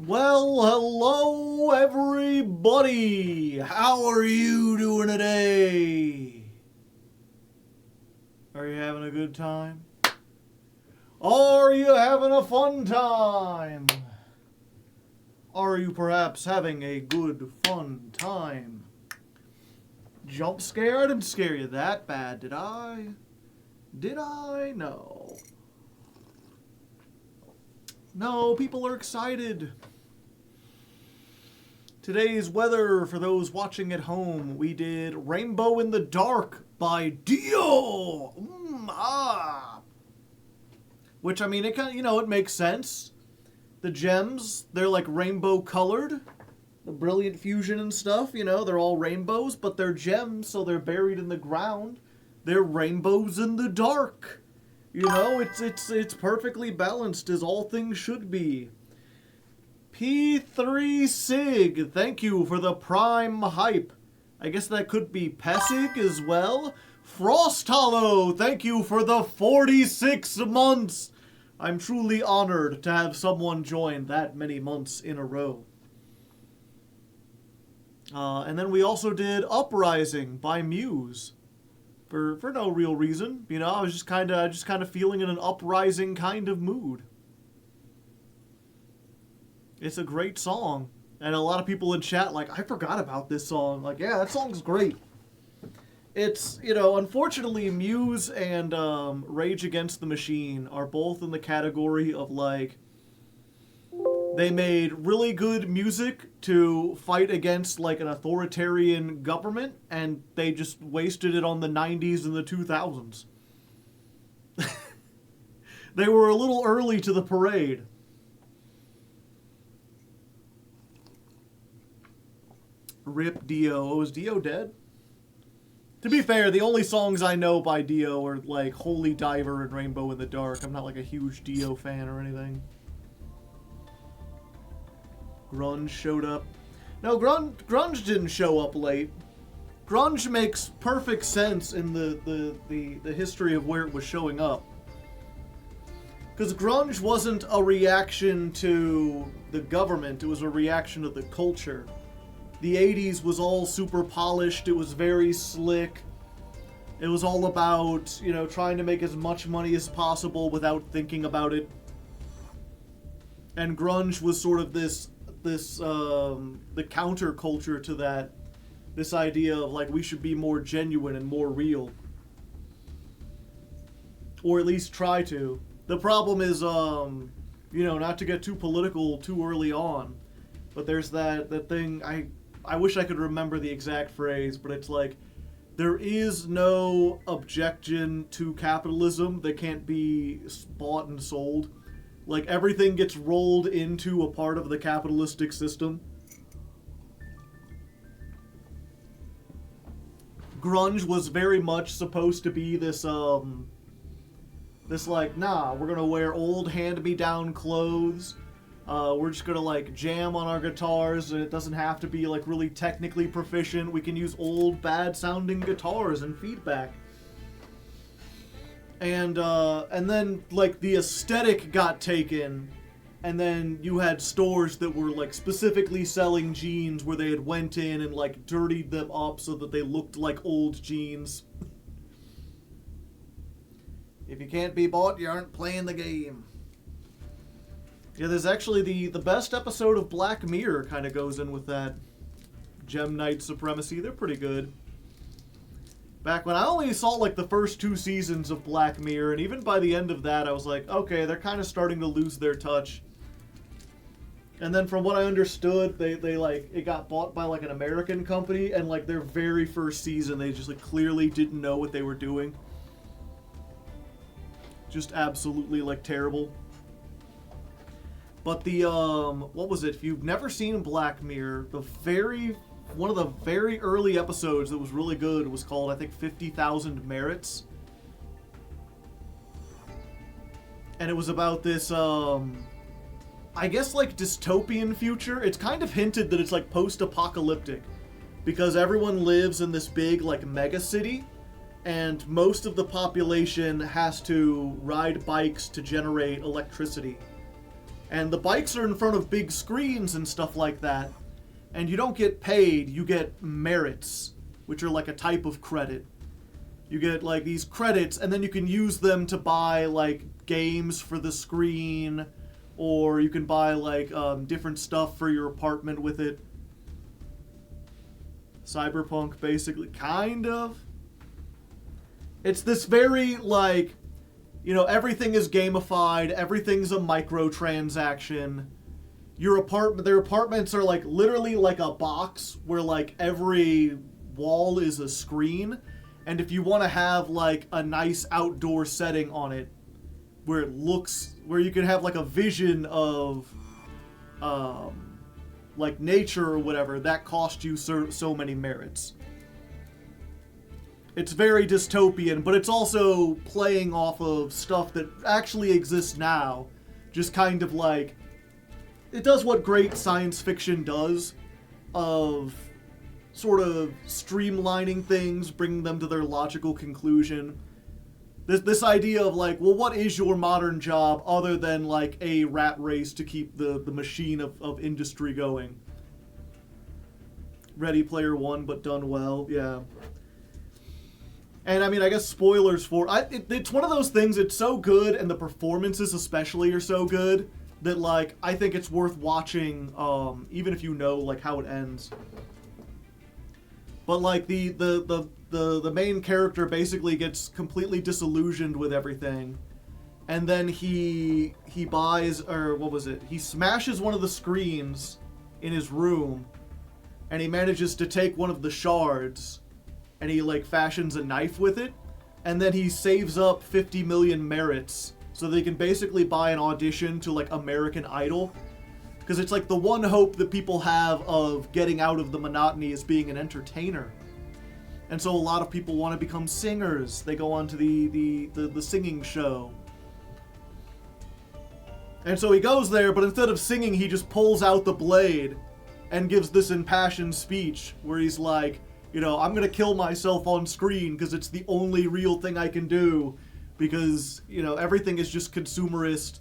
Well, hello everybody! How are you doing today? Are you having a good time? Are you having a fun time? Are you perhaps having a good fun time? Jump scare? I didn't scare you that bad, did I? Did I? No. No, people are excited. Today's weather, for those watching at home, we did Rainbow in the Dark by Duel. Which, I mean, it kind of, it makes sense. The gems, they're like rainbow colored. The brilliant fusion and stuff, they're all rainbows, but they're gems, so they're buried in the ground. They're rainbows in the dark. It's perfectly balanced, as all things should be. P3 Sig, thank you for the prime hype. I guess that could be Pesig as well. Frost Hollow, thank you for the 46 months. I'm truly honored to have someone join that many months in a row. And then we also did Uprising by Muse. For no real reason, I was just kind of feeling in an uprising kind of mood. It's a great song, and a lot of people in chat I forgot about this song. Yeah, that song's great. It's unfortunately Muse and Rage Against the Machine are both in the category of they made really good music to fight against an authoritarian government, and they just wasted it on the 90s and the 2000s. They were a little early to the parade. Rip Dio. Oh, is Dio dead? To be fair, the only songs I know by Dio are Holy Diver and Rainbow in the Dark. I'm not a huge Dio fan or anything. Grunge showed up. No, grunge didn't show up late. Grunge makes perfect sense in the history of where it was showing up. Because grunge wasn't a reaction to the government, it was a reaction to the culture. The 80s was all super polished, it was very slick. It was all about, trying to make as much money as possible without thinking about it. And grunge was sort of the counterculture to that, this idea of we should be more genuine and more real, or at least try to. The problem is, not to get too political too early on, but there's that thing. I wish I could remember the exact phrase, but it's there is no objection to capitalism that can't be bought and sold. Everything gets rolled into a part of the capitalistic system. Grunge was very much supposed to be this, nah, we're gonna wear old hand-me-down clothes. We're just gonna, jam on our guitars, and it doesn't have to be, really technically proficient. We can use old, bad-sounding guitars and feedback. And then, the aesthetic got taken, and then you had stores that were, specifically selling jeans where they had went in and, dirtied them up so that they looked like old jeans. If you can't be bought, you aren't playing the game. Yeah, there's actually the best episode of Black Mirror kind of goes in with that. Gem Knight Supremacy, they're pretty good. Back when I only saw the first 2 seasons of Black Mirror, and even by the end of that I was okay, they're kind of starting to lose their touch. And then from what I understood, they it got bought by an American company, and their very first season they just clearly didn't know what they were doing. Just absolutely terrible. But the what was it? If you've never seen Black Mirror, one of the very early episodes that was really good was called, I think, 50,000 Merits. And it was about this, I guess, dystopian future. It's kind of hinted that it's, post-apocalyptic. Because everyone lives in this big, mega city. And most of the population has to ride bikes to generate electricity. And the bikes are in front of big screens and stuff like that. And you don't get paid, you get merits, which are like a type of credit. You get like these credits, and then you can use them to buy like games for the screen, or you can buy like different stuff for your apartment with it. Cyberpunk, basically, kind of. It's this very like, you know, everything is gamified, everything's a microtransaction. Their apartments are like literally like a box where like every wall is a screen. And if you want to have like a nice outdoor setting on it, where you can have like a vision of, like nature or whatever, that costs you so many merits. It's very dystopian, but it's also playing off of stuff that actually exists now. Just kind of like, it does what great science fiction does, of sort of streamlining things, bringing them to their logical conclusion. This idea of like, well, what is your modern job other than like a rat race to keep the machine of industry going? Ready Player One, but done well, yeah. And I mean, I guess spoilers for it's one of those things. It's so good, and the performances especially are so good that like I think it's worth watching, even if you know like how it ends. But like the main character basically gets completely disillusioned with everything, and then he buys, or what was it? He smashes one of the screens in his room, and he manages to take one of the shards, and he like fashions a knife with it, and then he saves up 50 million merits so they can basically buy an audition to like American Idol. Because it's like the one hope that people have of getting out of the monotony is being an entertainer. And so a lot of people want to become singers. They go on to the singing show. And so he goes there, but instead of singing, he just pulls out the blade and gives this impassioned speech where he's like, you know, I'm going to kill myself on screen because it's the only real thing I can do, because, you know, everything is just consumerist.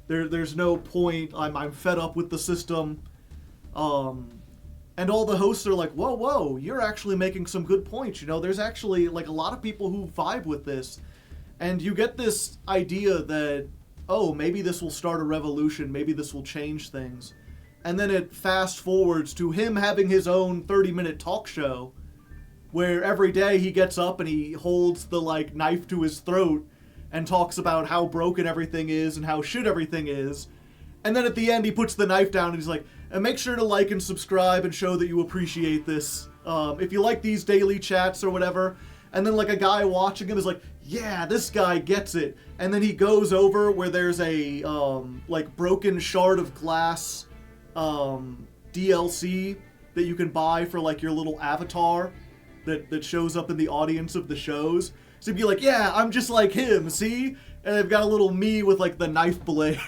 There's no point. I'm fed up with the system. And all the hosts are like, whoa, you're actually making some good points. You know, there's actually like a lot of people who vibe with this. And you get this idea that, oh, maybe this will start a revolution. Maybe this will change things. And then it fast forwards to him having his own 30-minute talk show where every day he gets up and he holds the like knife to his throat and talks about how broken everything is and how shit everything is. And then at the end, he puts the knife down and he's like, and make sure to like and subscribe and show that you appreciate this. If you like these daily chats or whatever. And then like a guy watching him is like, yeah, this guy gets it. And then he goes over where there's a like broken shard of glass DLC that you can buy for like your little avatar that shows up in the audience of the shows. So you'd be like, yeah, I'm just like him, see? And they've got a little me with like the knife blade.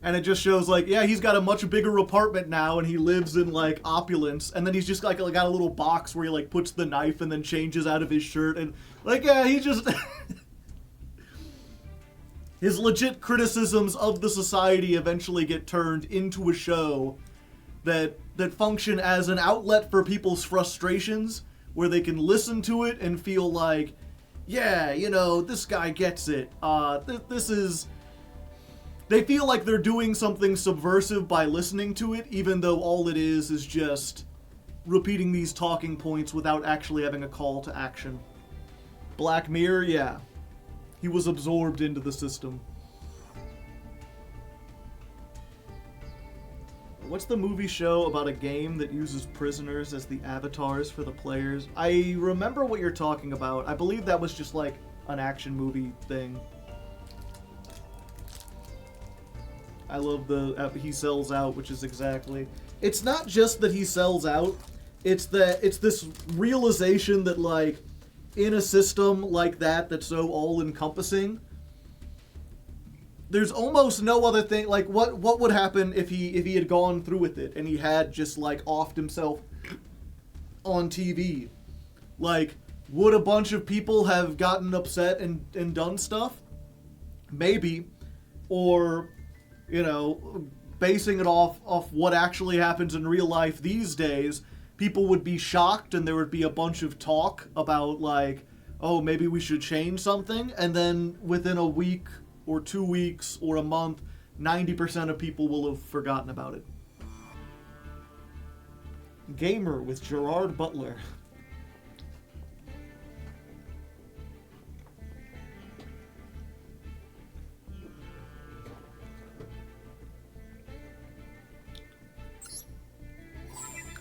And it just shows like, yeah, he's got a much bigger apartment now and he lives in like opulence. And then he's just like got a little box where he like puts the knife and then changes out of his shirt. And like, yeah, he just... His legit criticisms of the society eventually get turned into a show that function as an outlet for people's frustrations, where they can listen to it and feel like, yeah, you know, this guy gets it. This is... They feel like they're doing something subversive by listening to it, even though all it is just repeating these talking points without actually having a call to action. Black Mirror, yeah. He was absorbed into the system. What's the movie show about a game that uses prisoners as the avatars for the players? I remember what you're talking about. I believe that was just like an action movie thing. I love the he sells out, which is exactly... It's not just that he sells out. It's this realization that like in a system like that that's so all-encompassing, there's almost no other thing. Like, what would happen if he had gone through with it and he had just like offed himself on TV? Like, Would a bunch of people have gotten upset and done stuff? Maybe. Or, you know, basing it off what actually happens in real life these days, people would be shocked and there would be a bunch of talk about, like, oh, maybe we should change something, and then within a week or 2 weeks or a month, 90% of people will have forgotten about it. Gamer with Gerard Butler.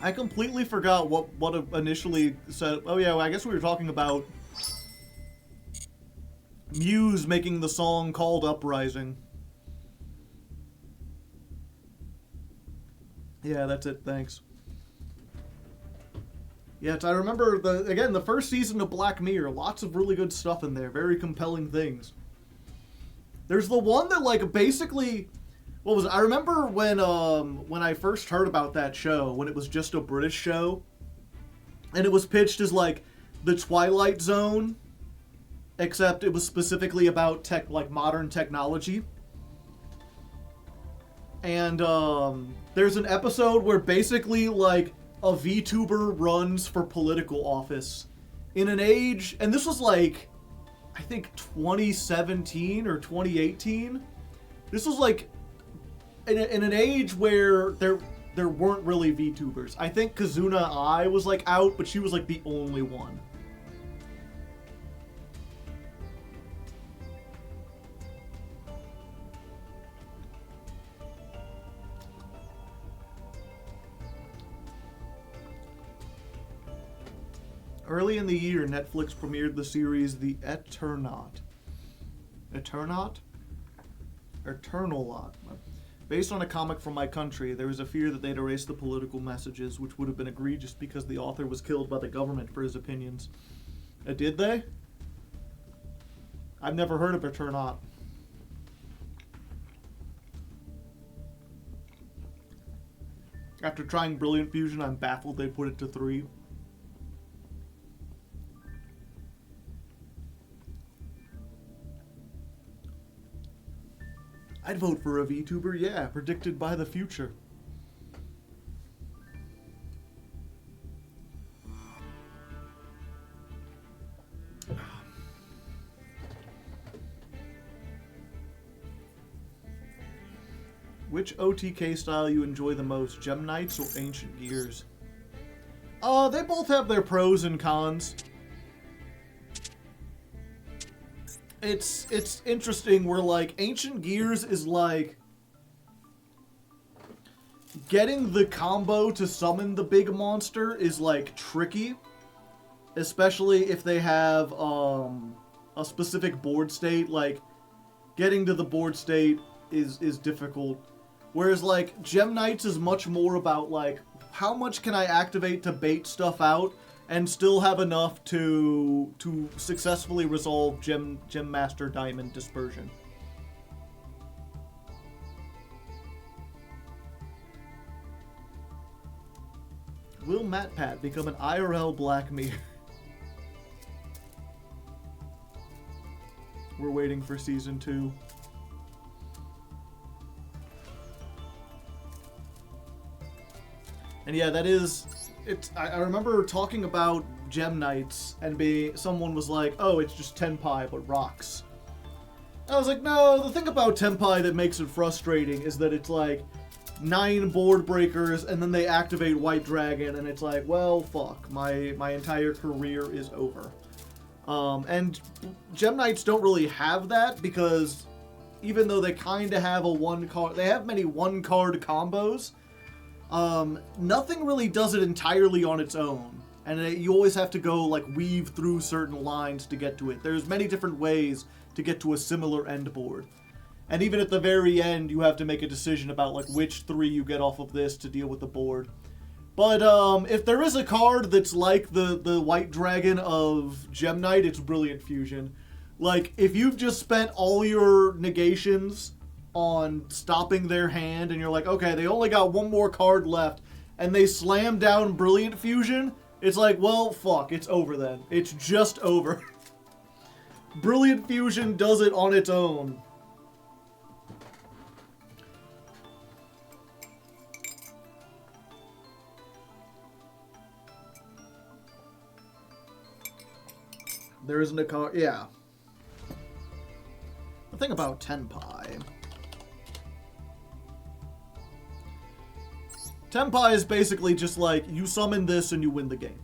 I completely forgot what initially said. Oh yeah, well, I guess we were talking about Muse making the song called Uprising. Yeah, that's it, thanks. Yes, I remember, the first season of Black Mirror, lots of really good stuff in there, very compelling things. There's the one that, like, basically, what was it? I remember when I first heard about that show, when it was just a British show, and it was pitched as, like, the Twilight Zone, except it was specifically about modern technology. And there's an episode where basically, like, a VTuber runs for political office in an age, and this was like, I think 2017 or 2018. This was like in an age where there weren't really VTubers. I think Kazuna Ai was like out, but she was like the only one. Early in the year, Netflix premiered the series The Eternaut. Eternalot. Based on a comic from my country, there was a fear that they'd erase the political messages, which would have been egregious because the author was killed by the government for his opinions. Did they? I've never heard of Eternaut. After trying Brilliant Fusion, I'm baffled they put it to 3. I'd vote for a VTuber, yeah, predicted by the future. Which OTK style you enjoy the most, Gem Knights or Ancient Gears? They both have their pros and cons. It's interesting where, like, Ancient Gears is like getting the combo to summon the big monster is like tricky, especially if they have a specific board state. Like, getting to the board state is difficult, whereas like Gem Knights is much more about like how much can I activate to bait stuff out and still have enough to successfully resolve Gem Master Diamond Dispersion. Will MatPat become an IRL Black Mirror? We're waiting for season 2. And yeah, that is... I remember talking about Gem Knights and someone was like, oh, it's just Tenpai, but rocks. And I was like, no, the thing about Tenpai that makes it frustrating is that it's like 9 board breakers and then they activate White Dragon and it's like, well, fuck, my entire career is over. And Gem Knights don't really have that because even though they kind of have they have many one-card combos, nothing really does it entirely on its own, and you always have to go, like, weave through certain lines to get to it. There's many different ways to get to a similar end board, and even at the very end, you have to make a decision about, like, which 3 you get off of this to deal with the board. But, if there is a card that's like the White Dragon of Gem Knight, it's Brilliant Fusion. Like, if you've just spent all your negations on stopping their hand, and you're like, okay, they only got 1 more card left, and they slam down Brilliant Fusion, It's like, well, fuck, it's over then. It's just over. Brilliant Fusion does it on its own. There isn't a car. Yeah. The thing about Tenpai. Tenpai is basically just like, you summon this and you win the game.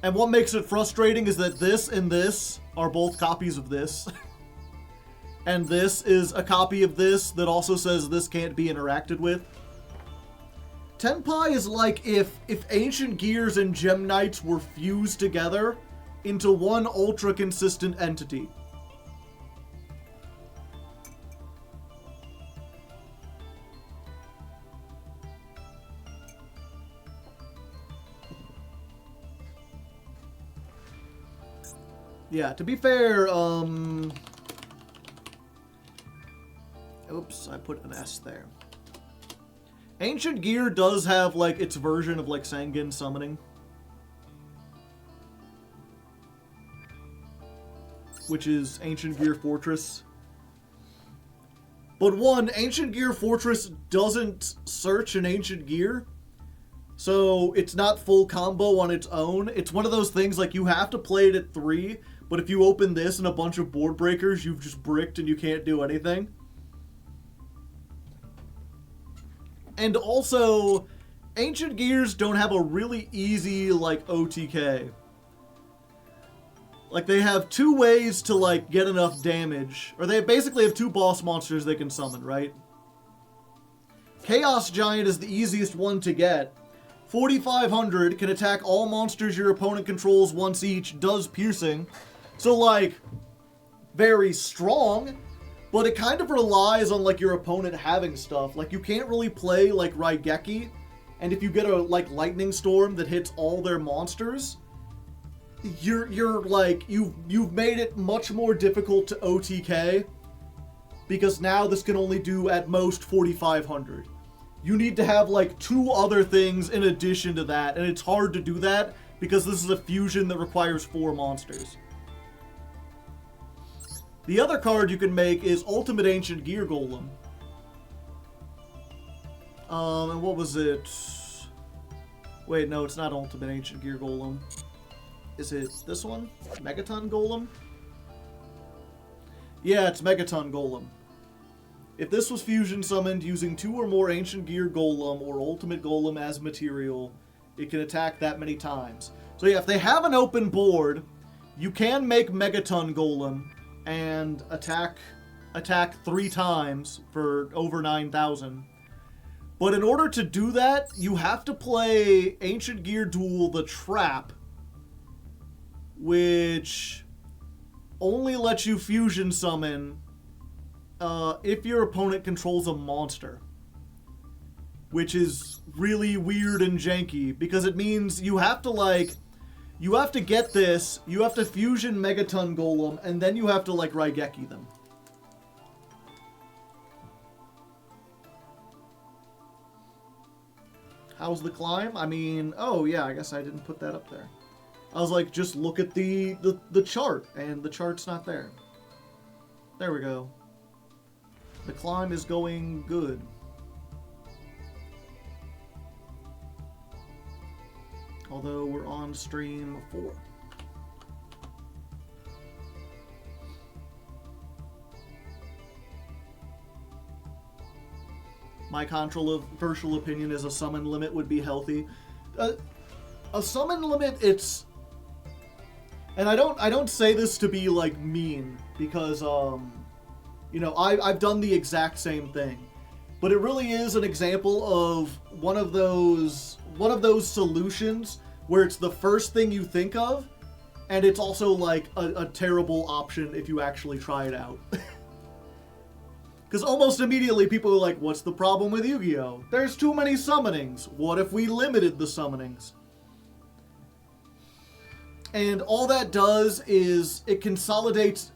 And what makes it frustrating is that this and this are both copies of this. And this is a copy of this that also says this can't be interacted with. Tenpai is like if Ancient Gears and Gem Knights were fused together into one ultra-consistent entity. Yeah, to be fair, oops, I put an S there. Ancient Gear does have, like, its version of, like, Sangen summoning. Which is Ancient Gear Fortress. But one, Ancient Gear Fortress doesn't search an Ancient Gear. So it's not full combo on its own. It's one of those things, like, you have to play it at 3, but if you open this and a bunch of board breakers, you've just bricked and you can't do anything. And also, Ancient Gears don't have a really easy, like, OTK. Like, they have 2 ways to, like, get enough damage. Or they basically have 2 boss monsters they can summon, right? Chaos Giant is the easiest one to get. 4,500, can attack all monsters your opponent controls once each, does piercing. So, like, very strong, but it kind of relies on, like, your opponent having stuff. Like, you can't really play, like, Raigeki, and if you get a, like, Lightning Storm that hits all their monsters, you're like, you've made it much more difficult to OTK, because now this can only do at most 4,500. You need to have, like, 2 other things in addition to that, and it's hard to do that, because this is a fusion that requires 4 monsters. The other card you can make is Ultimate Ancient Gear Golem. And what was it? Wait, no, it's not Ultimate Ancient Gear Golem. Is it this one? Megaton Golem? Yeah, it's Megaton Golem. If this was fusion summoned using 2 or more Ancient Gear Golem or Ultimate Golem as material, it can attack that many times. So yeah, if they have an open board, you can make Megaton Golem and attack 3 times for over 9,000. But in order to do that, you have to play Ancient Gear Duel the Trap, which only lets you fusion summon if your opponent controls a monster. Which is really weird and janky, because it means you have to, like, you have to get this, you have to fusion Megaton Golem, and then you have to, like, Raigeki them. How's the climb? I mean, oh yeah, I guess I didn't put that up there. I was like, just look at the chart, and the chart's not there. There we go. The climb is going good. Although we're on stream 4. My controversial opinion is a summon limit would be healthy. A summon limit, it's... And I don't say this to be, like, mean, because, you know, I've done the exact same thing. But it really is an example of one of those solutions where it's the first thing you think of, and it's also, like, a terrible option if you actually try it out. Because almost immediately people are like, what's the problem with Yu-Gi-Oh? There's too many summonings. What if we limited the summonings? And all that does is it consolidates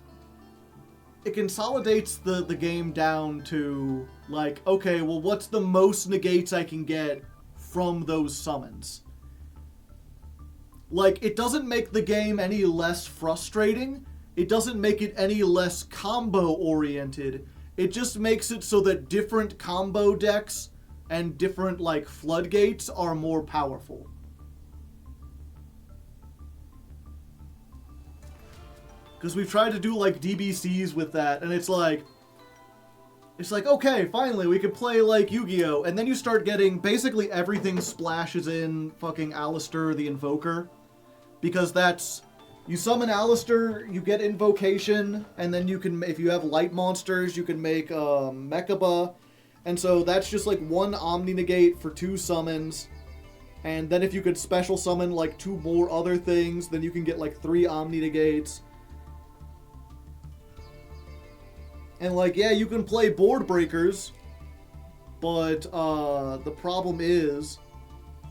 the game down to, like, okay, well, what's the most negates I can get from those summons? like, it doesn't make the game any less frustrating. It doesn't make it any less combo-oriented. It just makes it so that different combo decks and different, like, floodgates are more powerful. Because we've tried to do, like, DBCs with that, and it's like, okay, finally, we can play, like, Yu-Gi-Oh! And then you start getting, basically everything splashes in fucking Alistair the Invoker. Because that's, you summon Alistair, you get Invocation, and then you can, if you have light monsters, you can make Mechaba. And so that's just, like, 1 Omni-Negate for 2 summons. And then if you could special summon, like, 2 more other things, then you can get, like, 3 Omni-Negates. And, like, yeah, you can play board breakers, but the problem is,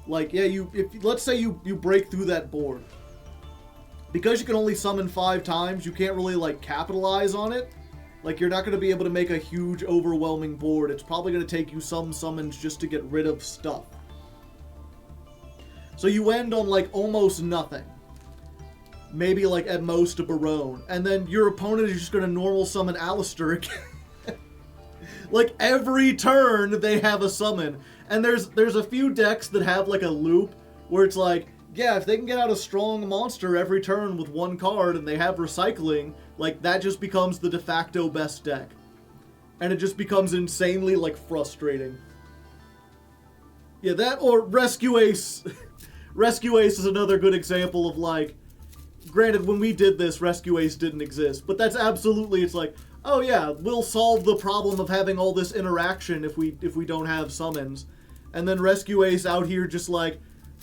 like, yeah, let's say you break through that board. Because you can only summon 5 times, you can't really, like, capitalize on it. Like, you're not going to be able to make a huge, overwhelming board. It's probably going to take you some summons just to get rid of stuff. So you end on, like, almost nothing. Maybe, like, at most a Barone. And then your opponent is just going to normal summon Alistair again. Like, every turn they have a summon. And there's a few decks that have, like, a loop where it's like, yeah, if they can get out a strong monster every turn with 1 card and they have recycling, like, that just becomes the de facto best deck. And it just becomes insanely, like, frustrating. Yeah, that or Rescue Ace. Rescue Ace is another good example of, like, granted, when we did this, Rescue Ace didn't exist, but that's absolutely, it's like, oh yeah, we'll solve the problem of having all this interaction if we don't have summons. And then Rescue Ace out here just like,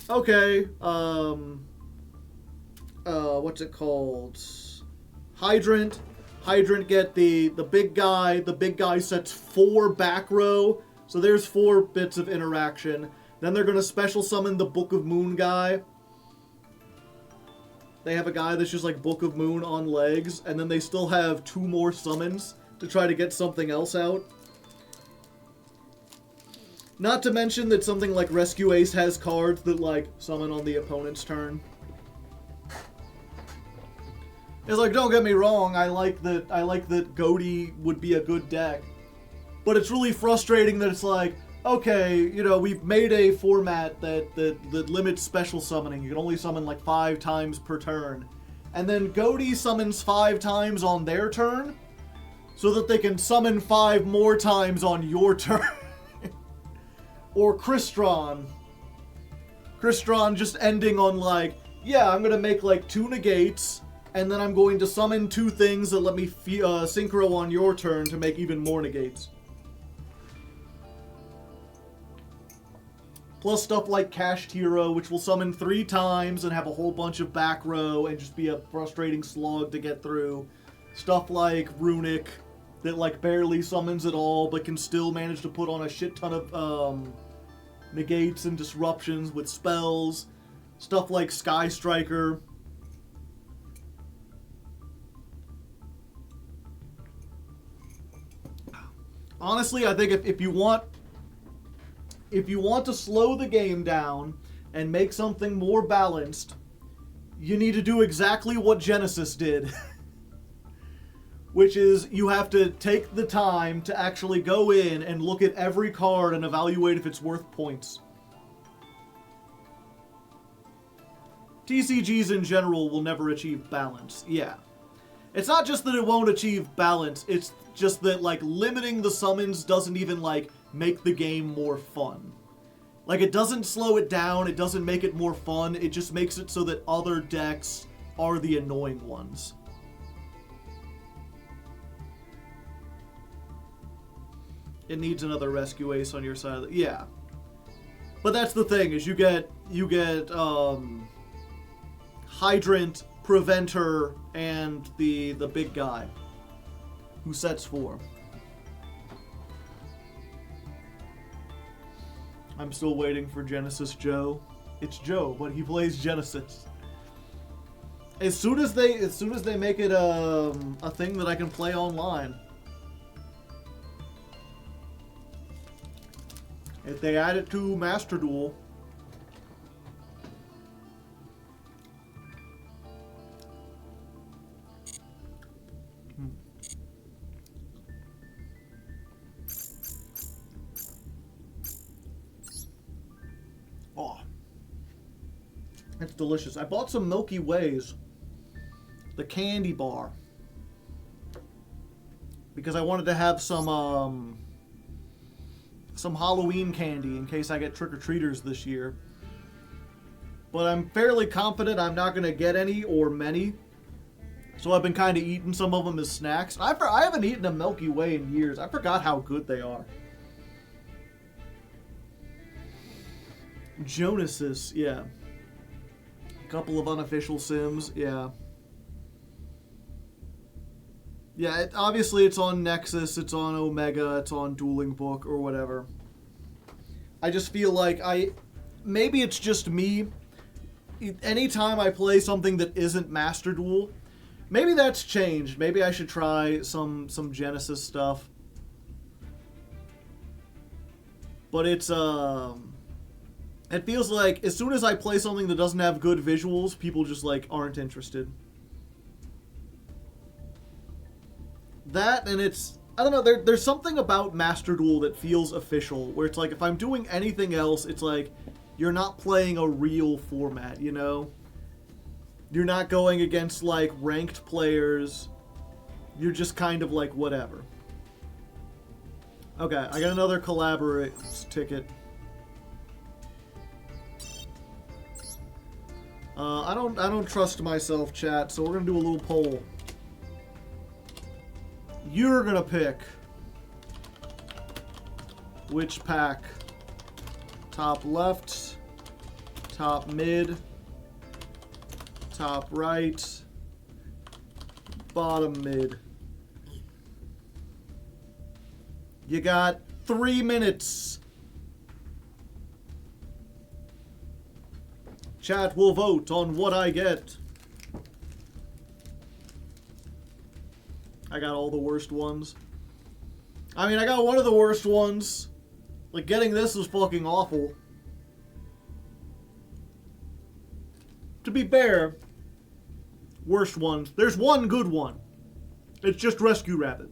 okay, what's it called? Hydrant get the big guy sets 4 back row, so there's 4 bits of interaction. Then they're gonna special summon the Book of Moon guy. They have a guy that's just like Book of Moon on legs, and then they still have 2 more summons to try to get something else out. Not to mention that something like Rescue Ace has cards that, like, summon on the opponent's turn. It's like, don't get me wrong, I like that Goaty would be a good deck. But it's really frustrating that it's like, okay, you know, we've made a format that limits special summoning. You can only summon like 5 times per turn. And then Goaty summons 5 times on their turn, so that they can summon 5 more times on your turn. Or Crystron. Crystron just ending on like, yeah, I'm gonna make like 2 negates, and then I'm going to summon 2 things that let me synchro on your turn to make even more negates. Plus stuff like Cashed Hero, which will summon 3 times and have a whole bunch of back row and just be a frustrating slog to get through. Stuff like Runic, that like barely summons at all, but can still manage to put on a shit ton of negates and disruptions with spells. Stuff like Sky Striker. Honestly, I think if you want to slow the game down and make something more balanced, you need to do exactly what Genesis did. Which is, you have to take the time to actually go in and look at every card and evaluate if it's worth points. TCGs in general will never achieve balance, yeah. It's not just that it won't achieve balance, it's just that, like, limiting the summons doesn't even, like, make the game more fun. Like, it doesn't slow it down, it doesn't make it more fun, it just makes it so that other decks are the annoying ones. It needs another Rescue Ace on your side of the... Yeah. But that's the thing, is you get Hydrant, Preventer, and the big guy, who sets 4. I'm still waiting for Genesis Joe. It's Joe, but he plays Genesis. As soon as they make it a thing that I can play online. If they add it to Master Duel, It's delicious. I bought some Milky Ways, the candy bar, because I wanted to have some Halloween candy in case I get trick-or-treaters this year. But I'm fairly confident I'm not going to get any or many. So I've been kind of eating some of them as snacks. I haven't eaten a Milky Way in years. I forgot how good they are. Jonas's, yeah. A couple of unofficial Sims, yeah. Yeah, obviously it's on Nexus, it's on Omega, it's on Dueling Book, or whatever. I just feel like maybe it's just me. Anytime I play something that isn't Master Duel, maybe that's changed. Maybe I should try some Genesis stuff. But it feels like as soon as I play something that doesn't have good visuals, people just like aren't interested. That, and it's, I don't know, there's something about Master Duel that feels official, where it's like, if I'm doing anything else, it's like, you're not playing a real format, you know? You're not going against, like, ranked players. You're just kind of like, whatever. Okay, I got another collaborate ticket. I don't trust myself, chat, so we're gonna do a little poll. You're gonna pick which pack. Top left, top mid, top right, bottom mid. You got 3 minutes. Chat will vote on what I get. I got all the worst ones. I mean, I got one of the worst ones. Like, getting this is fucking awful. To be fair, worst ones. There's one good one. It's just Rescue Rabbit.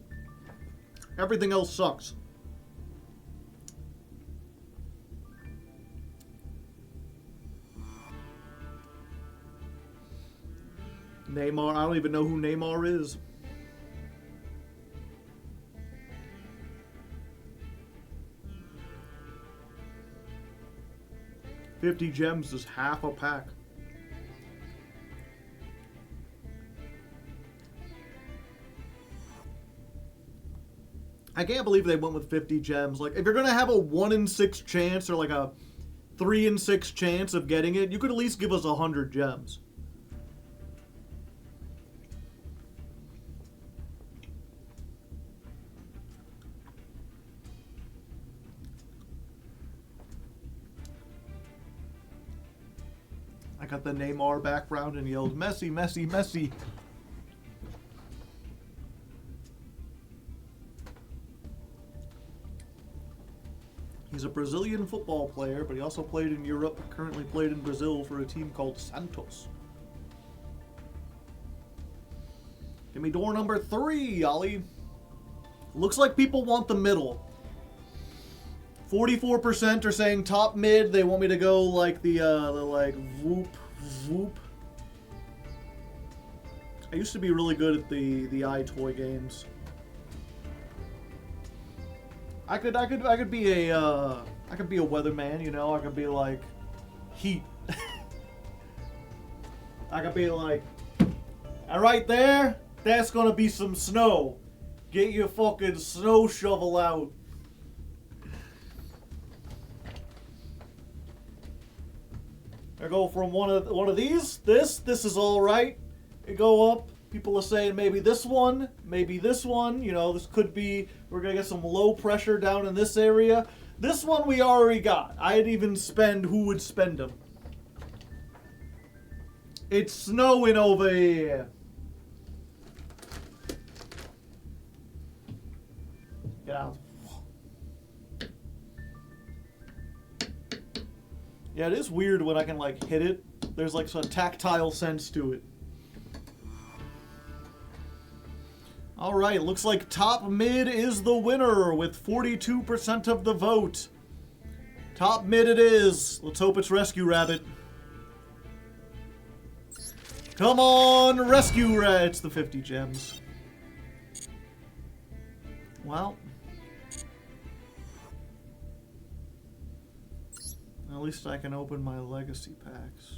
Everything else sucks. Neymar, I don't even know who Neymar is. $50 gems is half a pack. I can't believe they went with 50 gems. Like, if you're gonna have a 1 in 6 chance or like a 3 in 6 chance of getting it, you could at least give us 100 gems. I got the Neymar background and yelled, Messi, Messi, Messi. He's a Brazilian football player, but he also played in Europe, currently played in Brazil for a team called Santos. Give me door number 3, Ollie. Looks like people want the middle. 44% are saying top mid. They want me to go like the like whoop, whoop. I used to be really good at the iToy games. I could be a weatherman, you know. I could be like Heat. I could be like, right there, that's gonna be some snow. Get your fucking snow shovel out. I go from one of these. This is all right. I go up. People are saying maybe this one, maybe this one. You know, this could be, we're going to get some low pressure down in this area. This one we already got. I'd even spend who would spend them. It's snowing over here. Get out. Yeah, it is weird when I can, like, hit it. There's, like, some tactile sense to it. Alright, looks like top mid is the winner with 42% of the vote. Top mid it is. Let's hope it's Rescue Rabbit. Come on, rescue rat. It's the 50 gems. Well. At least I can open my legacy packs.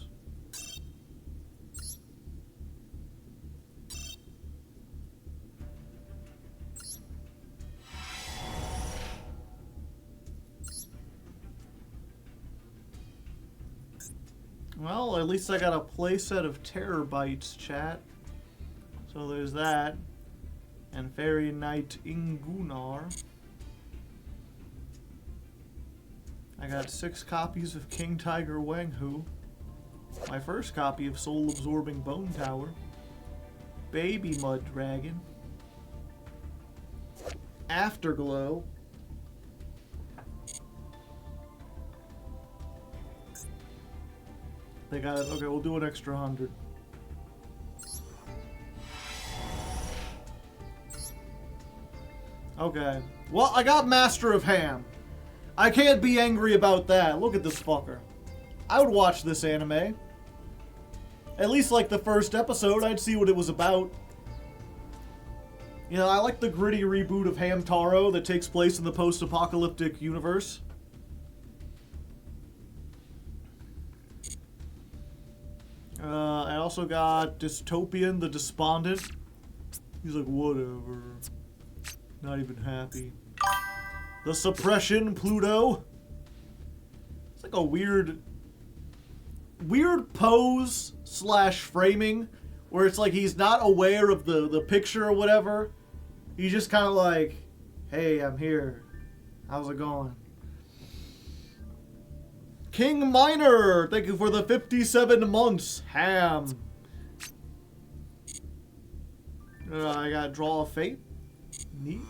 Well, at least I got a playset of Terror Bites, chat. So there's that. And Fairy Knight Ingunar. I got 6 copies of King Tiger Wanghu. My first copy of Soul Absorbing Bone Tower. Baby Mud Dragon. Afterglow. They got it. Okay, we'll do an extra 100. Okay. Well, I got Master of Ham. I can't be angry about that. Look at this fucker. I would watch this anime. At least like the first episode, I'd see what it was about. You know, I like the gritty reboot of Hamtaro that takes place in the post-apocalyptic universe. I also got Dystopian, the Despondent. He's like, whatever. Not even happy. The Suppression, Pluto. It's like a weird pose / framing where it's like he's not aware of the picture or whatever. He's just kind of like, hey, I'm here. How's it going? King Minor, thank you for the 57 months. Ham. I got Draw a Fate. Neat.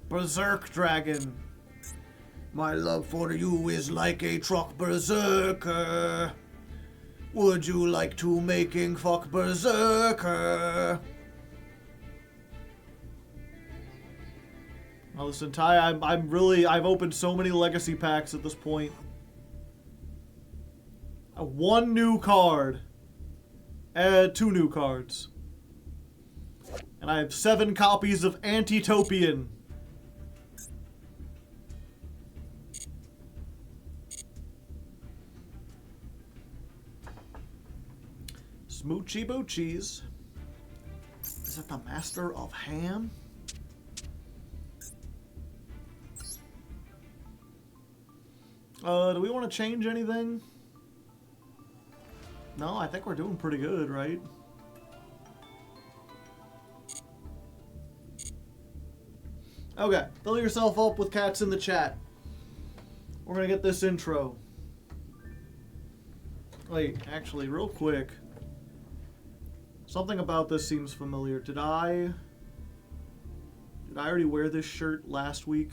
Berserk Dragon. My love for you is like a truck berserker. Would you like to making fuck berserker? Well, listen, Ty, I've opened so many legacy packs at this point. 1 new card. 2 new cards. And I have 7 copies of Antitopian. Smoochy Boochies. Is it the Master of Ham? Do we want to change anything? No, I think we're doing pretty good, right? Okay, fill yourself up with cats in the chat. We're gonna get this intro. Wait, actually, real quick. Something about this seems familiar. Did I already wear this shirt last week?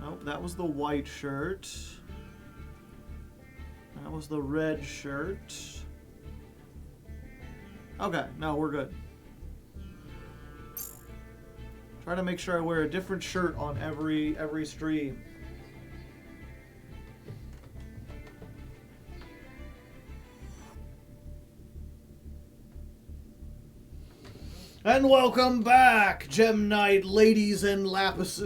Nope, that was the white shirt. That was the red shirt. Okay, no, we're good. Try to make sure I wear a different shirt on every stream. And welcome back, Gem Knight ladies and lapis.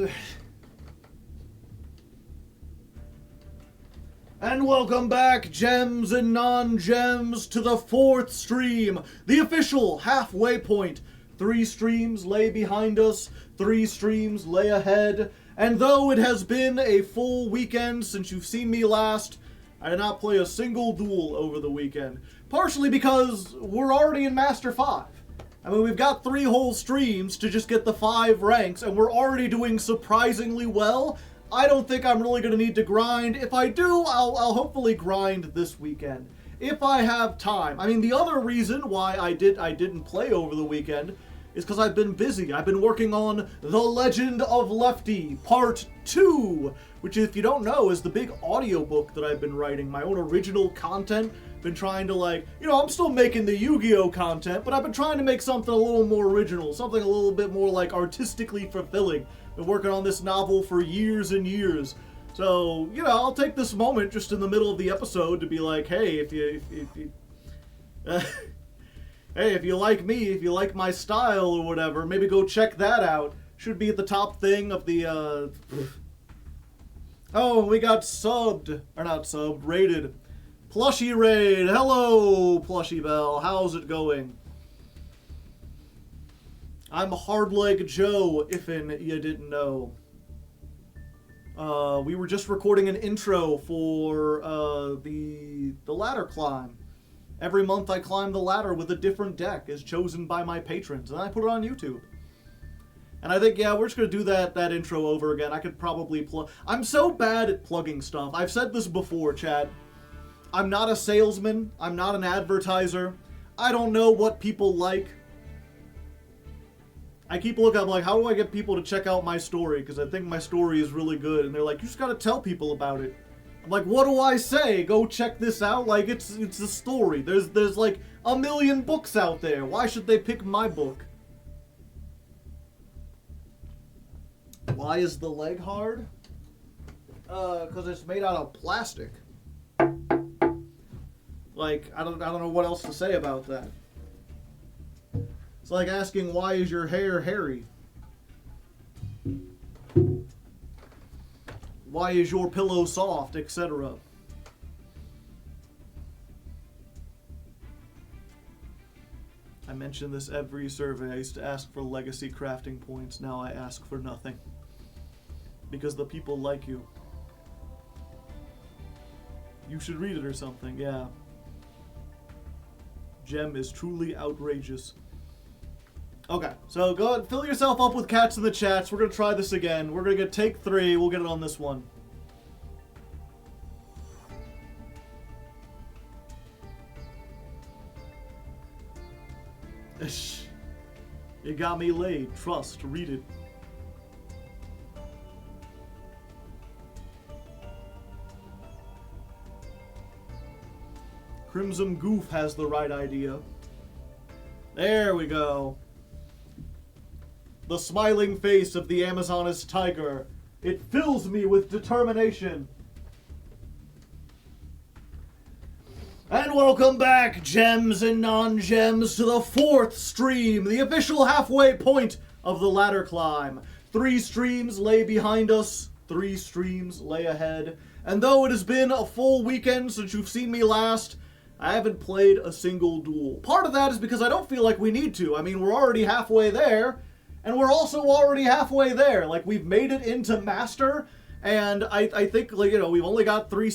And welcome back, gems and non-gems, to the 4th stream, the official halfway point. 3 streams lay behind us, 3 streams lay ahead, and though it has been a full weekend since you've seen me last, I did not play a single duel over the weekend. Partially because we're already in Master 5. I mean, we've got 3 whole streams to just get the 5 ranks, and we're already doing surprisingly well. I don't think I'm really going to need to grind. If I do, I'll hopefully grind this weekend. If I have time. I mean, the other reason why I didn't play over the weekend is because I've been busy. I've been working on The Legend of Lefty Part 2, which, if you don't know, is the big audiobook that I've been writing, my own original content. Been trying to, like, you know, I'm still making the Yu-Gi-Oh content, but I've been trying to make something a little more original, something a little bit more, like, artistically fulfilling. Been working on this novel for years and years. So, you know, I'll take this moment just in the middle of the episode to be like, hey, if you hey, if you like me, if you like my style or whatever, maybe go check that out. Should be at the top thing of the, Oh, we got subbed. Or not subbed, rated. Plushie Raid. Hello, Plushie Bell. How's it going? I'm Hardleg Joe, if'n you didn't know. We were just recording an intro for the ladder climb. Every month I climb the ladder with a different deck as chosen by my patrons, and I put it on YouTube. And I think, yeah, we're just going to do that intro over again. I could probably plug... I'm so bad at plugging stuff. I've said this before, chat. I'm not a salesman. I'm not an advertiser. I don't know what people like. I keep looking up, like, how do I get people to check out my story? Because I think my story is really good. And they're like, you just got to tell people about it. I'm like, what do I say? Go check this out? Like, it's a story. There's like a million books out there. Why should they pick my book? Why is the leg hard? Because it's made out of plastic. Like, I don't know what else to say about that. It's like asking, why is your hair hairy? Why is your pillow soft, etc. I mention this every survey. I used to ask for legacy crafting points. Now I ask for nothing. Because the people like you. You should read it or something, yeah. Gem is truly outrageous. Okay, so go ahead, fill yourself up with cats in the chats. We're going to try this again. We're going to get take 3. We'll get it on this one. You got me laid. Trust. Read it. Crimson Goof has the right idea. There we go. The smiling face of the Amazoness tiger. It fills me with determination. And welcome back, gems and non-gems, to the 4th stream, the official halfway point of the ladder climb. 3 streams lay behind us, 3 streams lay ahead. And though it has been a full weekend since you've seen me last, I haven't played a single duel. Part of that is because I don't feel like we need to. I mean, we're already halfway there, and we're also already halfway there. Like, we've made it into Master, and I think, like, you know, we've only got 3...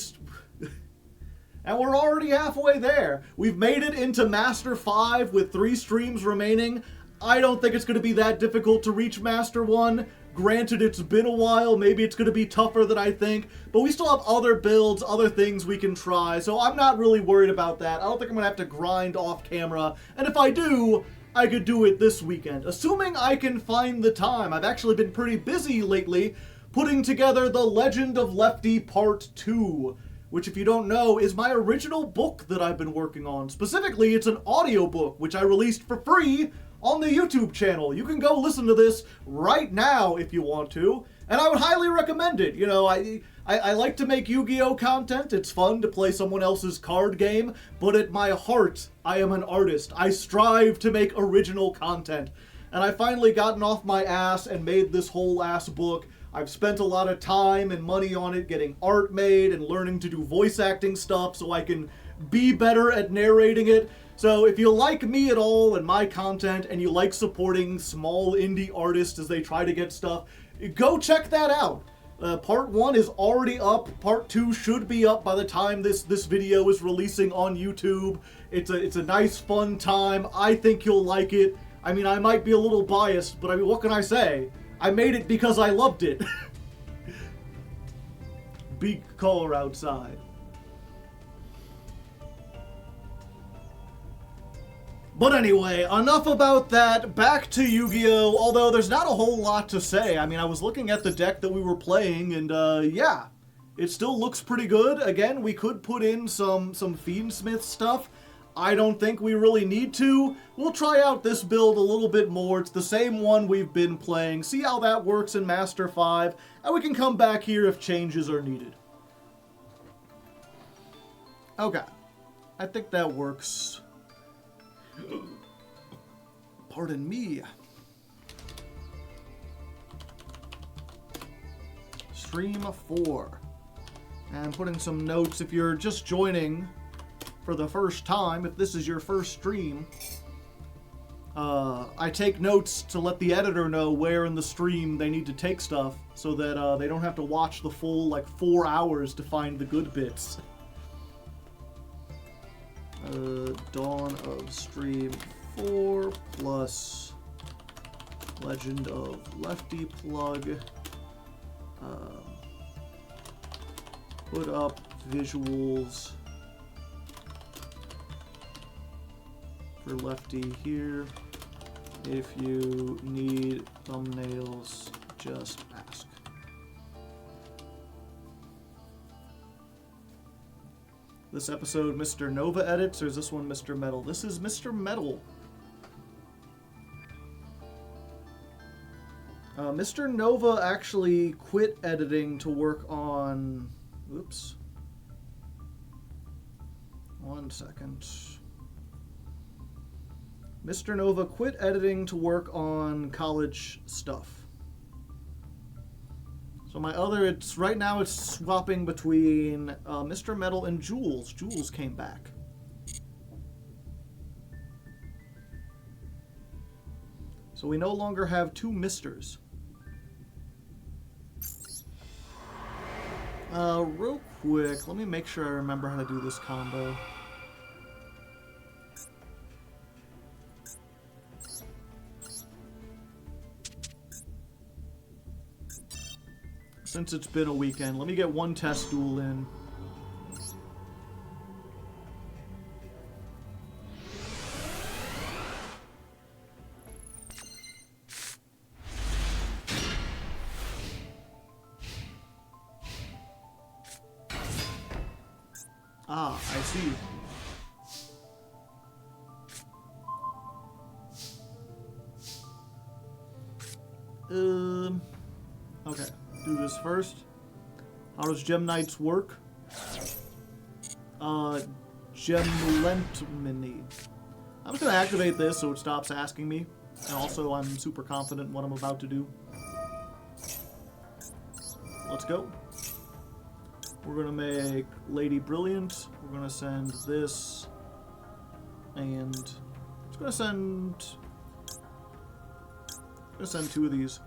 and we're already halfway there. We've made it into Master 5 with 3 streams remaining. I don't think it's going to be that difficult to reach Master 1. Granted, it's been a while, maybe it's going to be tougher than I think, but we still have other builds, other things we can try, so I'm not really worried about that. I don't think I'm going to have to grind off camera, and if I do, I could do it this weekend, assuming I can find the time. I've actually been pretty busy lately putting together The Legend of Lefty Part 2, which, if you don't know, is my original book that I've been working on. Specifically, it's an audiobook, which I released for free on the YouTube channel. You can go listen to this right now if you want to, and I would highly recommend it. You know, I like to make Yu-Gi-Oh! Content. It's fun to play someone else's card game, but at my heart, I am an artist. I strive to make original content, and I finally gotten off my ass and made this whole ass book. I've spent a lot of time and money on it, getting art made and learning to do voice acting stuff so I can be better at narrating it. So if you like me at all and my content, and you like supporting small indie artists as they try to get stuff, go check that out. Part 1 is already up. Part 2 should be up by the time this video is releasing on YouTube. It's a nice, fun time. I think you'll like it. I mean, I might be a little biased, but I mean, what can I say? I made it because I loved it. Big color outside. But anyway, enough about that. Back to Yu-Gi-Oh! Although there's not a whole lot to say. I mean, I was looking at the deck that we were playing, and yeah, it still looks pretty good. Again, we could put in some Fiendsmith stuff. I don't think we really need to. We'll try out this build a little bit more. It's the same one we've been playing. See how that works in Master 5. And we can come back here if changes are needed. Okay. I think that works. Pardon me. Stream 4. And putting some notes if you're just joining for the first time, if this is your first stream. I take notes to let the editor know where in the stream they need to take stuff so that they don't have to watch the full, 4 hours to find the good bits. Dawn of Stream 4 plus Legend of Lefty Plug. Put up visuals for Lefty here. If you need thumbnails, just ask. This episode, Mr. Nova edits, or is this one Mr. Metal? This is Mr. Metal. Mr. Nova actually quit editing to work on... Oops. 1 second. Mr. Nova quit editing to work on college stuff. So my other, right now it's swapping between Mr. Metal and Jules. Jules came back. So we no longer have 2 Misters. Real quick, let me make sure I remember how to do this combo. Since it's been a weekend, let me get 1 test duel in. Ah, I see. Okay, do this first. How does Gem Knights work? Gemlentmini. I'm just gonna activate this so it stops asking me. And also, I'm super confident in what I'm about to do. Let's go. We're gonna make Lady Brilliant. We're gonna send this, and it's gonna send 2 of these.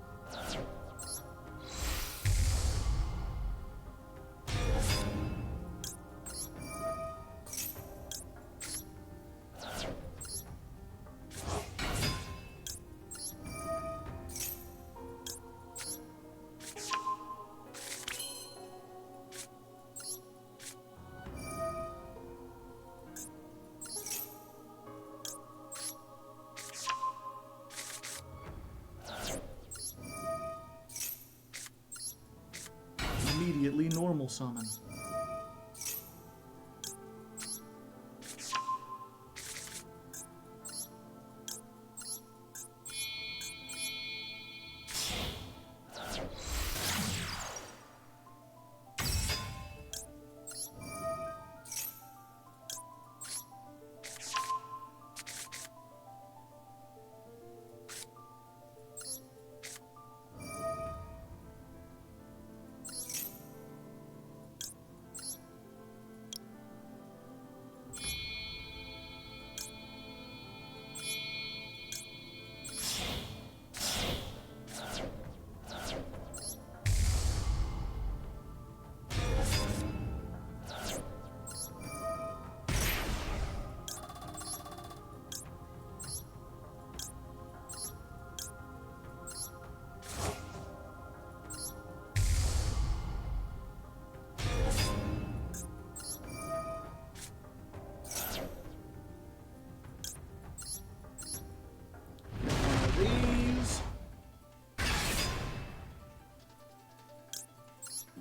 Immediately normal summon.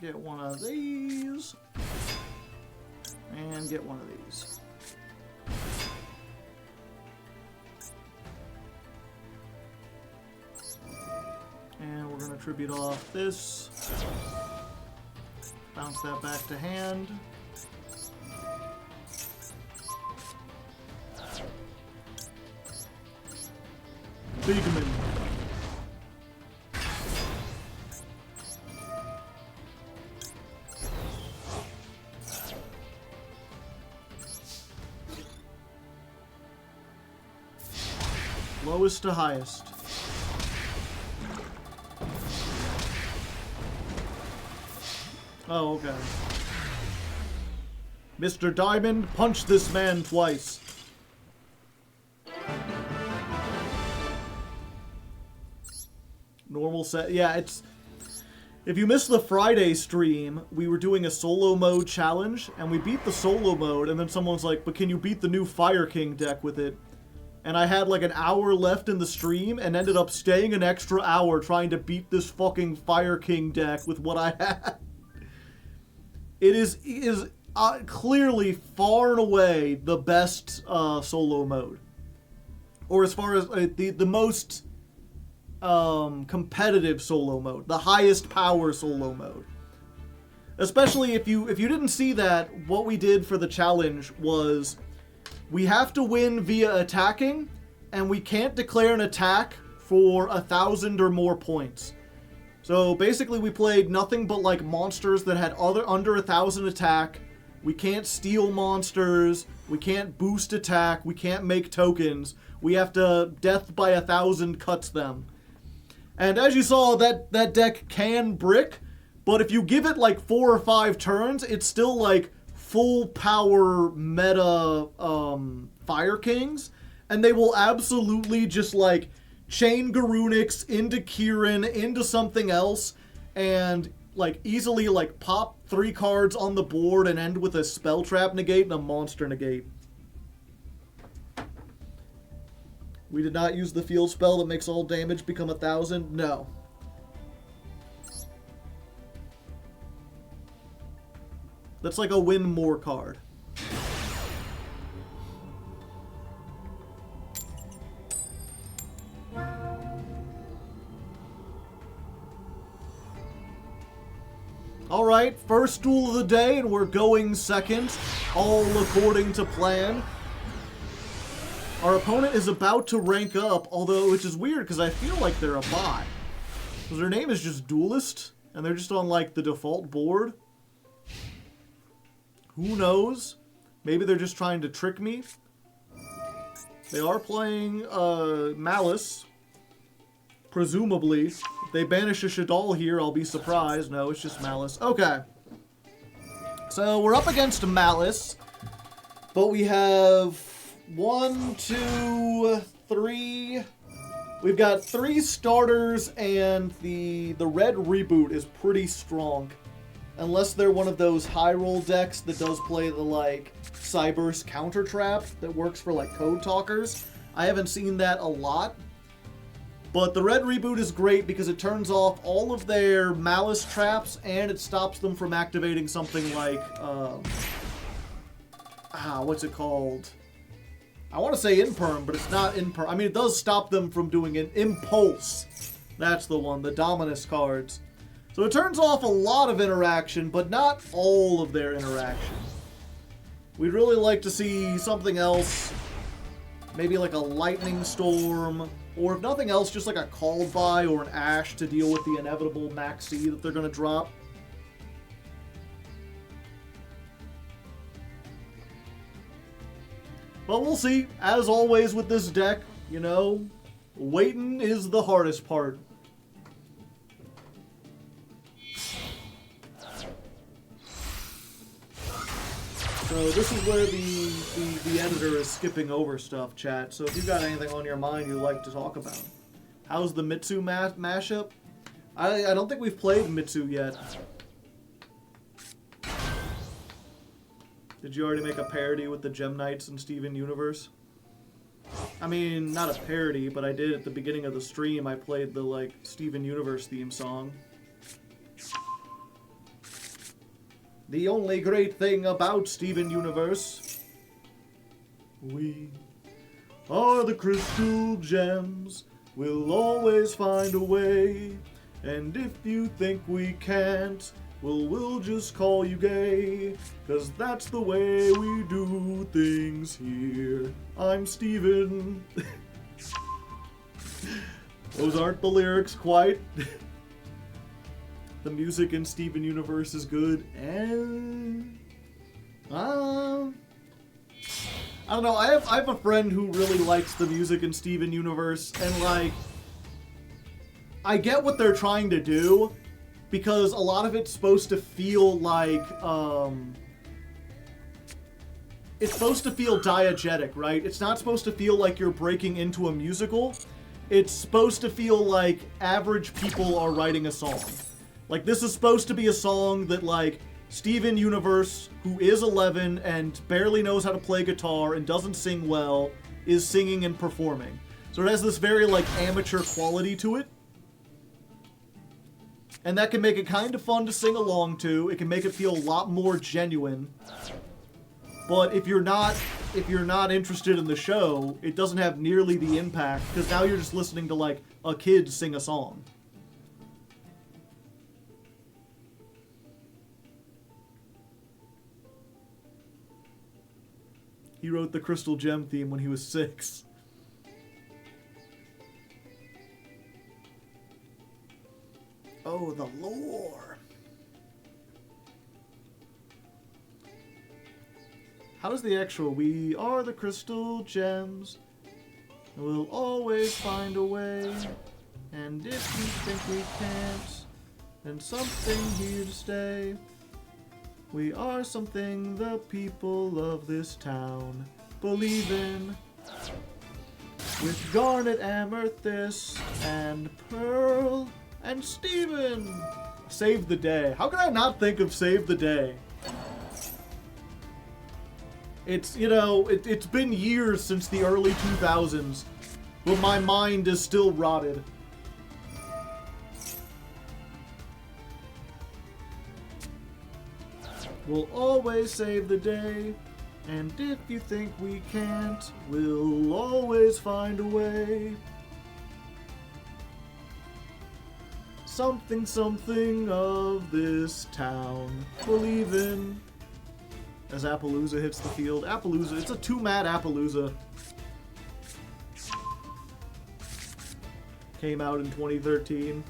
Get one of these, and get one of these. tribute off this. Bounce that back to hand. Bigman. Lowest to highest. Oh, okay. Mr. Diamond, punch this man twice. Normal set. Yeah, it's... If you missed the Friday stream, we were doing a solo mode challenge, and we beat the solo mode, and then someone's like, but can you beat the new Fire King deck with it? And I had like an hour left in the stream, and ended up staying an extra hour trying to beat this fucking Fire King deck with what I had. It is clearly far and away the best solo mode. Or as far as the most competitive solo mode. The highest power solo mode. Especially if you didn't see that, what we did for the challenge was we have to win via attacking, and we can't declare an attack for 1,000 or more points. So basically we played nothing but like monsters that had under 1,000 attack. We can't steal monsters. We can't boost attack. We can't make tokens. We have to death by 1,000 cuts them. And as you saw, that deck can brick, but if you give it like 4 or 5 turns, it's still like full power meta Fire Kings, and they will absolutely just like chain Garunix into Kieran, into something else, and like easily like pop 3 cards on the board and end with a spell trap negate and a monster negate. We did not use the field spell that makes all damage become 1,000. No. That's like a win more card. Alright, first duel of the day, and we're going second, all according to plan. Our opponent is about to rank up, although, which is weird, because I feel like they're a bot. Because their name is just Duelist, and they're just on, like, the default board. Who knows? Maybe they're just trying to trick me. They are playing, Malice. Presumably. If they banish a Shadal here, I'll be surprised. No, it's just Malice. Okay. So, we're up against Malice. But we have 1, 2, 3. We've got 3 starters, and the red reboot is pretty strong. Unless they're one of those high roll decks that does play the, like, Cyberse counter trap that works for, like, code talkers. I haven't seen that a lot. But the red reboot is great because it turns off all of their Malice traps, and it stops them from activating something like, what's it called? I want to say Imperm, but it's not Imperm. I mean, it does stop them from doing an Impulse. That's the one, the Dominus cards. So it turns off a lot of interaction, but not all of their interaction. We'd really like to see something else. Maybe like a Lightning Storm, or if nothing else, just like a Called By or an Ash to deal with the inevitable Maxi that they're going to drop. But we'll see. As always with this deck, you know, waiting is the hardest part. So this is where the editor is skipping over stuff, chat. So if you've got anything on your mind you'd like to talk about. How's the Mitsu mashup? I don't think we've played Mitsu yet. Did you already make a parody with the Gem Knights and Steven Universe? I mean, not a parody, but I did at the beginning of the stream. I played the, like, Steven Universe theme song. The only great thing about Steven Universe, we are the crystal gems. We'll always find a way And if you think we can't, well, we'll just call you gay, 'cause that's the way we do things here. I'm Steven. Those aren't the lyrics quite. The music in Steven Universe is good, and I don't know. I have a friend who really likes the music in Steven Universe, and like, I get what they're trying to do, because a lot of it's supposed to feel like it's supposed to feel diegetic, right? It's not supposed to feel like you're breaking into a musical. It's supposed to feel like average people are writing a song. Like, this is supposed to be a song that, like, Steven Universe, who is 11 and barely knows how to play guitar and doesn't sing well, is singing and performing. So it has this very, like, amateur quality to it. And that can make it kind of fun to sing along to. It can make it feel a lot more genuine. But if you're not interested in the show, it doesn't have nearly the impact, because now you're just listening to, like, a kid sing a song. He wrote the Crystal Gem theme when he was 6. Oh, the lore. How does the actual "we are the crystal gems, and we'll always find a way, and if you think we can't, then something here to stay. We are something the people of this town believe in, with garnet, amethyst, and pearl, and Steven. Save the day. How can I not think of Save the Day? It's, you know, it's been years since the early 2000s, but my mind is still rotted. We'll always save the day, and if you think we can't, we'll always find a way. Something, something of this town believe in. As Appaloosa hits the field. Appaloosa, it's a two-mat Appaloosa. Came out in 2013.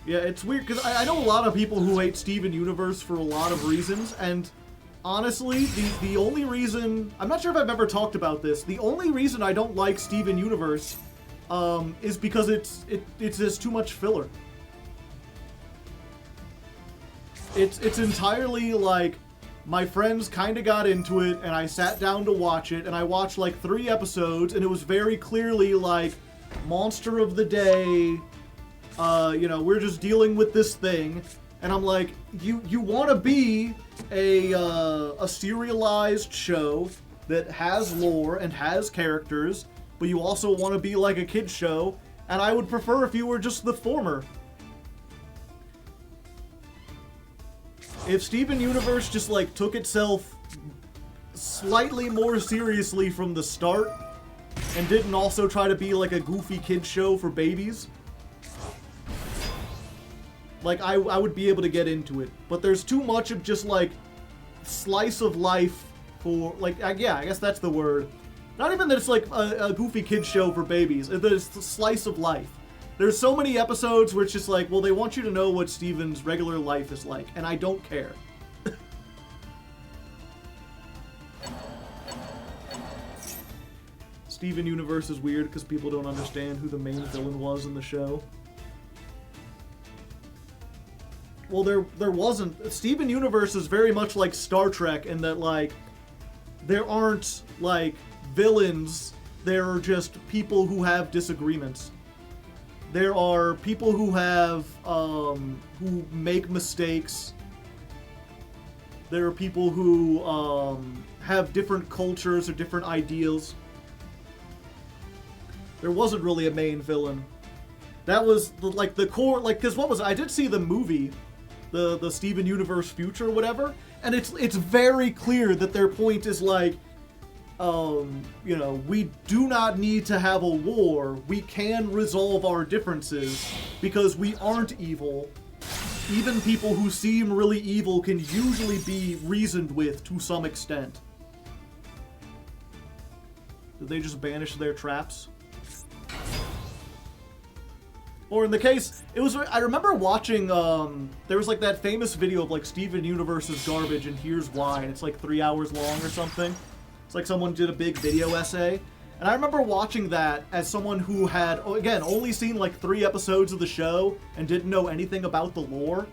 Yeah, it's weird, because I know a lot of people who hate Steven Universe for a lot of reasons, and honestly, the only reason... I'm not sure if I've ever talked about this. The only reason I don't like Steven Universe is because it's just too much filler. It's entirely like, my friends kind of got into it, and I sat down to watch it, and I watched like 3 episodes, and it was very clearly like, monster of the day, you know, we're just dealing with this thing, and I'm like, you want to be a serialized show that has lore and has characters, but you also want to be like a kid's show, and I would prefer if you were just the former. If Steven Universe just, like, took itself slightly more seriously from the start, and didn't also try to be, like, a goofy kid's show for babies, like, I would be able to get into it. But there's too much of just, like, slice of life for, like, yeah, I guess that's the word. Not even that it's, like, a goofy kid's show for babies. It's the slice of life. There's so many episodes where it's just like, well, they want you to know what Steven's regular life is like, and I don't care. Steven Universe is weird because people don't understand who the main villain was in the show. Well, there wasn't. Steven Universe is very much like Star Trek in that, like, there aren't, like, villains. There are just people who have disagreements. There are people who have, who make mistakes. There are people who, have different cultures or different ideals. There wasn't really a main villain. That was, like, the core, like, because what was it? I did see the movie, the Steven Universe Future or whatever, and it's very clear that their point is, like, you know, we do not need to have a war. We can resolve our differences because we aren't evil. Even people who seem really evil can usually be reasoned with to some extent. Did they just banish their traps? Or in the case, it was, I remember watching, there was like that famous video of like Steven Universe's garbage and here's why, and it's like 3 hours long or something. It's like someone did a big video essay. And I remember watching that as someone who had, again, only seen like 3 episodes of the show and didn't know anything about the lore.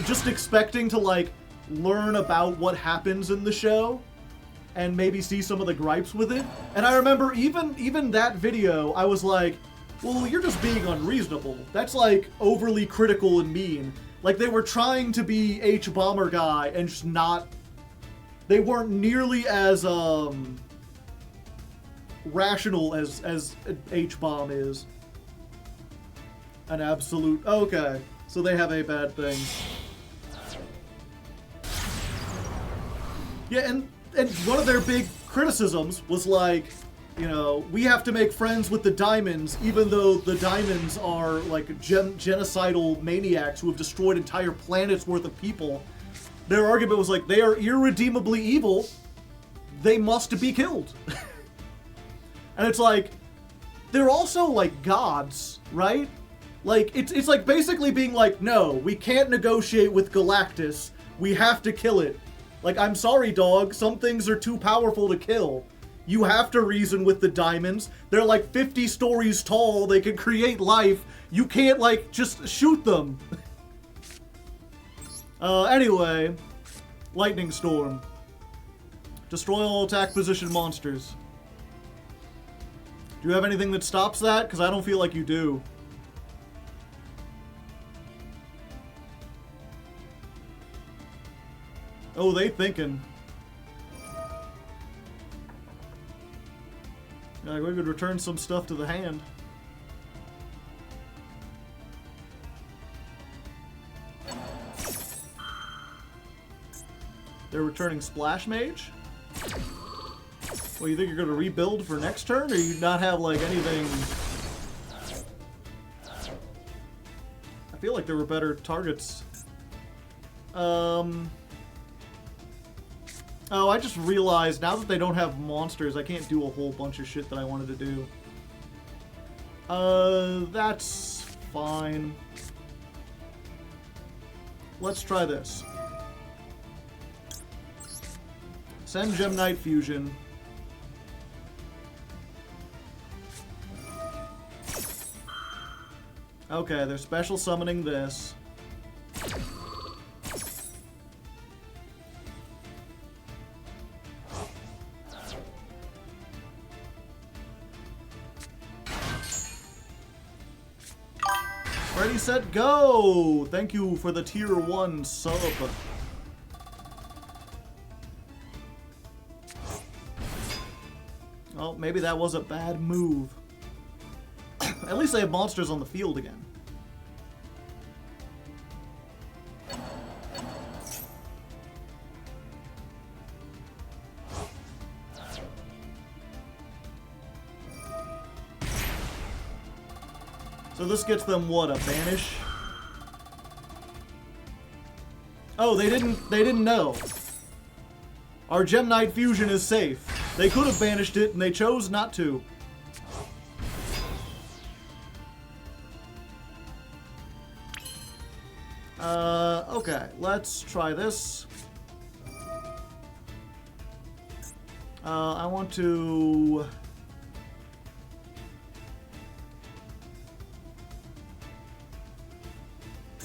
Just expecting to like learn about what happens in the show and maybe see some of the gripes with it. And I remember even that video, I was like, well, you're just being unreasonable. That's like overly critical and mean. Like they were trying to be H-Bomber guy and just not, they weren't nearly as rational as H-Bomb is. An absolute, okay. So they have a bad thing. Yeah, and one of their big criticisms was like, you know, we have to make friends with the Diamonds, even though the Diamonds are like genocidal maniacs who have destroyed entire planets worth of people. Their argument was like, they are irredeemably evil. They must be killed. And it's like, they're also like gods, right? Like, it's like basically being like, no, we can't negotiate with Galactus. We have to kill it. Like, I'm sorry, dog. Some things are too powerful to kill. You have to reason with the Diamonds. They're like 50 stories tall. They can create life. You can't, like, just shoot them. Anyway. Lightning Storm. Destroy all attack position monsters. Do you have anything that stops that? Because I don't feel like you do. Oh, they thinking. Like, we could return some stuff to the hand. They're returning Splash Mage? Well, you think you're gonna rebuild for next turn, or you not have, like, anything... I feel like there were better targets. Oh, I just realized, now that they don't have monsters, I can't do a whole bunch of shit that I wanted to do. That's fine. Let's try this. Send Gem Knight Fusion. Okay, they're special summoning this. Ready, set, go! Thank you for the tier 1 sub. Oh, maybe that was a bad move. At least they have monsters on the field again. So this gets them what, a banish? Oh, they didn't know. Our Gem Knight Fusion is safe. They could have banished it and they chose not to. Okay, let's try this. I want to...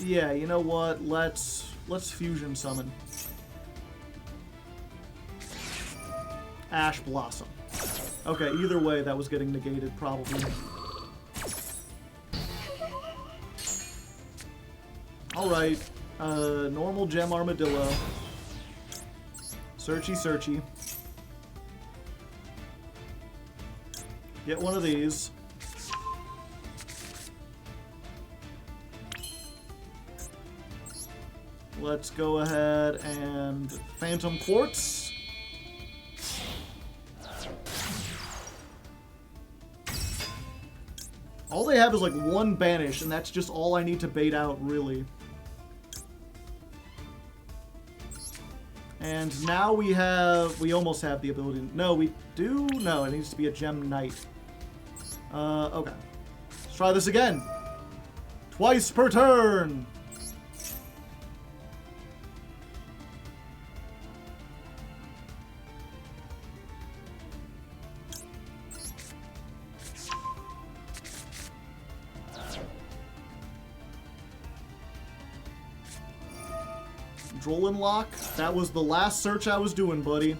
Yeah, you know what? Let's fusion summon. Ash Blossom. Okay, either way, that was getting negated, probably. Alright, normal Gem Armadillo. Searchy, searchy. Get one of these. Let's go ahead and Phantom Quartz. All they have is like one banish, and that's just all I need to bait out, really. And now we almost have the ability. No, we do? No, it needs to be a Gem Knight. Okay. Let's try this again. Twice per turn. Drolin Lock. That was the last search I was doing, buddy.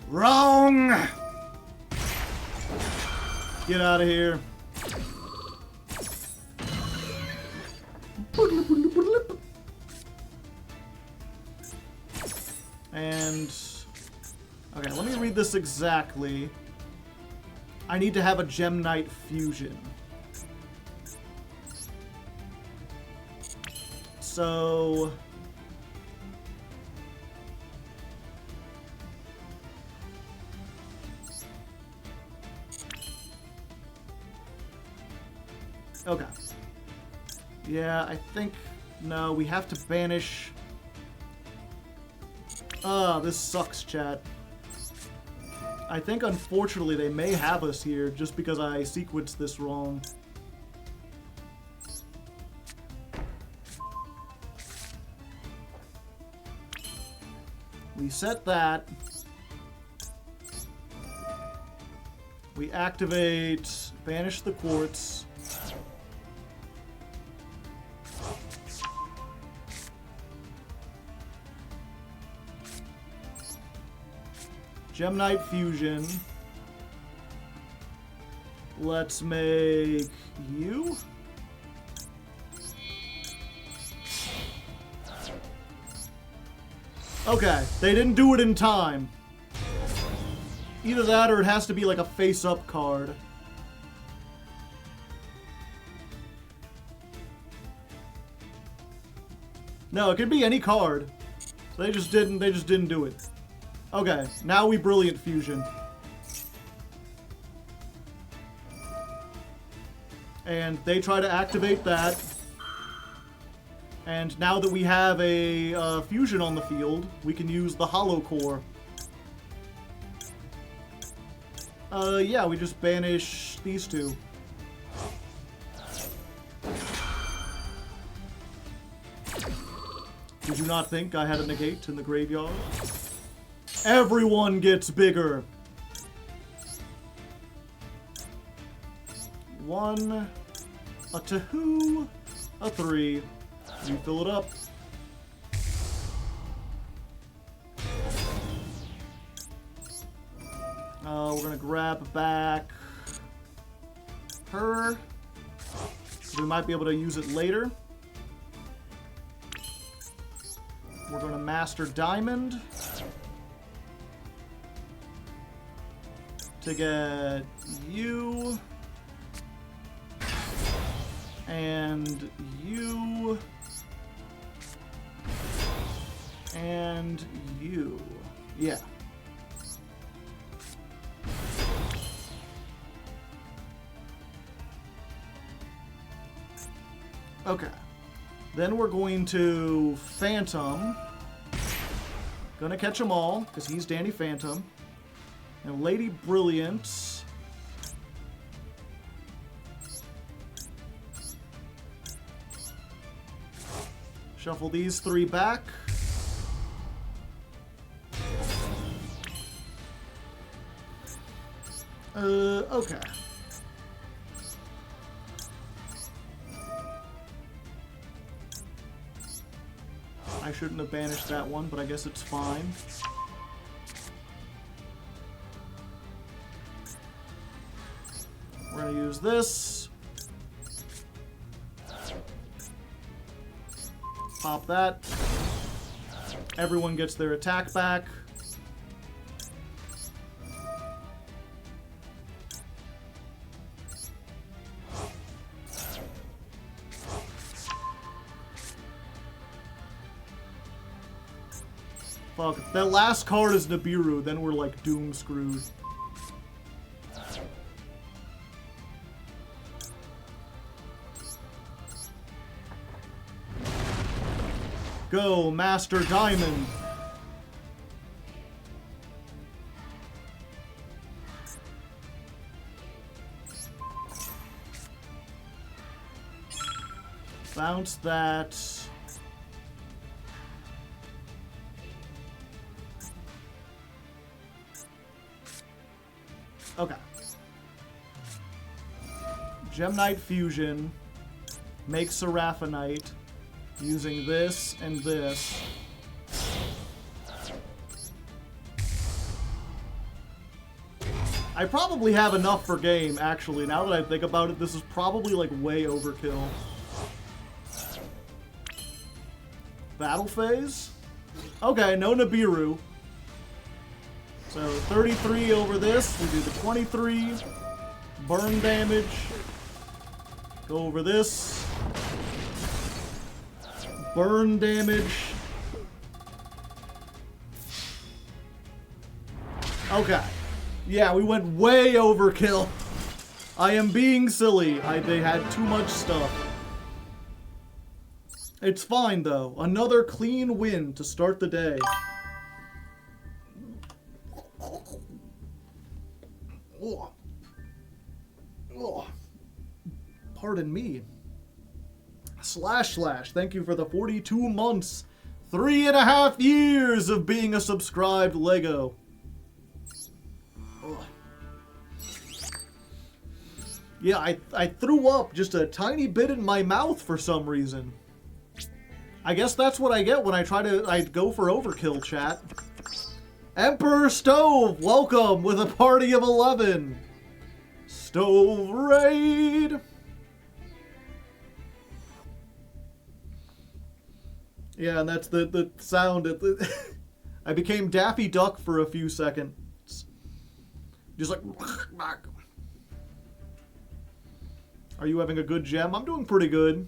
Wrong! Get out of here. And... okay, let me read this exactly. I need to have a Gem Knight fusion. So... okay. Yeah, I think... no, we have to banish... ah, this sucks, chat. I think, unfortunately, they may have us here just because I sequenced this wrong. We set that. We activate, banish the quartz. Gem Knight fusion. Let's make you. Okay, they didn't do it in time. Either that or it has to be like a face-up card. No, it could be any card. So they just didn't do it. Okay, now we Brilliant Fusion. And they try to activate that. And now that we have a fusion on the field, we can use the Hollow Core. Yeah, we just banish these two. Did you not think I had a negate in the graveyard? Everyone gets bigger! 1, a 2, a 3. You fill it up. We're gonna grab back her. We might be able to use it later. We're gonna Master Diamond to get you and you. And you. Yeah. Okay. Then we're going to Phantom. Gonna catch them all, because he's Danny Phantom. And Lady Brilliant. Shuffle these 3 back. Okay. I shouldn't have banished that one, but I guess it's fine. We're gonna use this. Pop that. Everyone gets their attack back. Fuck, if that last card is Nibiru, then we're like doom screwed. go, Master Diamond. Bounce that. Okay. Gemnite Fusion. Make Seraphinite. Using this and this. I probably have enough for game, actually. Now that I think about it, this is probably, like, way overkill. Battle phase? Okay, no Nibiru. So 33 over this. We do the 23. Burn damage. Go over this. Burn damage. Okay. Yeah, we went way overkill. I am being silly. They had too much stuff. It's fine, though. Another clean win to start the day. Oh. Oh. Pardon me. Slash, thank you for the 42 months. 3.5 years of being a subscribed Lego. Oh. Yeah, I threw up just a tiny bit in my mouth for some reason. I guess that's what I get when I go for overkill, chat. Emperor Stove, welcome with a party of 11. Stove raid. Yeah, and that's the sound. I became Daffy Duck for a few seconds. Just like... Are you having a good gem? I'm doing pretty good.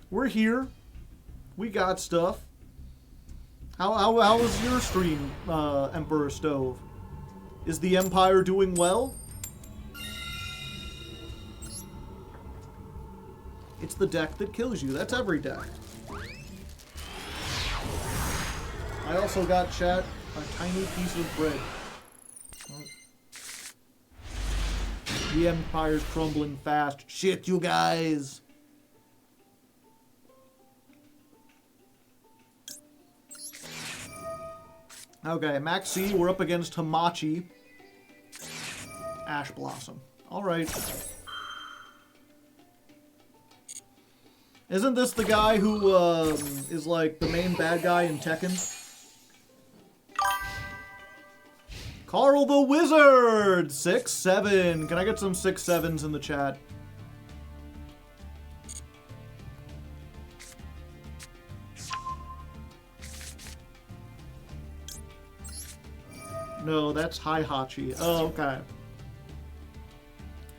We're here. We got stuff. How was your stream, Emperor Stove? Is the Empire doing well? It's the deck that kills you. That's every deck. I also got, chat, a tiny piece of bread. The Empire's crumbling fast. Shit, you guys. Okay, Max C, we're up against Hamachi. Ash Blossom. Alright. Isn't this the guy who is like the main bad guy in Tekken? Carl the Wizard! 6-7. Can I get some 6-7s in the chat? No, that's Hihachi. Oh, okay.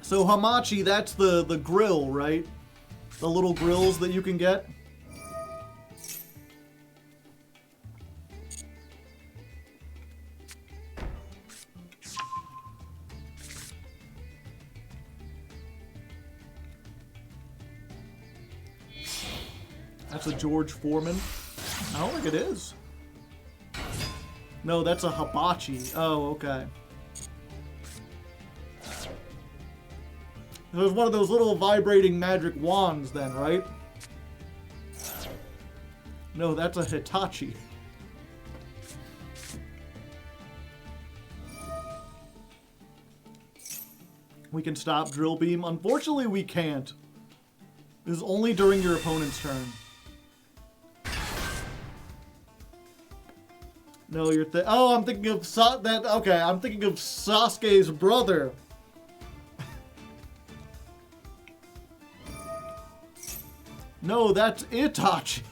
So Hamachi, that's the grill, right? The little grills that you can get? That's a George Foreman. I don't think it is. No, that's a hibachi. Oh, okay. It was one of those little vibrating magic wands then, right? No, that's a Hitachi. We can stop Drill Beam. Unfortunately, we can't. This is only during your opponent's turn. No, you're oh, I'm thinking of okay, I'm thinking of Sasuke's brother. No, that's Itachi.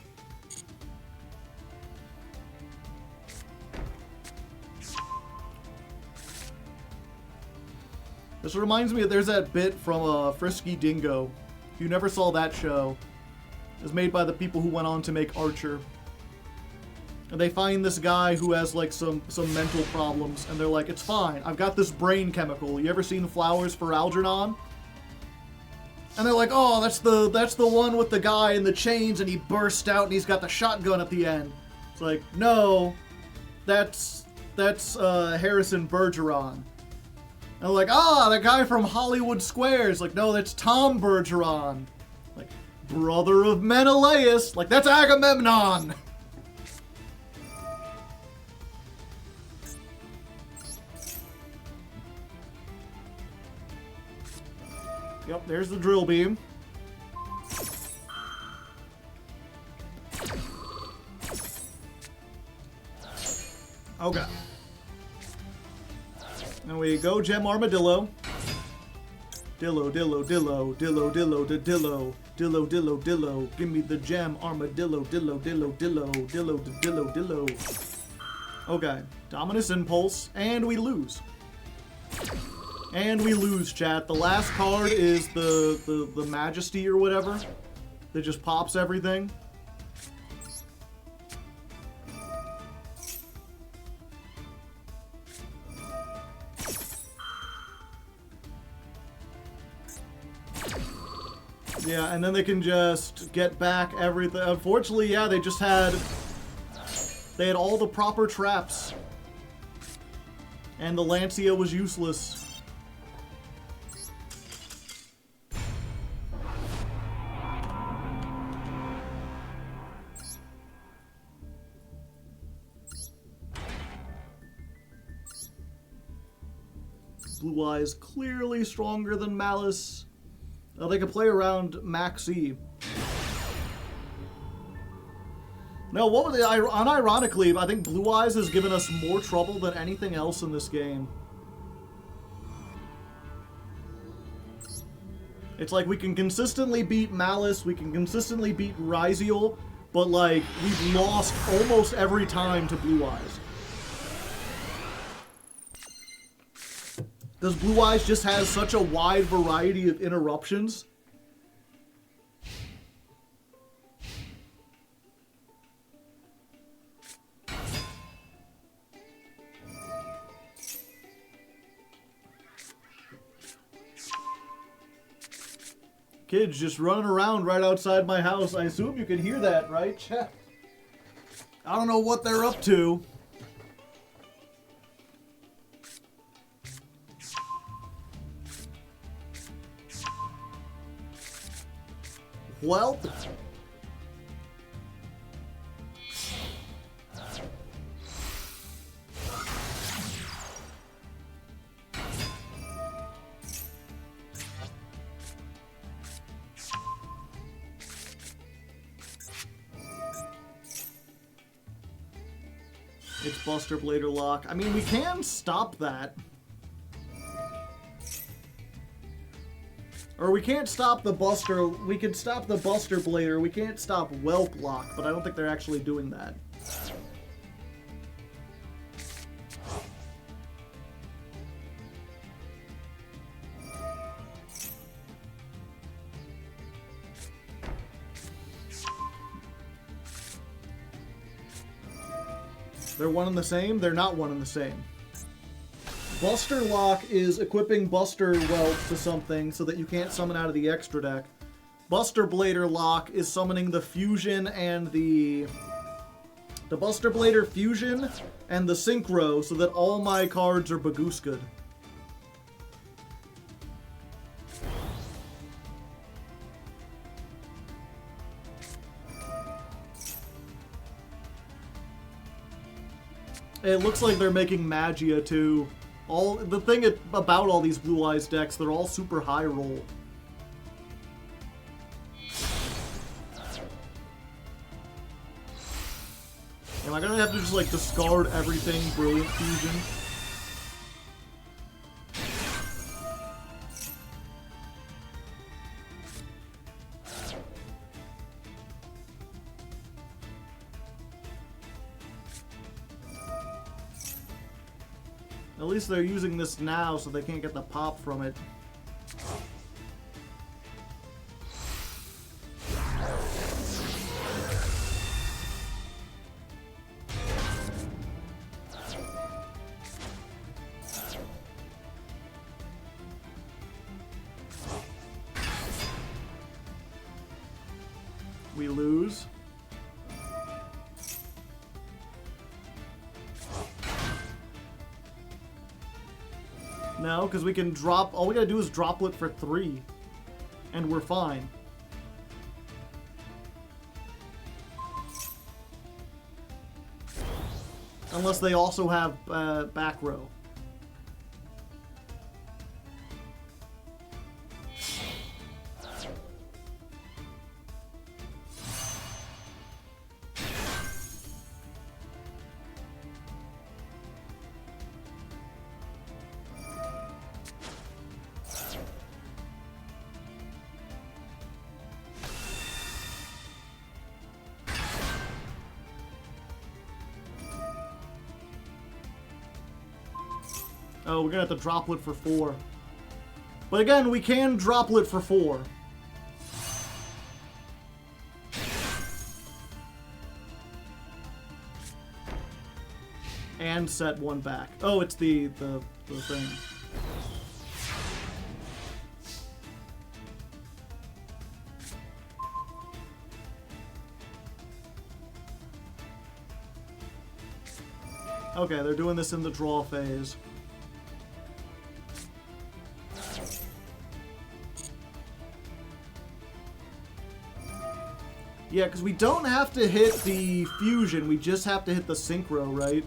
This reminds me of, there's that bit from Frisky Dingo. If you never saw that show, it was made by the people who went on to make Archer. And they find this guy who has like some mental problems, and they're like, it's fine, I've got this brain chemical. You ever seen Flowers for Algernon? And they're like, oh, that's the one with the guy in the chains, and he burst out and he's got the shotgun at the end. It's like, no, that's Harrison Bergeron. And they're like, the guy from Hollywood Squares. Like, no, that's Tom Bergeron. Like, brother of Menelaus. Like, that's Agamemnon. Yep, there's the drill beam. Okay. Now we go Gem Armadillo. Dillo, dillo, dillo, dillo, dillo, dillo, dillo, dillo, dillo. Give me the Gem Armadillo, dillo, dillo, dillo, dillo, dillo, dillo. Okay, Dominus Impulse, and we lose. And we lose, chat. The last card is the Majesty or whatever that just pops everything. Yeah, and then they can just get back everything. Unfortunately, yeah, they had all the proper traps. And the Lancia was useless. Blue Eyes clearly stronger than Malice. They can play around Maxi. No, what was unironically, I think Blue Eyes has given us more trouble than anything else in this game. It's like we can consistently beat Malice, we can consistently beat Ryziel, but like we've lost almost every time to Blue Eyes. Because Blue Eyes just has such a wide variety of interruptions. Kids just running around right outside my house. I assume you can hear that, right? I don't know what they're up to. Well, it's Buster Blader lock. I mean, we can stop that. Or we can't stop the Buster, we can stop the Buster Blader, we can't stop Whelp Lock, but I don't think they're actually doing that. They're one and the same? They're not one and the same. Buster Lock is equipping Buster Whelp to something so that you can't summon out of the extra deck. Buster Blader Lock is summoning the Fusion and the Buster Blader Fusion and the Synchro so that all my cards are Bagooska'd. It looks like they're making Magia too. The thing about all these Blue Eyes decks, they're all super high roll. Am I gonna have to just like discard everything Brilliant Fusion? At least they're using this now so they can't get the pop from it. We lose. No, because we can drop... All we gotta do is droplet for 3. And we're fine. Unless they also have back row. Oh, we're gonna have to droplet for 4. But again, we can droplet for 4. And set 1 back. Oh, it's the thing. Okay, they're doing this in the draw phase. Yeah, because we don't have to hit the fusion, we just have to hit the synchro, right?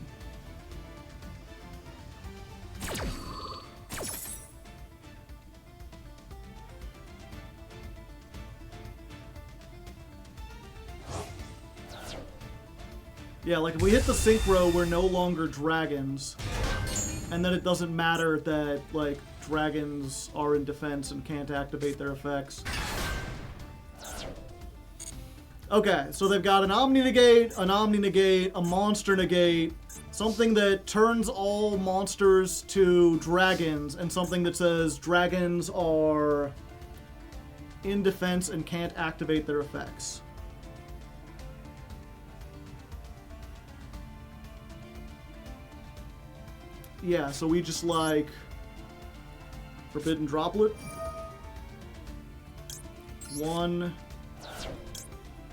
Yeah, like if we hit the synchro, we're no longer dragons. And then it doesn't matter that, like, dragons are in defense and can't activate their effects. Okay, so they've got an Omni Negate, a Monster Negate, something that turns all monsters to dragons, and something that says dragons are in defense and can't activate their effects. Yeah, so we just like Forbidden Droplet. 1,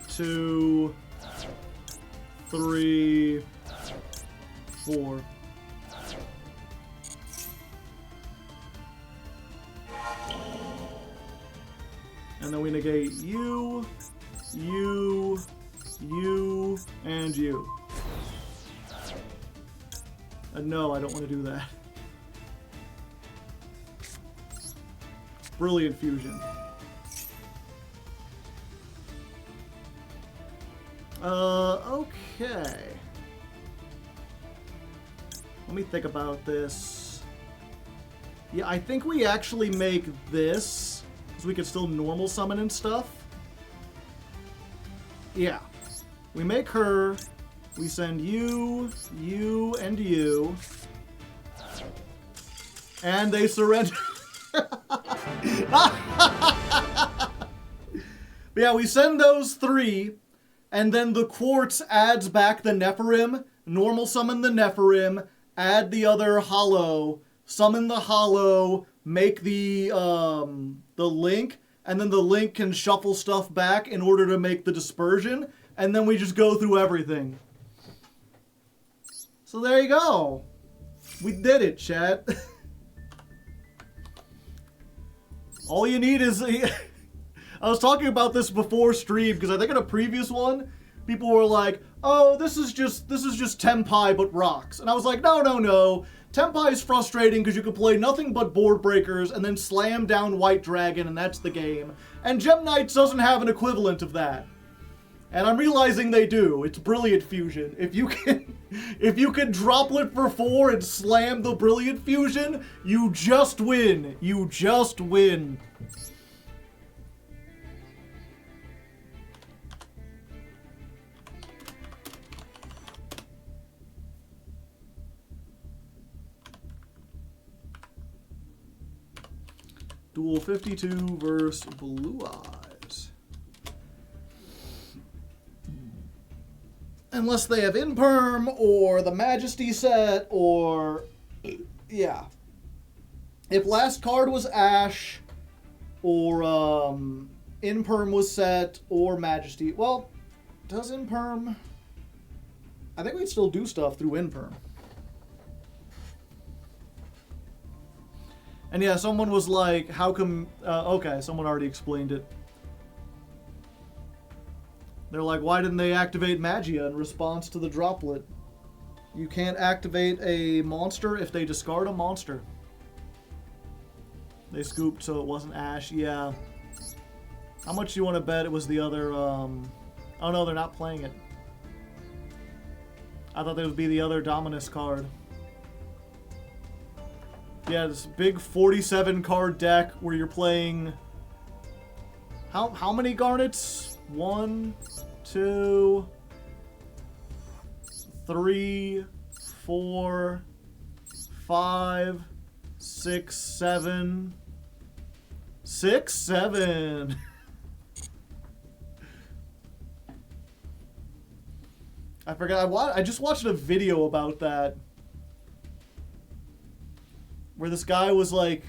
2, 3, 4. And then we negate you, you, you, and you. No, I don't want to do that. Brilliant fusion. Okay. Let me think about this. Yeah, I think we actually make this, because we can still normal summon and stuff. Yeah. We make her, we send you, you, and you. And they surrender. But yeah, we send those 3. And then the Quartz adds back the Nephirim, normal summon the Nephirim, add the other Hollow, summon the Hollow, make the Link, and then the Link can shuffle stuff back in order to make the Dispersion, and then we just go through everything. So there you go. We did it, chat. All you need is... I was talking about this before stream, because I think in a previous one, people were like, oh, this is just Tenpai but rocks. And I was like, no. Tenpai is frustrating because you can play nothing but board breakers and then slam down White Dragon, and that's the game. And Gem Knights doesn't have an equivalent of that. And I'm realizing they do. It's Brilliant Fusion. If you can droplet for 4 and slam the Brilliant Fusion, you just win. You just win. Duel 52 versus Blue Eyes. Unless they have Imperm, or the Majesty set, or... Yeah. If last card was Ash, or, Imperm was set or Majesty. Well, does Imperm... I think we'd still do stuff through Imperm. And yeah, someone was like, how come... okay, someone already explained it. They're like, why didn't they activate Magia in response to the droplet? You can't activate a monster if they discard a monster. They scooped so it wasn't Ash, yeah. How much do you want to bet it was the other, oh no, they're not playing it. I thought that would be the other Dominus card. Yeah, this big 47 card deck where you're playing... How many Garnets? 1, 2, 3, 4, 5, 6, 7. 6, 7. I forgot. I just watched a video about that. Where this guy was like,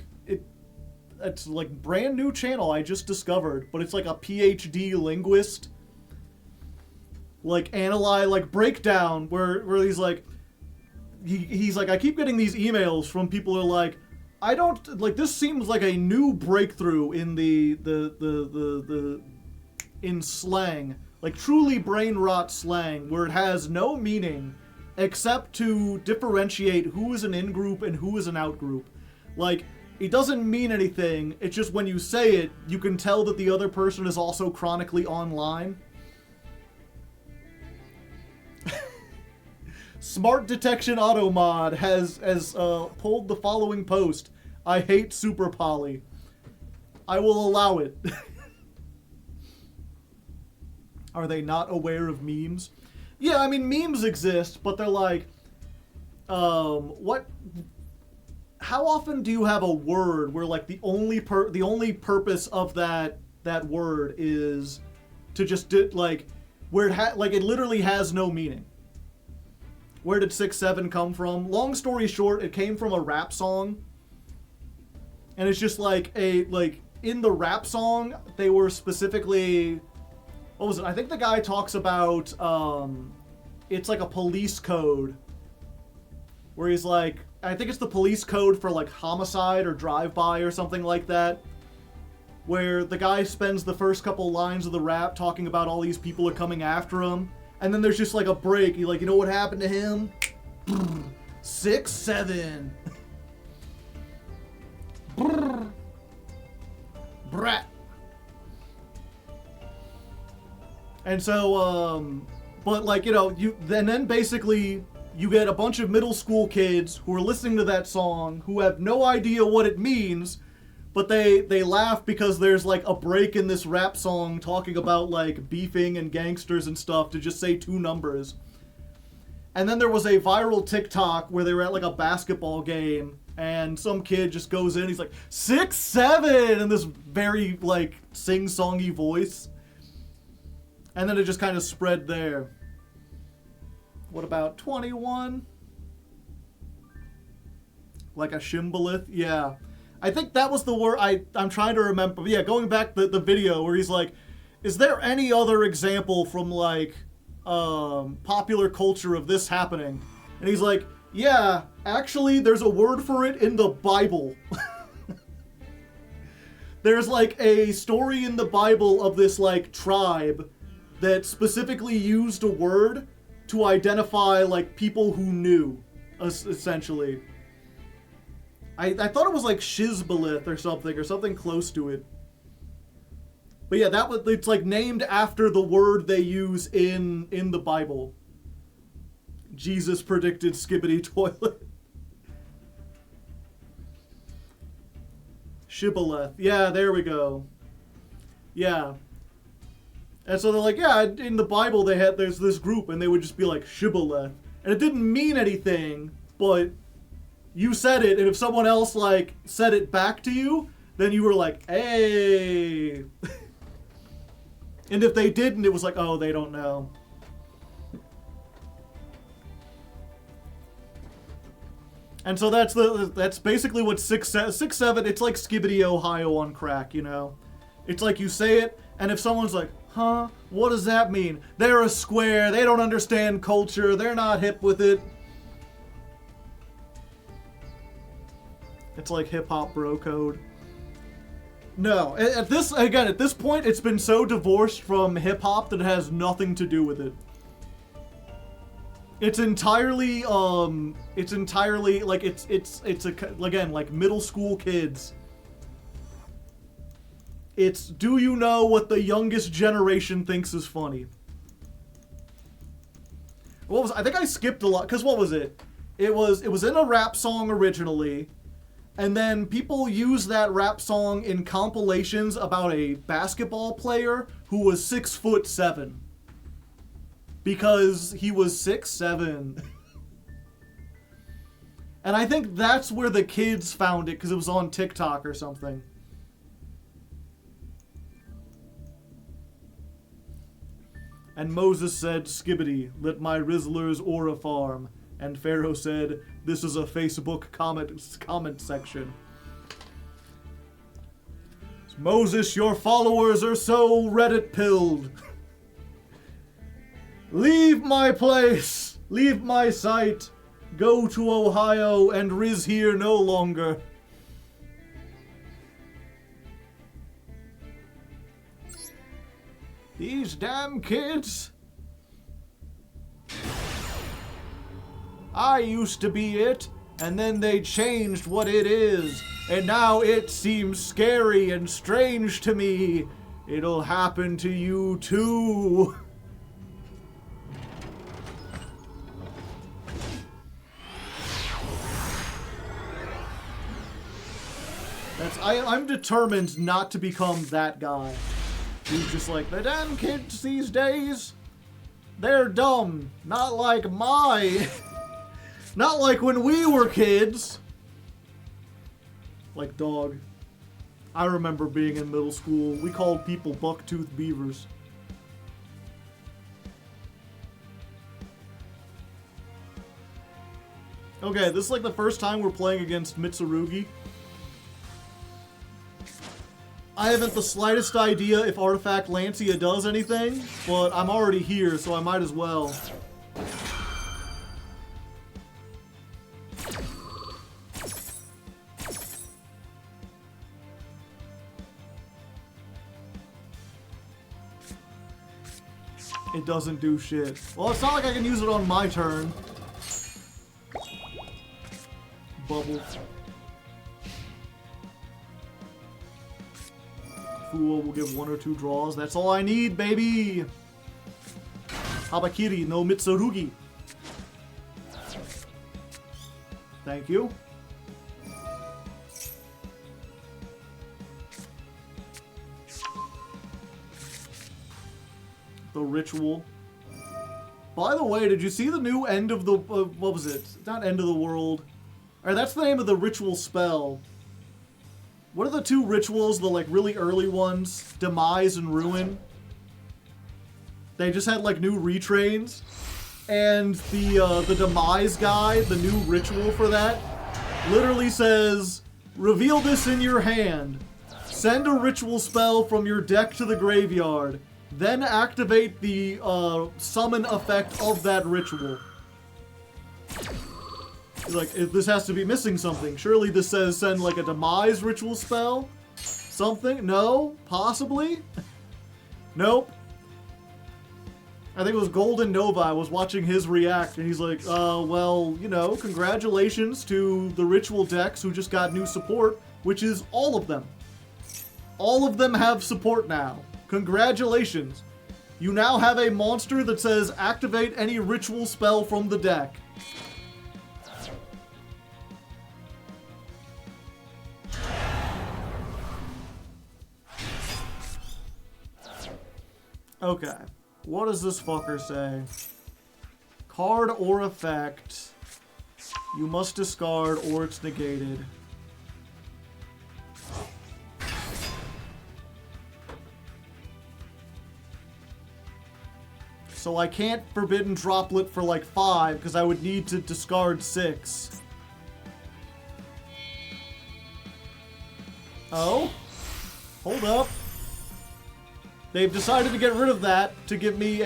it's like brand new channel I just discovered, but it's like a PhD linguist. Like analyze, like breakdown, where he's like, he's like, I keep getting these emails from people who are like, I don't, like, this seems like a new breakthrough in in slang. Like truly brain rot slang, where it has no meaning except to differentiate who is an in-group and who is an out-group. Like, it doesn't mean anything, it's just when you say it, you can tell that the other person is also chronically online. Smart Detection Auto Mod has pulled the following post. I hate Super Poly. I will allow it. Are they not aware of memes? Yeah, I mean, memes exist, but they're like, what? How often do you have a word where like the only purpose of that word is to just like where it literally has no meaning? Where did 6, 7 come from? Long story short, it came from a rap song, and it's just like in the rap song they were specifically. What was it? I think the guy talks about, it's like a police code where he's like, I think it's the police code for like homicide or drive-by or something like that, where the guy spends the first couple lines of the rap talking about all these people are coming after him, and then there's just like a break. He's like, you know what happened to him? 6, 7. Brat. And so, but like, you know, and then basically you get a bunch of middle school kids who are listening to that song who have no idea what it means, but they laugh because there's like a break in this rap song talking about like beefing and gangsters and stuff to just say 2 numbers. And then there was a viral TikTok where they were at like a basketball game and some kid just goes in, he's like, 6, 7, in this very like sing-songy voice. And then it just kind of spread there. What about 21? Like a shibboleth? Yeah. I think that was the word I'm trying to remember. But yeah, going back the video where he's like, is there any other example from like popular culture of this happening? And he's like, yeah, actually there's a word for it in the Bible. There's like a story in the Bible of this like tribe that specifically used a word to identify like people who knew, essentially. I thought it was like shizboleth or something close to it. But yeah, it's like named after the word they use in the Bible. Jesus predicted skibbity toilet. Shibboleth. Yeah, there we go. Yeah. And so they're like, yeah, in the Bible there's this group, and they would just be like, shibboleth. And it didn't mean anything, but you said it, and if someone else, like, said it back to you, then you were like, hey. And if they didn't, it was like, oh, they don't know. And so that's basically what 6, 7, it's like Skibbity Ohio on crack, you know? It's like you say it, And if someone's like, huh, what does that mean? They're a square, they don't understand culture, they're not hip with it. It's like hip-hop bro code. No, at this point, it's been so divorced from hip-hop that it has nothing to do with it. It's entirely, like, again, like middle school kids. It's, do you know what the youngest generation thinks is funny? I think I skipped a lot, because what was it? It was in a rap song originally, and then people use that rap song in compilations about a basketball player who was 6'7". Because he was 6'7". And I think that's where the kids found it, because it was on TikTok or something. And Moses said, "Skibbity, let my Rizzlers aura farm." And Pharaoh said, "This is a Facebook comment section." Moses, your followers are so Reddit-pilled. Leave my place, leave my site, go to Ohio, and Riz here no longer. These damn kids. I used to be it, and then they changed what it is, and now it seems scary and strange to me. It'll happen to you too. I'm determined not to become that guy. Who's just like, the damn kids these days, they're dumb. Not like not like when we were kids. Like dog. I remember being in middle school. We called people buck-toothed beavers. Okay, this is like the first time we're playing against Mitsurugi. I haven't the slightest idea if Artifact Lancia does anything, but I'm already here, so I might as well. It doesn't do shit. Well, it's not like I can use it on my turn. Bubble. Fool will give 1 or 2 draws. That's all I need, baby! Habakiri no Mitsurugi. Thank you. The ritual. By the way, did you see the new end of the... what was it? Not end of the world. Alright, that's the name of the ritual spell. What are the 2 rituals, the like really early ones? Demise and Ruin. They just had like new retrains. And the Demise guy, the new ritual for that, literally says, reveal this in your hand. Send a ritual spell from your deck to the graveyard. Then activate the summon effect of that ritual. Like, this has to be missing something. Surely this says send like a Demise ritual spell? Something? No? Possibly? Nope. I think it was Golden Nova. I was watching his react, and he's like, well, you know, congratulations to the ritual decks who just got new support, which is all of them. All of them have support now. Congratulations. You now have a monster that says activate any ritual spell from the deck. Okay. What does this fucker say? Card or effect. You must discard or it's negated. So I can't Forbidden Droplet for like 5 because I would need to discard 6. Oh? Hold up. They've decided to get rid of that to give me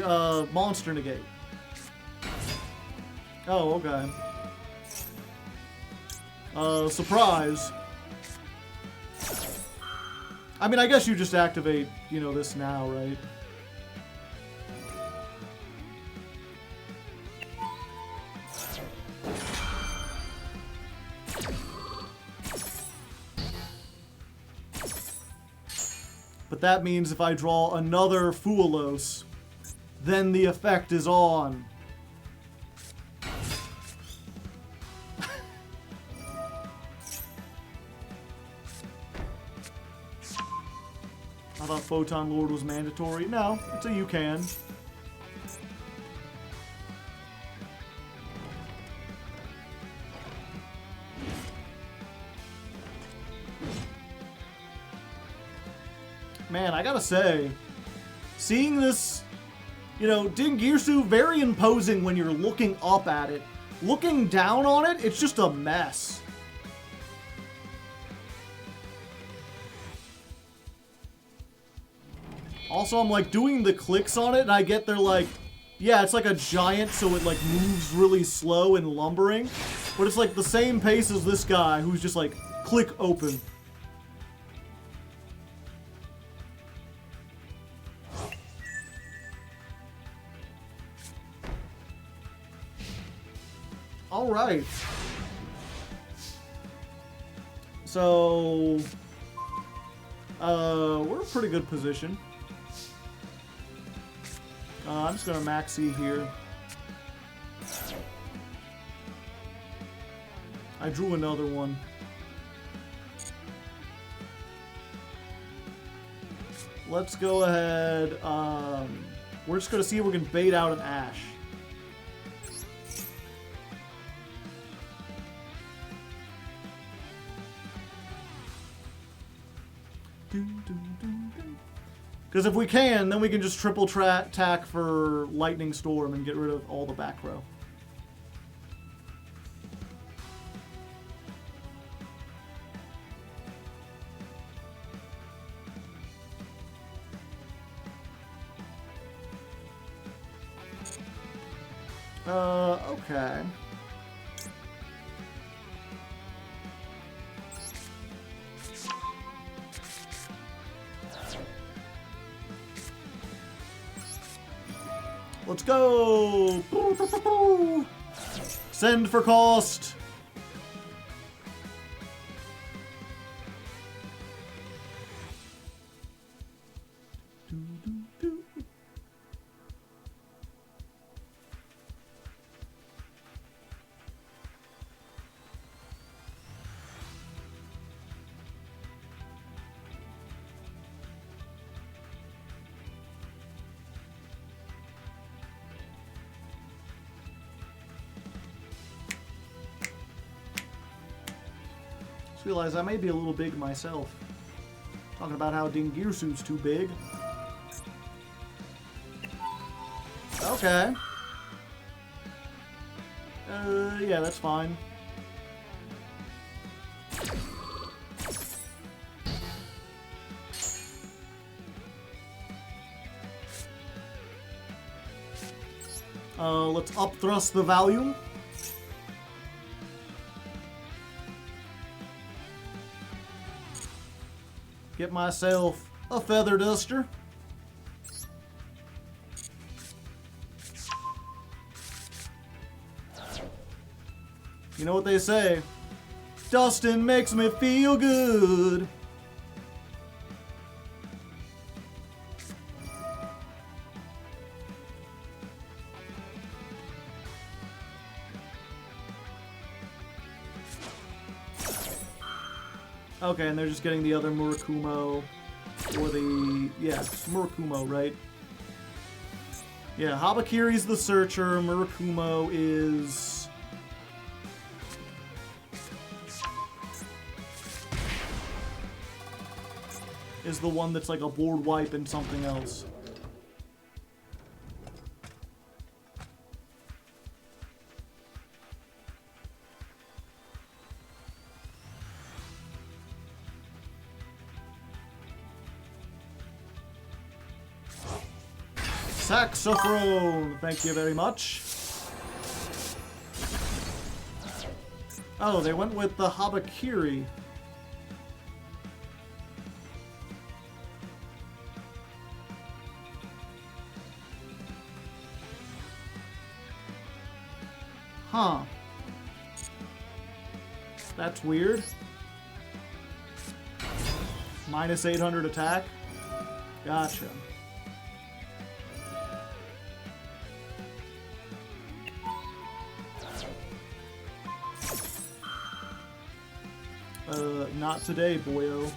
a monster negate. Oh, okay. Surprise. I mean, I guess you just activate, you know, this now, right? But that means if I draw another Fuelos, then the effect is on. I thought Photon Lord was mandatory. No, it's a you can. Man, I gotta say, seeing this, you know, Dingirsu, very imposing when you're looking up at it. Looking down on it, it's just a mess. Also, I'm like doing the clicks on it, and I get they're like, yeah, it's like a giant, so it like moves really slow and lumbering. But it's like the same pace as this guy, who's just like, click open. Alright. So, we're in a pretty good position. I'm just gonna maxi here. I drew another one. Let's go ahead. We're just gonna see if we can bait out an Ash. Because if we can, then we can just triple attack for Lightning Storm and get rid of all the back row. Okay. Let's go! Send for cost! Just realized I may be a little big myself. Talking about how Dingirsu's too big. Okay. Yeah, that's fine. Let's up thrust the volume. Get myself a feather duster. You know what they say? Dustin makes me feel good. Okay, and they're just getting the other Murakumo, or the, yeah, Murakumo, right? Yeah, Habakiri's the Searcher, Murakumo is... is the one that's like a board wipe and something else. Saxophone, thank you very much. Oh, they went with the Habakiri. Huh. That's weird. Minus 800 attack. Gotcha. Not today, boyo.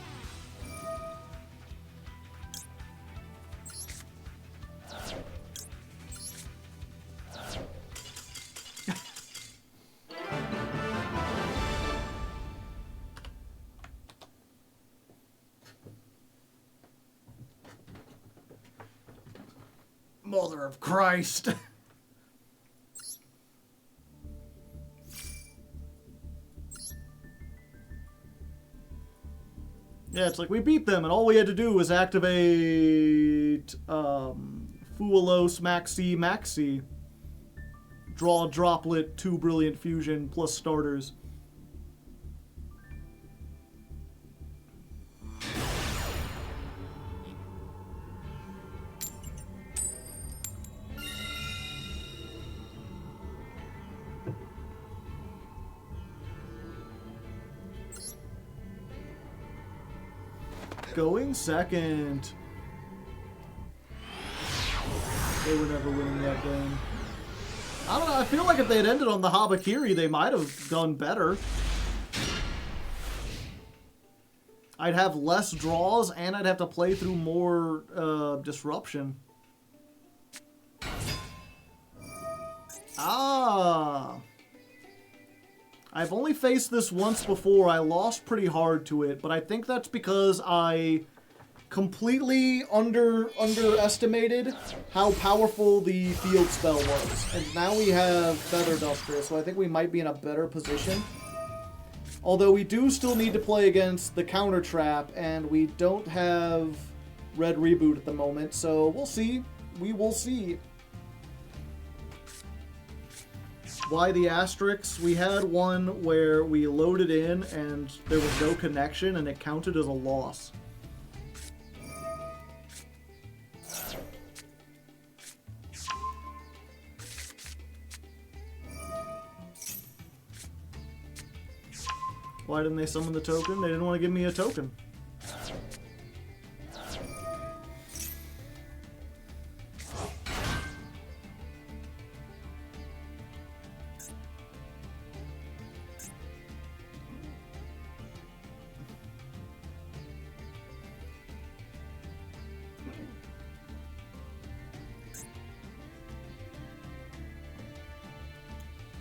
Mother of Christ. Yeah, it's like we beat them, and all we had to do was activate Fuelos Maxi, draw Droplet, 2 Brilliant Fusion, plus starters. Going second. They were never winning that game. I don't know, I feel like if they had ended on the Habakiri, they might have done better. I'd have less draws, and I'd have to play through more disruption. Ah! I've only faced this once before. I lost pretty hard to it, but I think that's because I completely underestimated how powerful the field spell was. And now we have Feather Duster, so I think we might be in a better position. Although we do still need to play against the Counter Trap, and we don't have Red Reboot at the moment, so we'll see. We will see. Why the asterisks? We had one where we loaded in and there was no connection and it counted as a loss. Why didn't they summon the token? They didn't want to give me a token.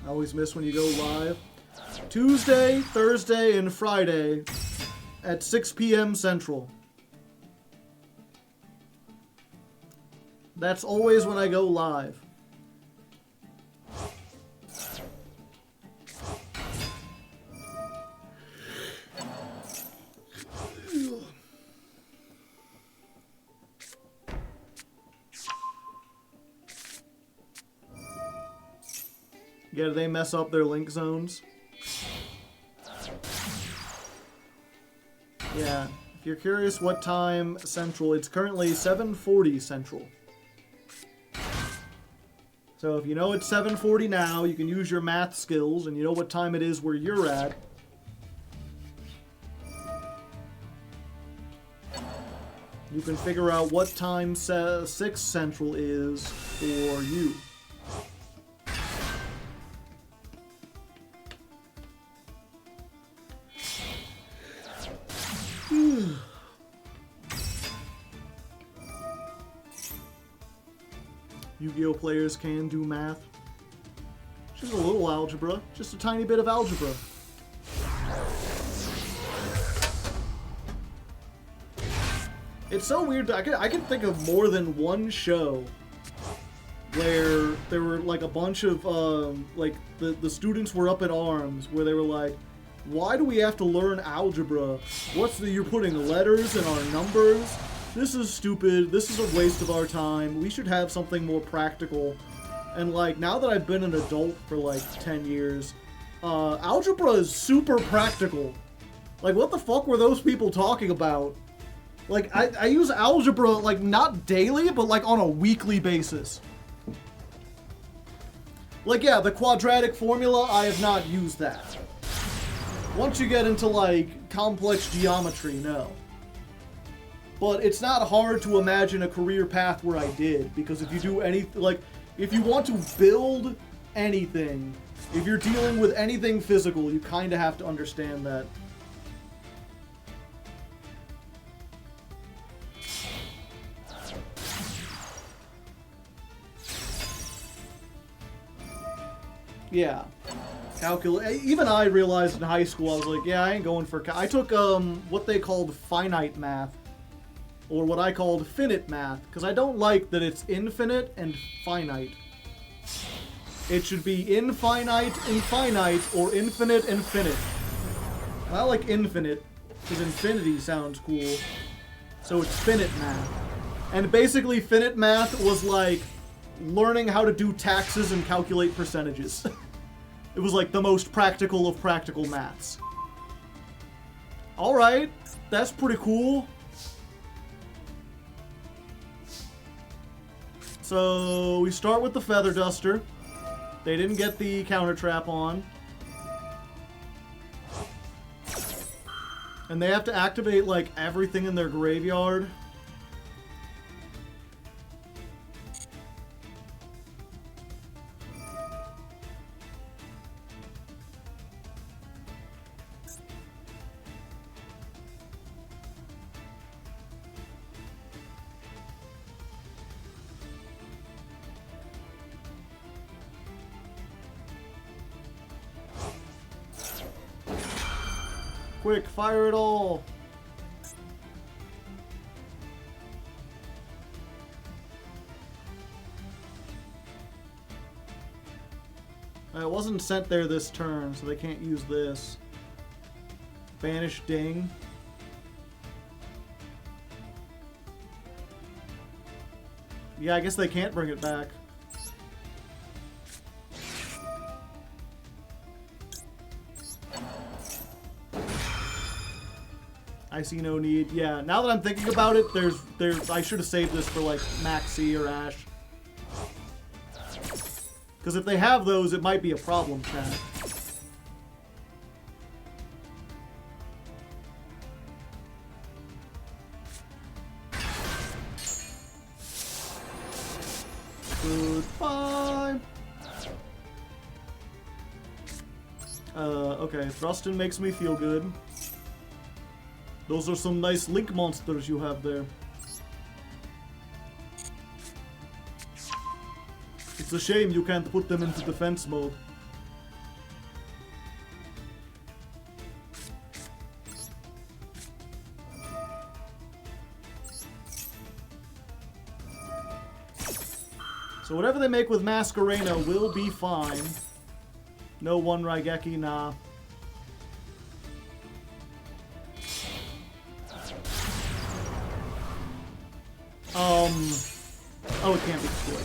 I always miss when you go live. Tuesday, Thursday, and Friday at 6 p.m. Central. That's always when I go live. Yeah, do they mess up their link zones? Yeah, if you're curious what time Central, it's currently 7:40 Central. So if you know it's 7:40 now, you can use your math skills and you know what time it is where you're at. You can figure out what time 6 Central is for you. Yu-Gi-Oh! Players can do math. Just a little algebra. Just a tiny bit of algebra. It's so weird. I can think of more than one show where there were like a bunch of like the students were up in arms where they were like, why do we have to learn algebra? You're putting letters in our numbers? this is stupid, this is a waste of our time, we should have something more practical. And, like, now that I've been an adult for, like, 10 years, algebra is super practical. Like, what the fuck were those people talking about? Like, I use algebra, like, not daily, but, like, on a weekly basis. Like, yeah, the quadratic formula, I have not used that. Once you get into, like, complex geometry, no. But it's not hard to imagine a career path where I did, because if you do anything, like, if you want to build anything, if you're dealing with anything physical, you kind of have to understand that. Yeah. Even I realized in high school, I was like, yeah, I ain't going for... I took what they called finite math. Or what I called finite math, because I don't like that it's infinite and finite. It should be infinite, infinite, or infinite, infinite. And I like infinite, because infinity sounds cool. So it's finite math. And basically, finite math was like learning how to do taxes and calculate percentages. It was like the most practical of practical maths. Alright, that's pretty cool. So, we start with the feather duster. They didn't get the counter trap on. And they have to activate, like, everything in their graveyard. Quick, fire it all! It wasn't sent there this turn, so they can't use this. Banish Ding. Yeah, I guess they can't bring it back. I see no need. Yeah, now that I'm thinking about it, there's I should have saved this for like Maxi or Ash. Because if they have those, it might be a problem, chat. Goodbye. Okay, Thrustin makes me feel good. Those are some nice link monsters you have there. It's a shame you can't put them into defense mode. So whatever they make with Masquerena will be fine. No one Raigeki, nah. Oh, it can't be destroyed.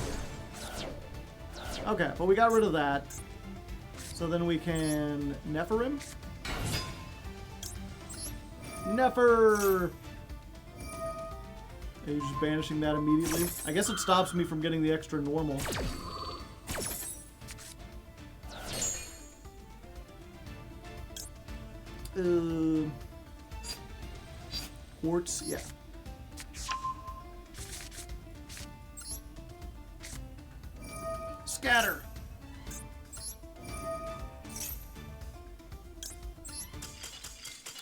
Okay, but we got rid of that. So then we can Nephirim? Nefer! Are you just banishing that immediately? I guess it stops me from getting the extra normal. Quartz, yeah. Scatter!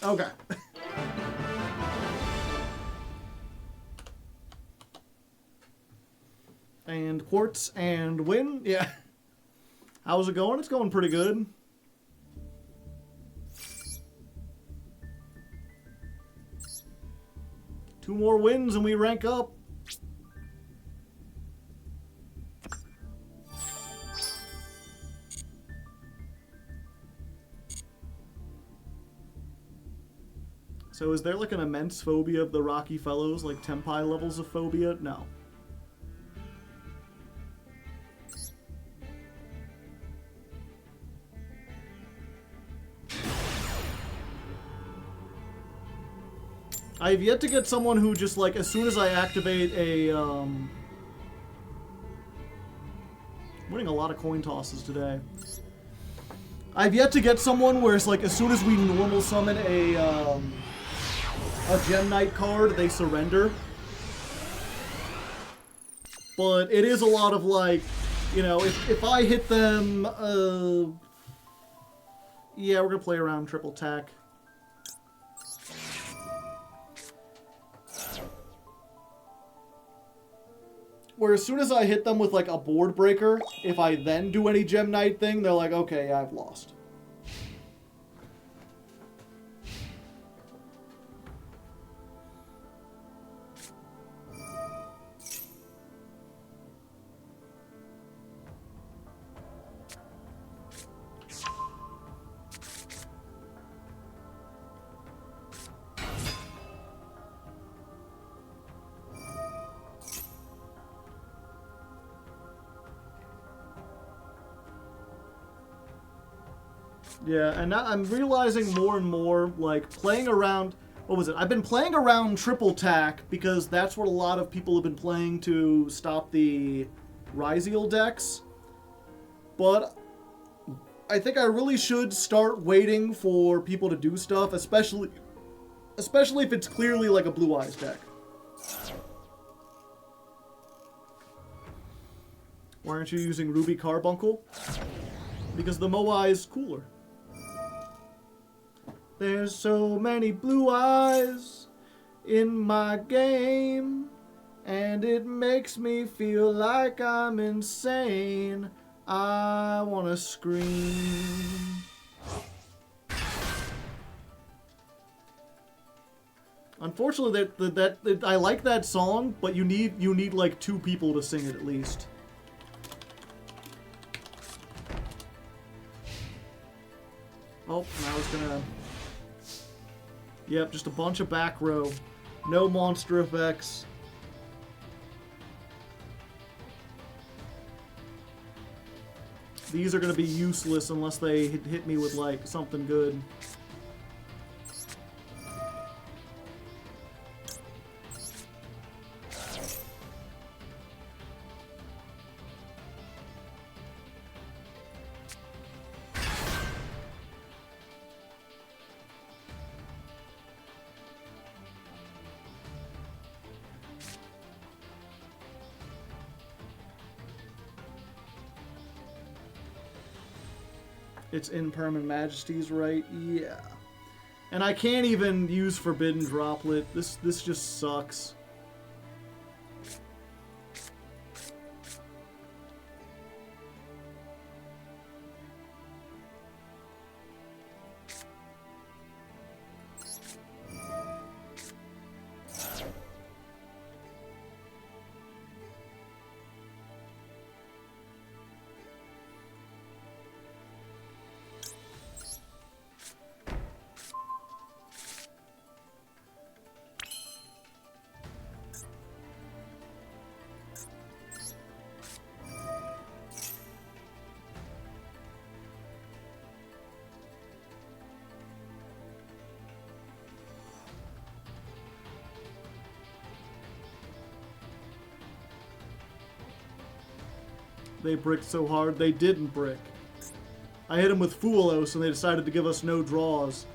Okay. And quartz and win, yeah. How's it going? It's going pretty good. Two more wins and we rank up. So is there like an immense phobia of the Rocky Fellows, like Tenpai levels of phobia? No. I've yet to get someone who just like, as soon as I activate a, winning a lot of coin tosses today. I've yet to get someone where it's like, as soon as we normal summon a Gem Knight card, they surrender. But it is a lot of like, you know, if I hit them, yeah, we're gonna play around triple tack. Where as soon as I hit them with like a board breaker, if I then do any Gem Knight thing, they're like, okay, I've lost. Yeah, and now I'm realizing more and more, like, playing around... What was it? I've been playing around triple tack because that's what a lot of people have been playing to stop the Ryziel decks. But I think I really should start waiting for people to do stuff, especially if it's clearly like a Blue Eyes deck. Why aren't you using Ruby Carbuncle? Because the Moai is cooler. There's so many blue eyes in my game, and it makes me feel like I'm insane. I wanna scream. Unfortunately, I like that song, but you need like 2 people to sing it at least. Oh, now it's gonna... Yep, just a bunch of back row. No monster effects. These are going to be useless unless they hit me with, like, something good. It's Impermanent Majesty's right? Yeah. And I can't even use Forbidden Droplet. This just sucks. They bricked so hard, they didn't brick. I hit them with Fuelos and they decided to give us no draws.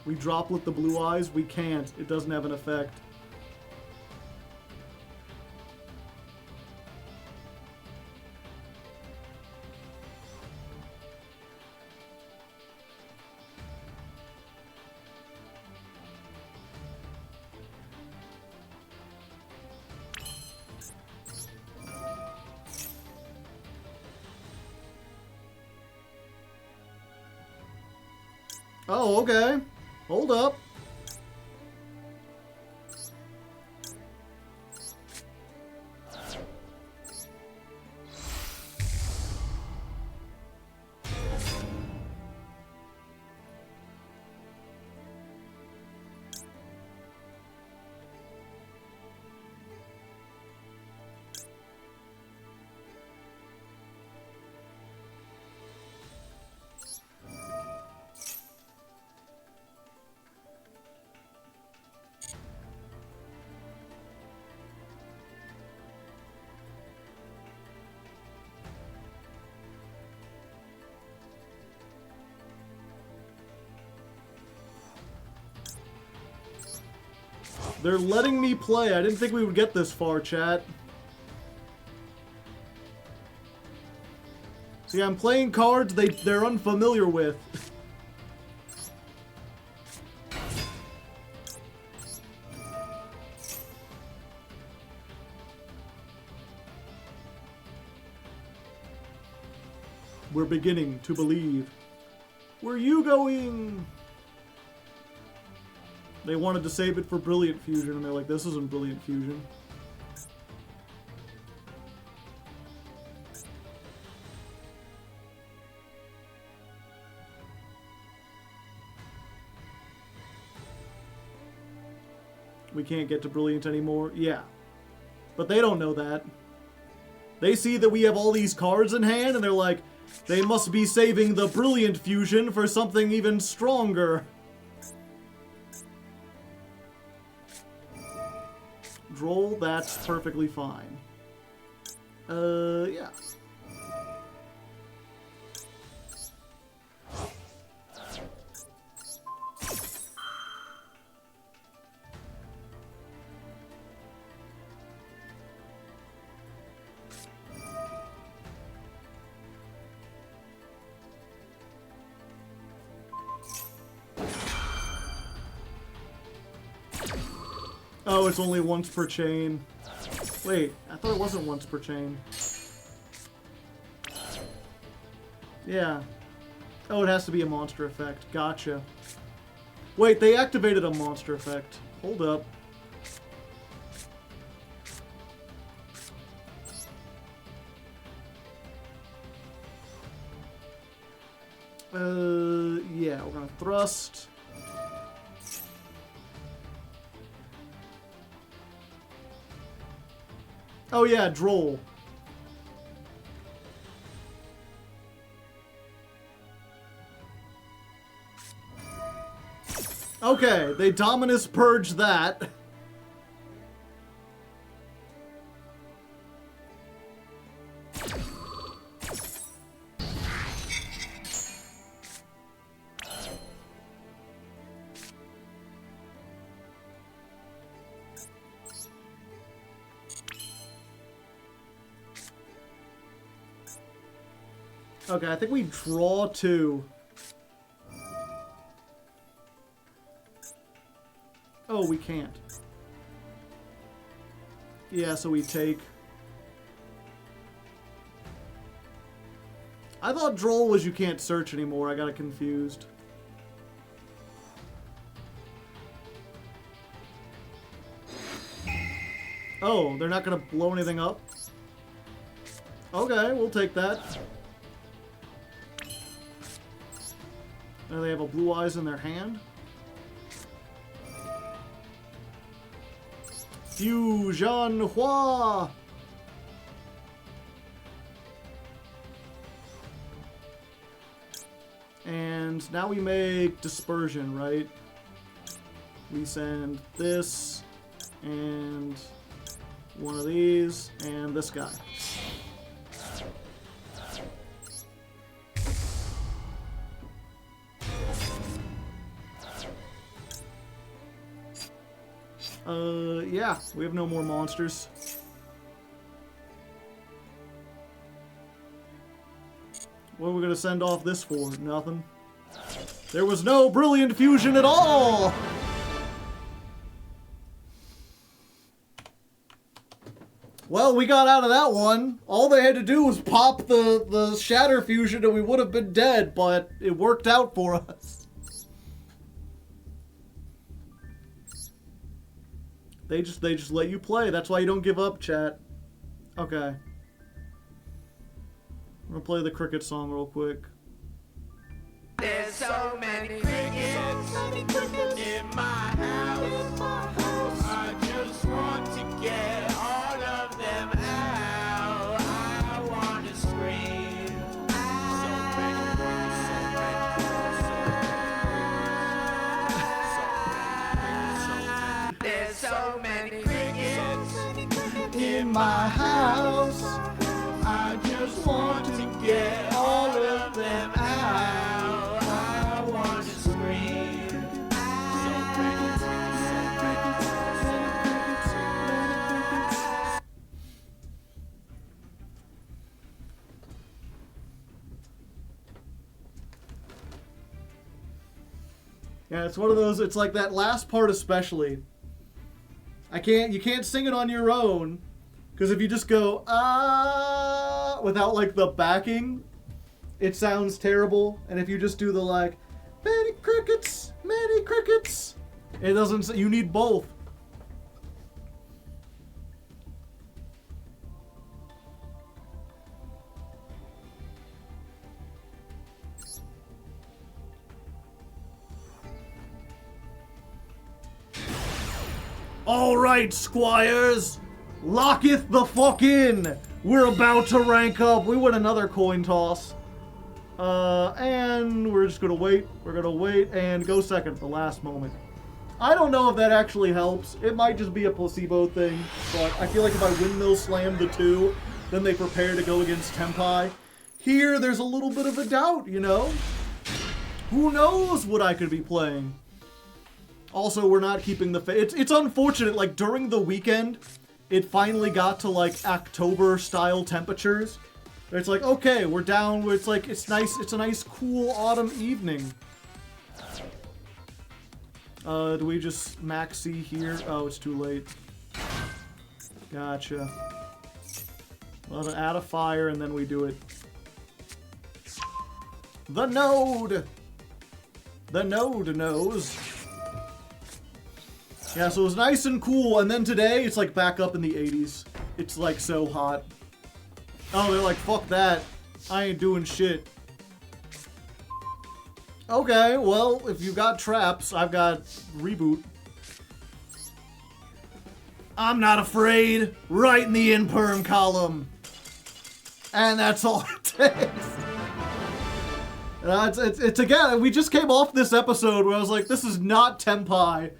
We droplet the blue eyes? We can't. It doesn't have an effect. Oh, okay. Hold up. They're letting me play. I didn't think we would get this far, chat. See, I'm playing cards they're unfamiliar with. We're beginning to believe. Where are you going? They wanted to save it for Brilliant Fusion, and they're like, this isn't Brilliant Fusion. We can't get to Brilliant anymore. Yeah. But they don't know that. They see that we have all these cards in hand, and they're like, they must be saving the Brilliant Fusion for something even stronger. Droll, that's perfectly fine. Yeah. Oh, it's only once per chain. Wait, I thought it wasn't once per chain. Yeah. Oh, it has to be a monster effect. Gotcha. Wait, they activated a monster effect. Hold up. Yeah, we're gonna thrust. Oh yeah, Droll. Okay, they Dominus purge that. Okay, I think we draw 2. Oh, we can't. Yeah, so we take. I thought Droll was you can't search anymore. I got it confused. Oh, they're not gonna blow anything up? Okay, we'll take that. Now they have a blue eyes in their hand. Fusion Hua! And now we make dispersion, right? We send this, and one of these, and this guy. Yeah, we have no more monsters. What are we gonna send off this for? Nothing. There was no Brilliant Fusion at all! Well, we got out of that one. All they had to do was pop the Shatter Fusion and we would have been dead, but it worked out for us. They just let you play. That's why you don't give up, chat. Okay. I'm gonna play the cricket song real quick. There's so many crickets in my house. I just want to get all of them out. I want to scream. So many crickets, so many crickets, so many crickets. There's so many crickets in my house. I just want to get all of them out. I want to scream. So many crickets, so many crickets. Yeah, it's one of those, it's like that last part especially. You can't sing it on your own, because if you just go, ah, without like the backing, it sounds terrible. And if you just do the like, many crickets, it doesn't, you need both. All right, squires, locketh the fuck in. We're about to rank up. We win another coin toss. And we're just gonna wait. We're gonna wait and go second at the last moment. I don't know if that actually helps. It might just be a placebo thing, but I feel like if I windmill slam the 2, then they prepare to go against Tempai. Here, there's a little bit of a doubt, you know? Who knows what I could be playing? Also, we're not keeping the it's unfortunate, like, during the weekend, it finally got to, like, October-style temperatures. It's like, okay, we're down where it's like, it's nice, it's a nice, cool autumn evening. Do we just max C here? Oh, it's too late. Gotcha. Well, add a fire, and then we do it. The node! The node knows. Yeah, so it was nice and cool, and then today, it's like back up in the 80s. It's like so hot. Oh, they're like, fuck that. I ain't doing shit. Okay, well, if you got traps, I've got reboot. I'm not afraid. Right in the in-perm column. And that's all it takes. It's again, we just came off this episode where I was like, this is not Tempai.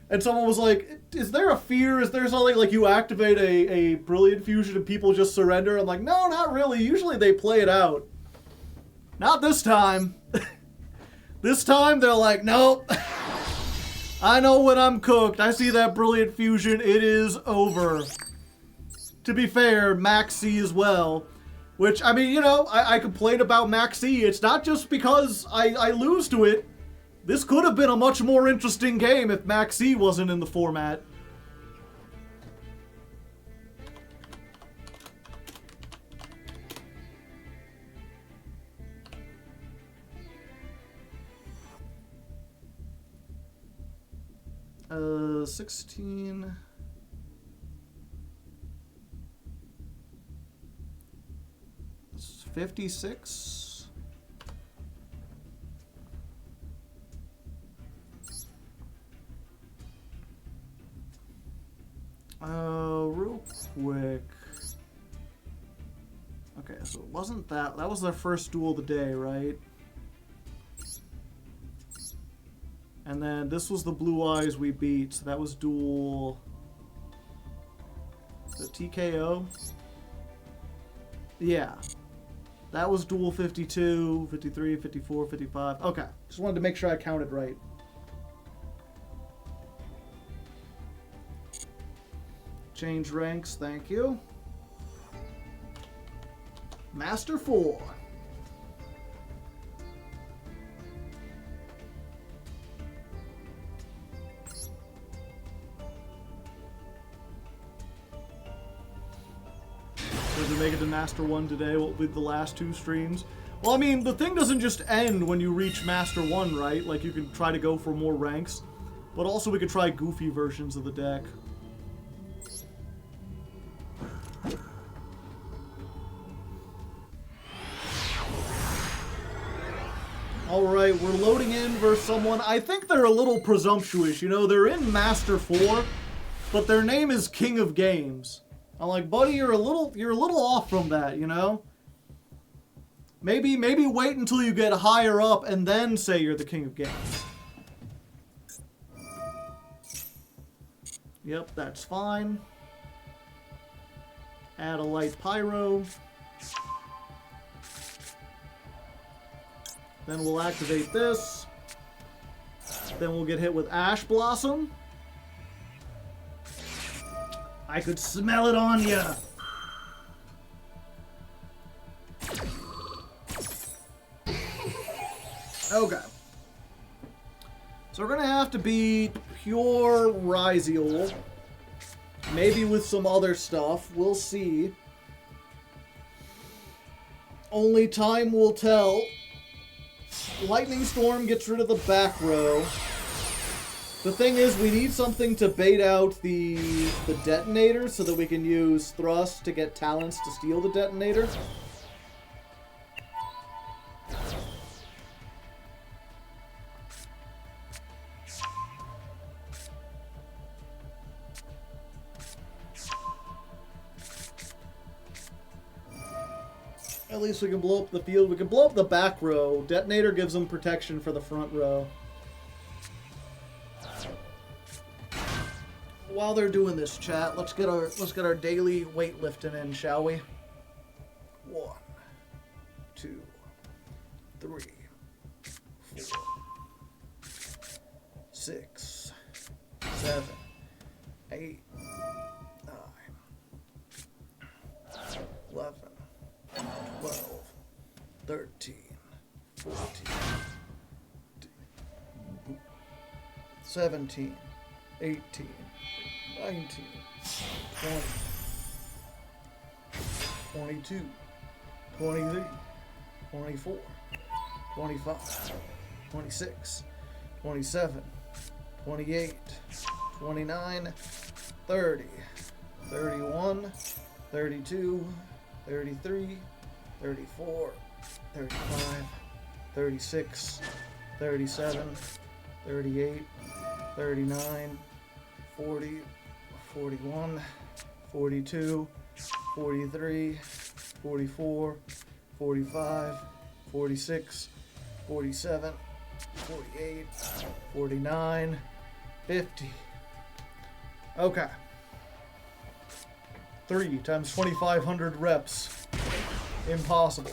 And someone was like, is there a fear? Is there something like you activate a Brilliant Fusion and people just surrender? I'm like, no, not really. Usually they play it out. Not this time. This time they're like, nope. I know when I'm cooked. I see that Brilliant Fusion. It is over. To be fair, Max C as well. Which, I mean, you know, I complain about Max C. It's not just because I lose to it. This could have been a much more interesting game if Max C wasn't in the format. Uh, 16... 56... Real quick. Okay, so it wasn't that. That was their first duel of the day, right? And then this was the Blue Eyes we beat. So that was duel... The TKO? Yeah. That was duel 52, 53, 54, 55. Okay. Just wanted to make sure I counted right. Change ranks, thank you. Master 4. Did we make it to Master 1 today? What with the last 2 streams? Well, I mean, the thing doesn't just end when you reach Master 1, right? Like, you can try to go for more ranks. But also we could try goofy versions of the deck. Alright, we're loading in versus someone. I think they're a little presumptuous, you know, they're in Master 4, but their name is King of Games. I'm like, buddy, you're a little off from that, you know? Maybe wait until you get higher up and then say you're the King of Games. Yep, that's fine. Add a light pyro. Then we'll activate this. Then we'll get hit with Ash Blossom. I could smell it on ya. Okay. So we're gonna have to be pure Ryziel. Maybe with some other stuff. We'll see. Only time will tell. Lightning Storm gets rid of the back row. The thing is, we need something to bait out the detonator so that we can use Thrust to get talents to steal the detonator. At least we can blow up the field. We can blow up the back row. Detonator gives them protection for the front row. While they're doing this, chat, let's get our daily weightlifting in, shall we? 1, 2, 3, 4, 6, 7, 8, 9, 11, 12, 13, 14, 17, 18, 19, 20, 22, 23, 24, 25, 26, 27, 28, 29, 30, 31, 32, 33, 34, 35, 36, 37, 38, 39, 40, 41, 42, 43, 44, 45, 46, 47, 48, 49, 50. Okay. 3 times 2,500 reps. Impossible.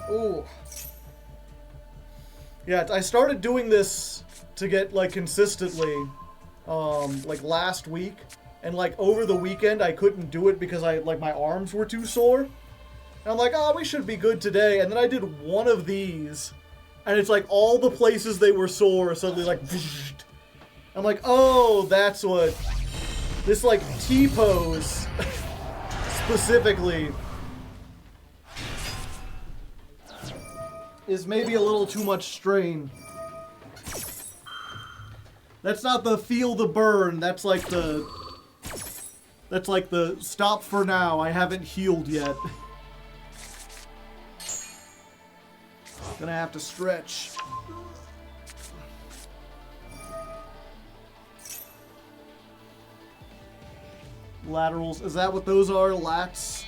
Ooh. Yeah, I started doing this to get, like, consistently, like, last week. And, like, over the weekend, I couldn't do it because my arms were too sore. And I'm like, oh, we should be good today. And then I did one of these. And it's like all the places they were sore suddenly, like, I'm like, oh, that's what... This, like, T-pose, specifically, is maybe a little too much strain. That's not the feel the burn, that's like the stop for now, I haven't healed yet. Gonna have to stretch. Laterals, is that what those are? Lats?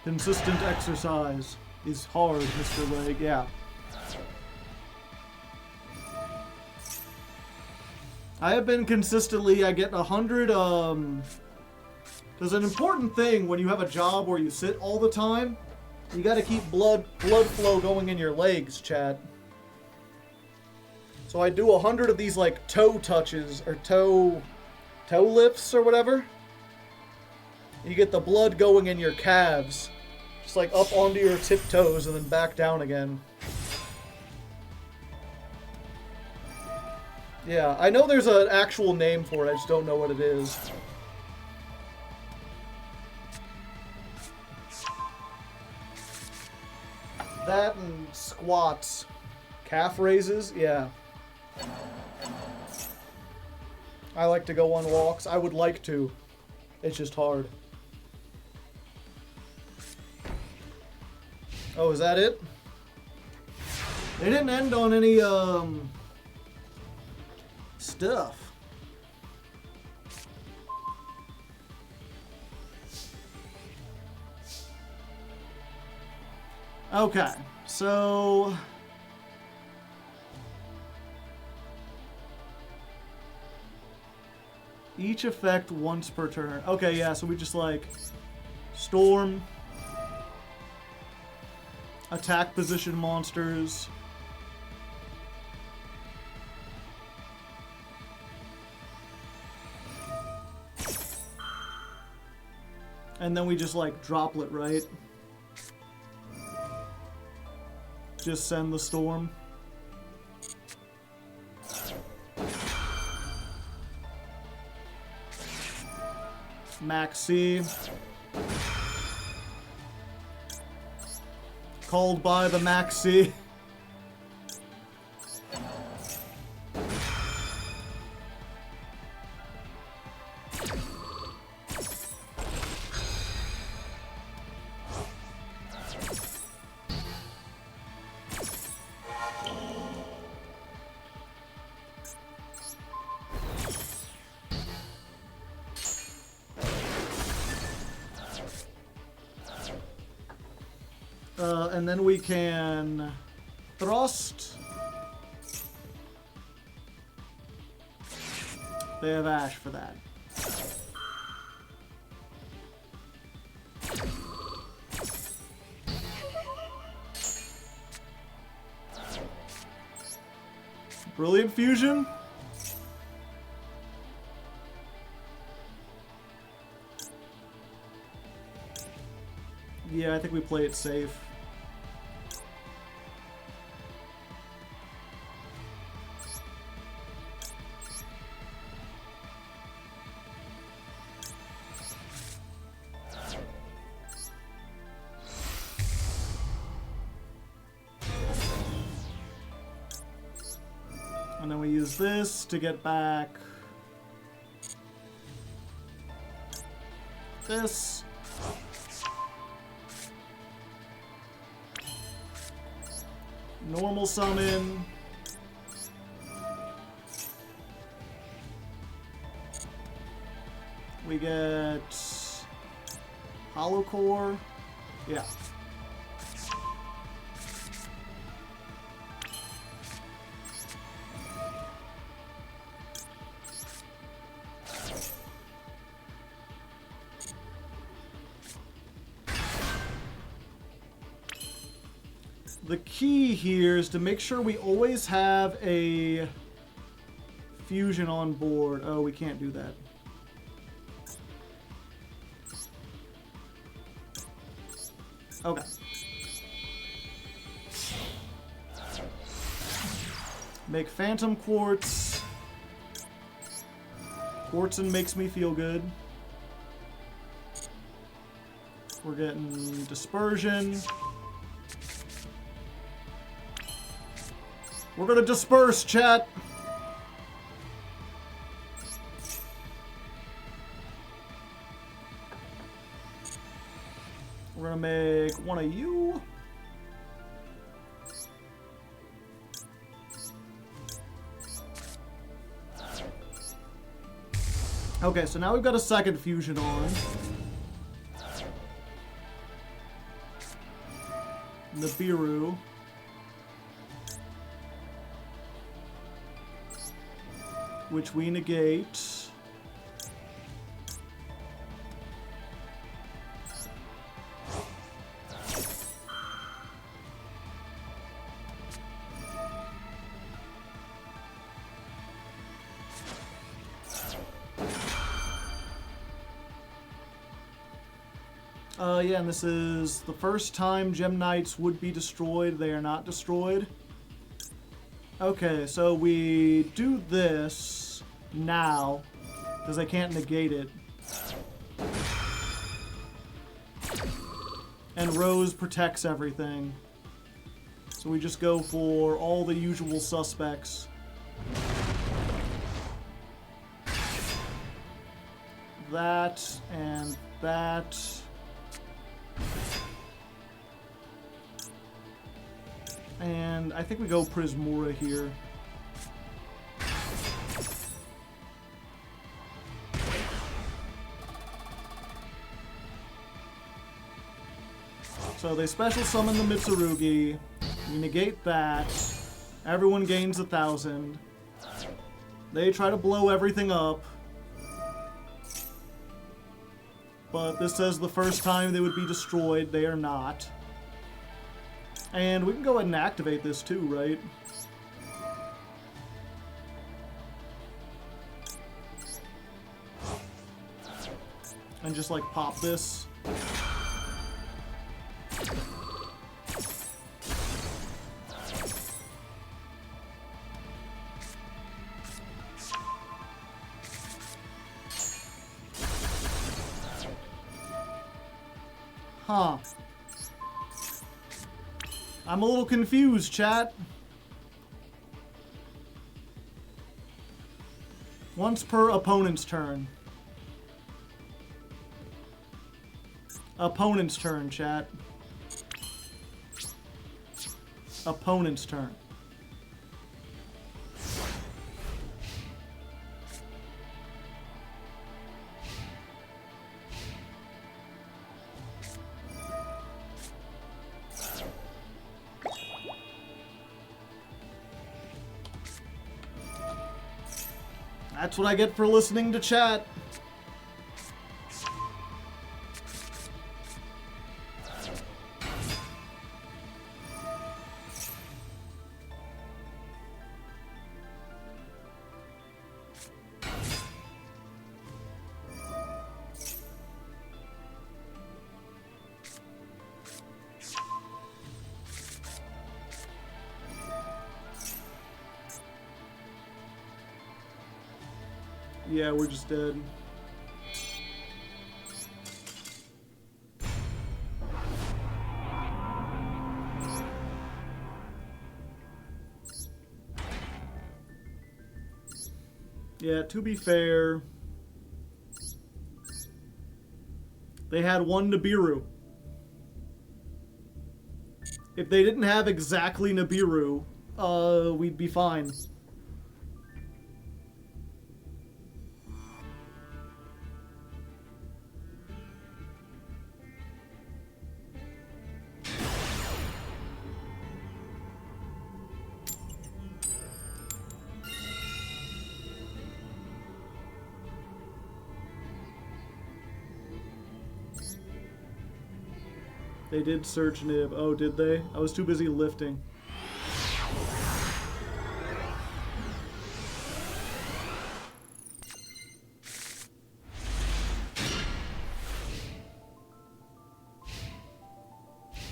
Consistent exercise is hard, Mr. Leg, yeah. I have been consistently, I get 100, there's an important thing when you have a job where you sit all the time. You gotta keep blood flow going in your legs, Chad. So I do 100 of these, like, toe touches, or toe lifts, or whatever. You get the blood going in your calves. Just, like, up onto your tiptoes and then back down again. Yeah, I know there's an actual name for it, I just don't know what it is. That and squats. Calf raises, yeah. I like to go on walks. I would like to. It's just hard. Oh, is that it? They didn't end on any, stuff. Okay, so... Each effect once per turn. Okay, yeah, so we just, like, storm, attack position monsters, and then we just, like, droplet, right? just send the storm. Maxi. Called by the Maxi. And then we can thrust. They have Ash for that. Brilliant Fusion. Yeah, I think we play it safe. And then we use this to get back this. Normal summon. We get Hollow Core. Yeah. The key here is to make sure we always have a fusion on board. Oh, we can't do that. Okay. Make Phantom Quartz. Quartzin makes me feel good. We're getting Dispersion. We're gonna disperse, chat. We're gonna make one of you. Okay, so now we've got a second fusion on. Nibiru. Which we negate. Yeah, and this is the first time Gem Knights would be destroyed. They are not destroyed. Okay, so we do this now, because I can't negate it. And Rose protects everything. So we just go for all the usual suspects. That, and that. And I think we go Prismora here. So they special summon the Mitsurugi. We negate that. Everyone gains 1,000. They try to blow everything up. But this says the first time they would be destroyed. They are not. And we can go ahead and activate this too, right? And just like pop this. Huh. I'm a little confused, chat. Once per opponent's turn. Opponent's turn, chat. Opponent's turn. That's what I get for listening to chat. Yeah, we're just dead. Yeah, to be fair, they had one Nibiru. If they didn't have exactly Nibiru, we'd be fine. They did search Nib. Oh, did they? I was too busy lifting.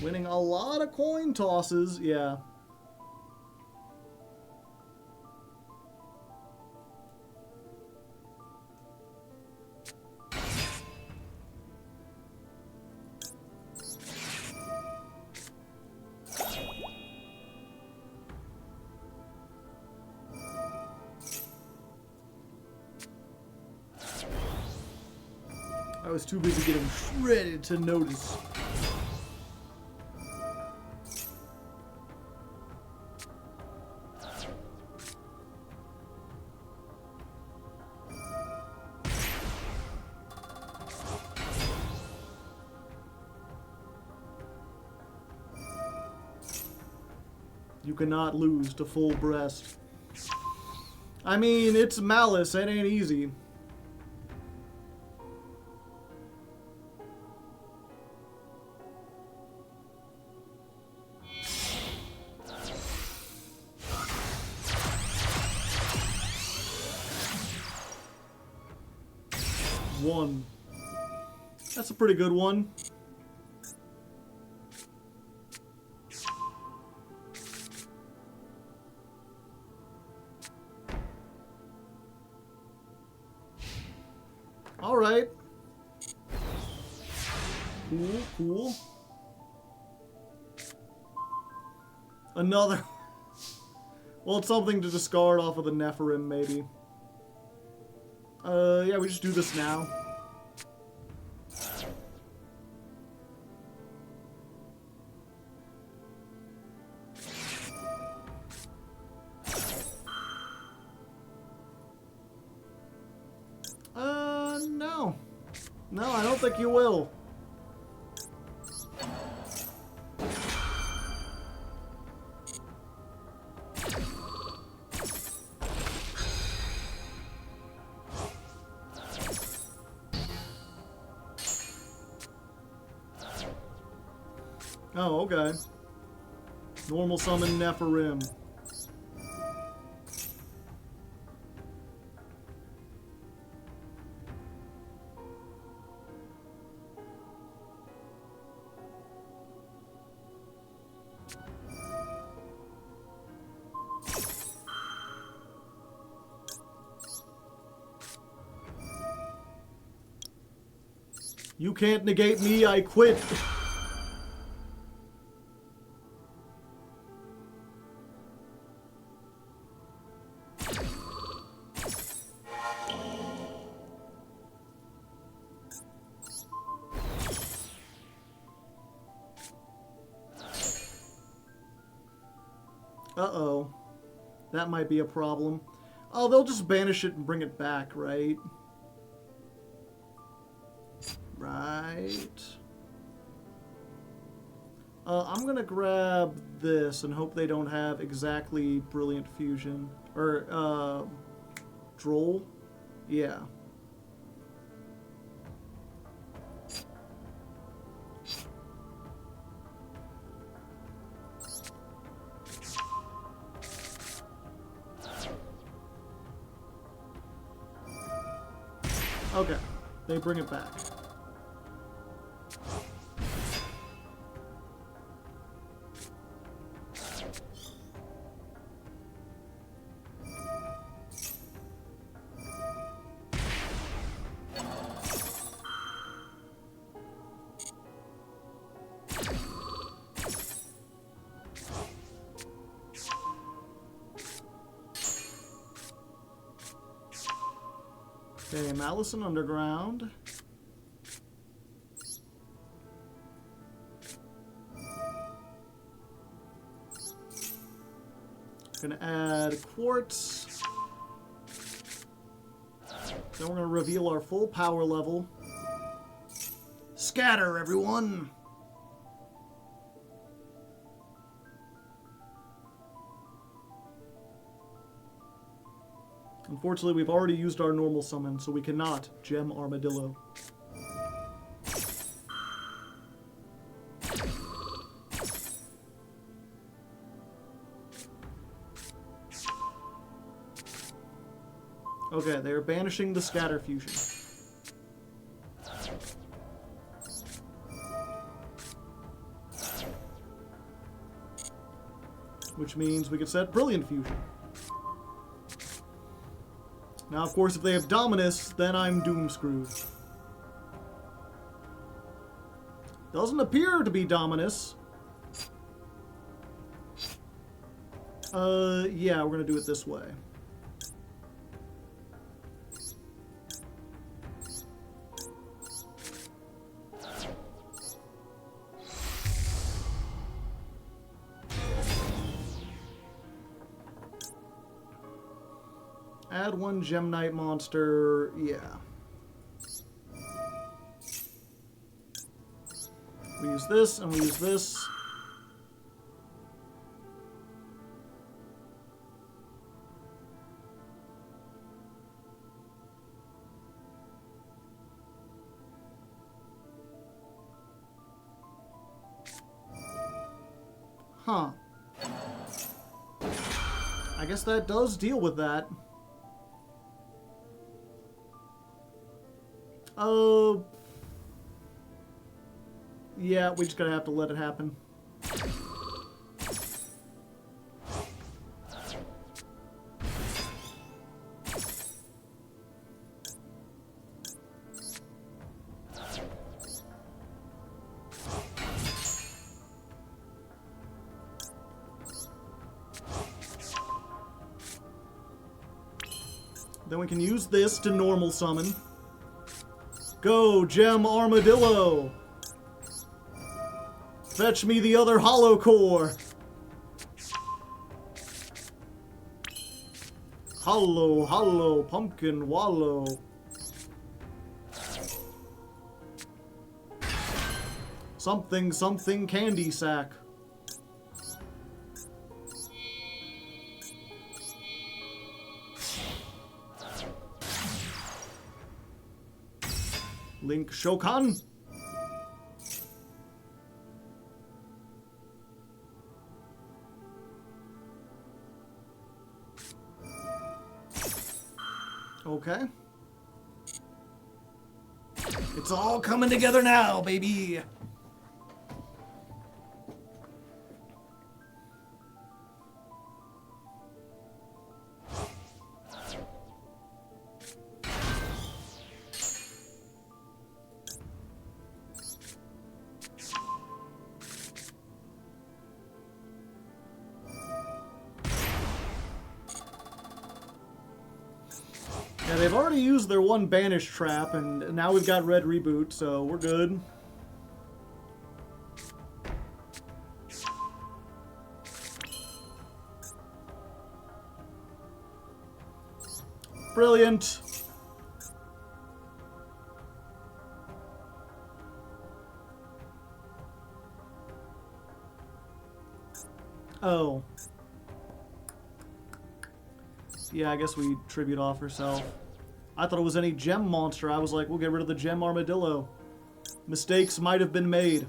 Winning a lot of coin tosses, yeah. I was too busy getting shredded to notice. You cannot lose to full breast. I mean, it's malice, it ain't easy. One. That's a pretty good one. All right. Cool, cool. Another. Well, it's something to discard off of the Nephirim, maybe. Yeah, we just do this now. No. No, I don't think you will. Oh, okay. Normal summon Nephirim. You can't negate me, I quit. Uh-oh. That might be a problem. Oh, they'll just banish it and bring it back, right? Right. I'm gonna grab this and hope they don't have exactly Brilliant Fusion. Or, Droll? Yeah. Okay, they bring it back. Okay, Malison Underground. Gonna add Quartz. Then we're gonna reveal our full power level. Scatter, everyone! Unfortunately, we've already used our normal summon, so we cannot gem Armadillo. Okay, they are banishing the Scatter Fusion. Which means we could set Brilliant Fusion. Now, of course, if they have Dominus, then I'm doom screwed. Doesn't appear to be Dominus. Yeah, we're gonna do it this way. Add one Gem Knight monster, yeah. We use this, and we use this. Huh. I guess that does deal with that. Yeah, we just gotta have to let it happen. Then we can use this to normal summon. Go, Gem Armadillo! Fetch me the other Hollow Core! Hollow, hollow, pumpkin wallow. Something, something candy sack. Link Shokan. Okay. It's all coming together now, baby. Yeah, they've already used their one banish trap, and now we've got red reboot, so we're good. Brilliant. Oh. Yeah, I guess we tribute off herself. I thought it was any gem monster. I was like, we'll get rid of the gem armadillo. Mistakes might have been made.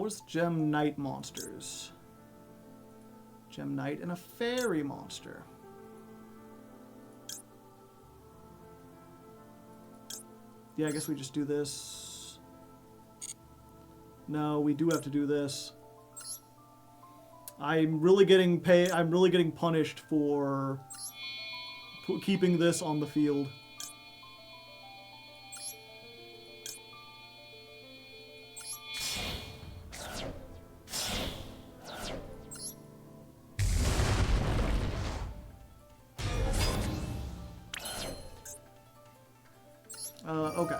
Where's Gem Knight monsters? Gem Knight and a fairy monster. Yeah, I guess we just do this. No, we do have to do this. I'm really getting punished for keeping this on the field. Okay.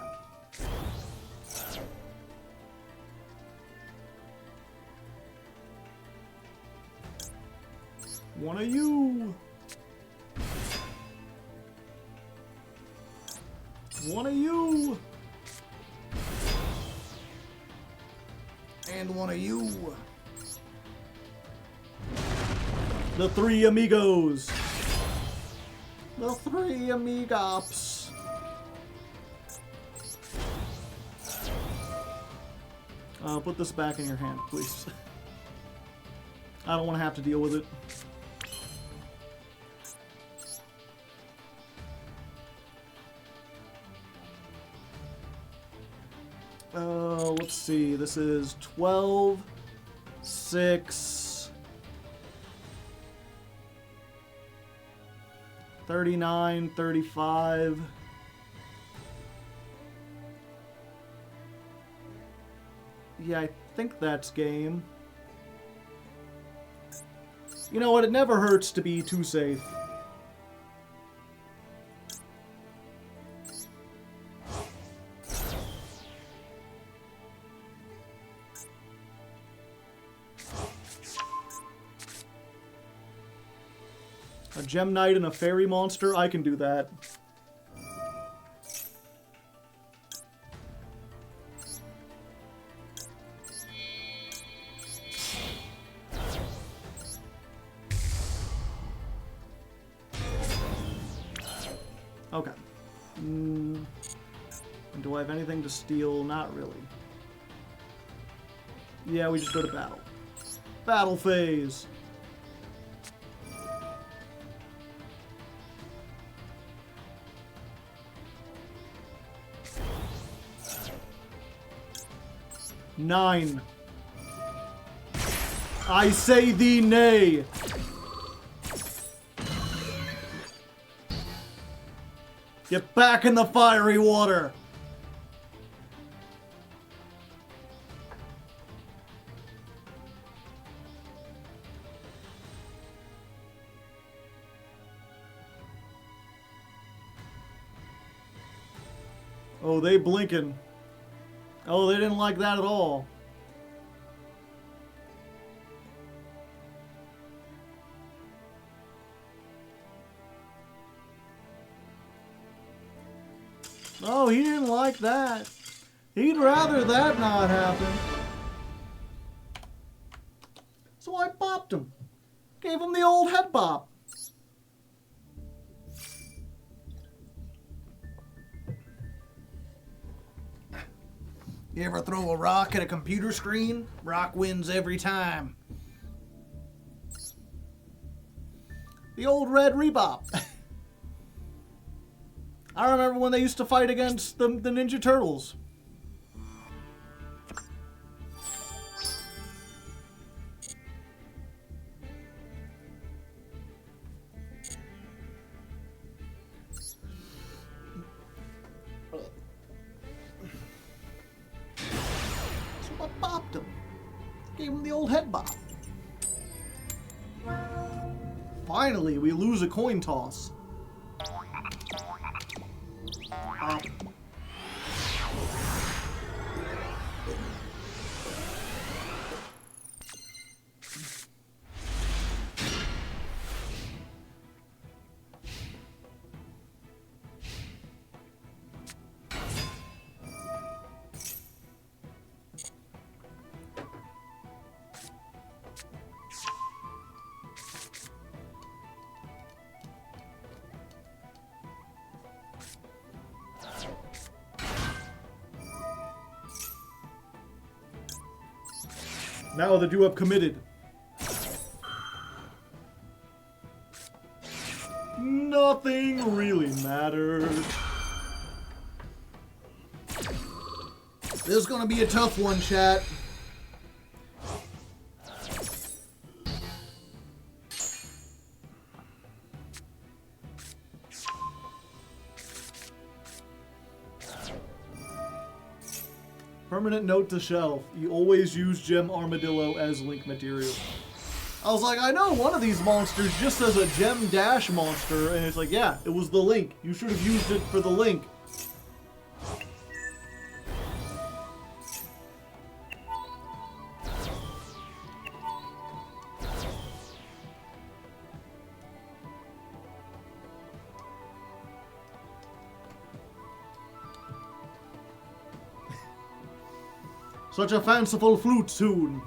One of you. One of you. And one of you. The three amigos. The three amigops. Put this back in your hand, please. I don't want to have to deal with it. Let's see. This is 12, 6, 39, 35. Yeah, I think that's game. You know what? It never hurts to be too safe. A Gem Knight and a Fairy Monster? I can do that. Okay. Do I have anything to steal? Not really. Yeah, we just go to battle. Battle phase! Nine. I say thee nay! Get back in the fiery water! Oh, they blinking. Oh, they didn't like that at all. Oh, he didn't like that. He'd rather that not happen. So I bopped him. Gave him the old head bop. You ever throw a rock at a computer screen? Rock wins every time. The old red rebop. I remember when they used to fight against the Ninja Turtles. So I bopped him. Gave him the old head bop. Finally, we lose a coin toss. Now that you have committed. Nothing really matters. This is gonna be a tough one, chat. Permanent note to shelf. You always use Gem Armadillo as link material. I was like, I know one of these monsters just says a Gem Dash monster, and it's like, yeah, it was the link. You should have used it for the link. Such a fanciful flute tune.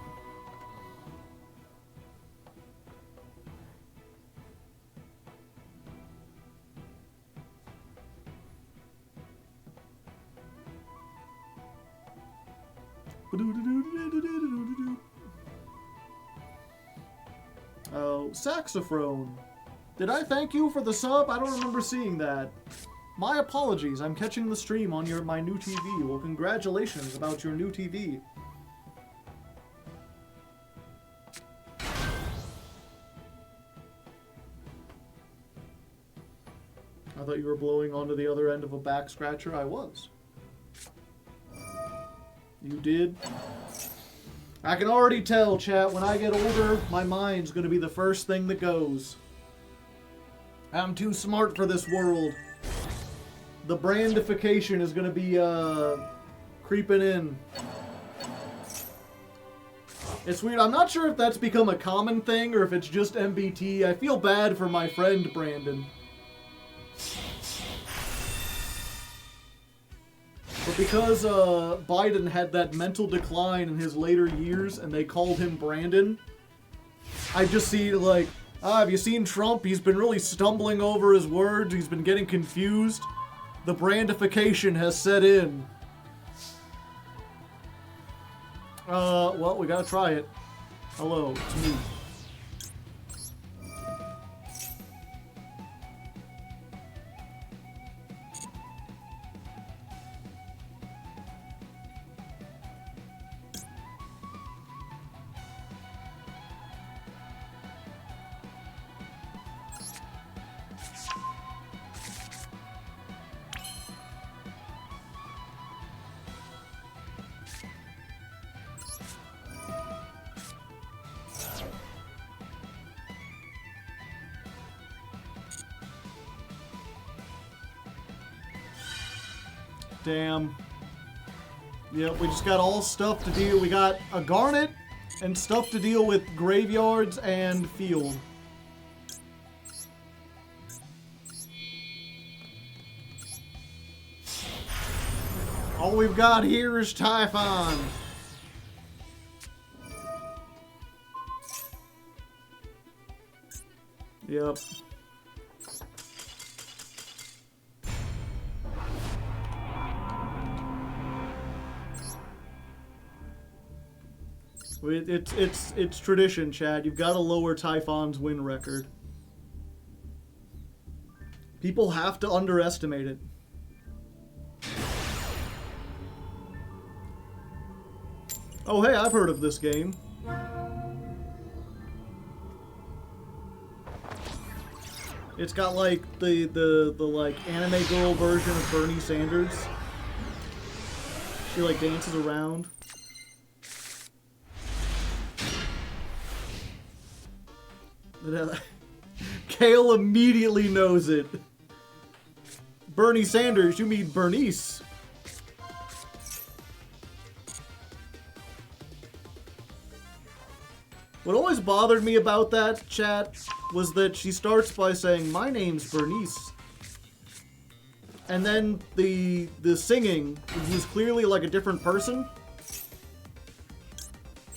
Oh, saxophone. Did I thank you for the sub? I don't remember seeing that. My apologies, I'm catching the stream on my new TV. Well, congratulations about your new TV. I thought you were blowing onto the other end of a back scratcher. I was. You did? I can already tell, chat, when I get older, my mind's gonna be the first thing that goes. I'm too smart for this world. The brandification is going to be creeping in. It's weird. I'm not sure if that's become a common thing or if it's just MBT. I feel bad for my friend Brandon. But because Biden had that mental decline in his later years and they called him Brandon, I just see like, have you seen Trump? He's been really stumbling over his words. He's been getting confused. The brandification has set in. Well, we gotta try it. Hello, it's me. Damn. Yep, we just got all stuff to deal. We got a garnet and stuff to deal with graveyards and field. All we've got here is Typhon. Yep. It's tradition, Chad. You've got to lower Typhon's win record. People have to underestimate it. Oh, hey, I've heard of this game. It's got like the like anime girl version of Bernie Sanders. She like dances around. Kale immediately knows it. Bernie Sanders, you mean Bernice. What always bothered me about that, chat, was that she starts by saying, "My name's Bernice." And then the singing was clearly like a different person.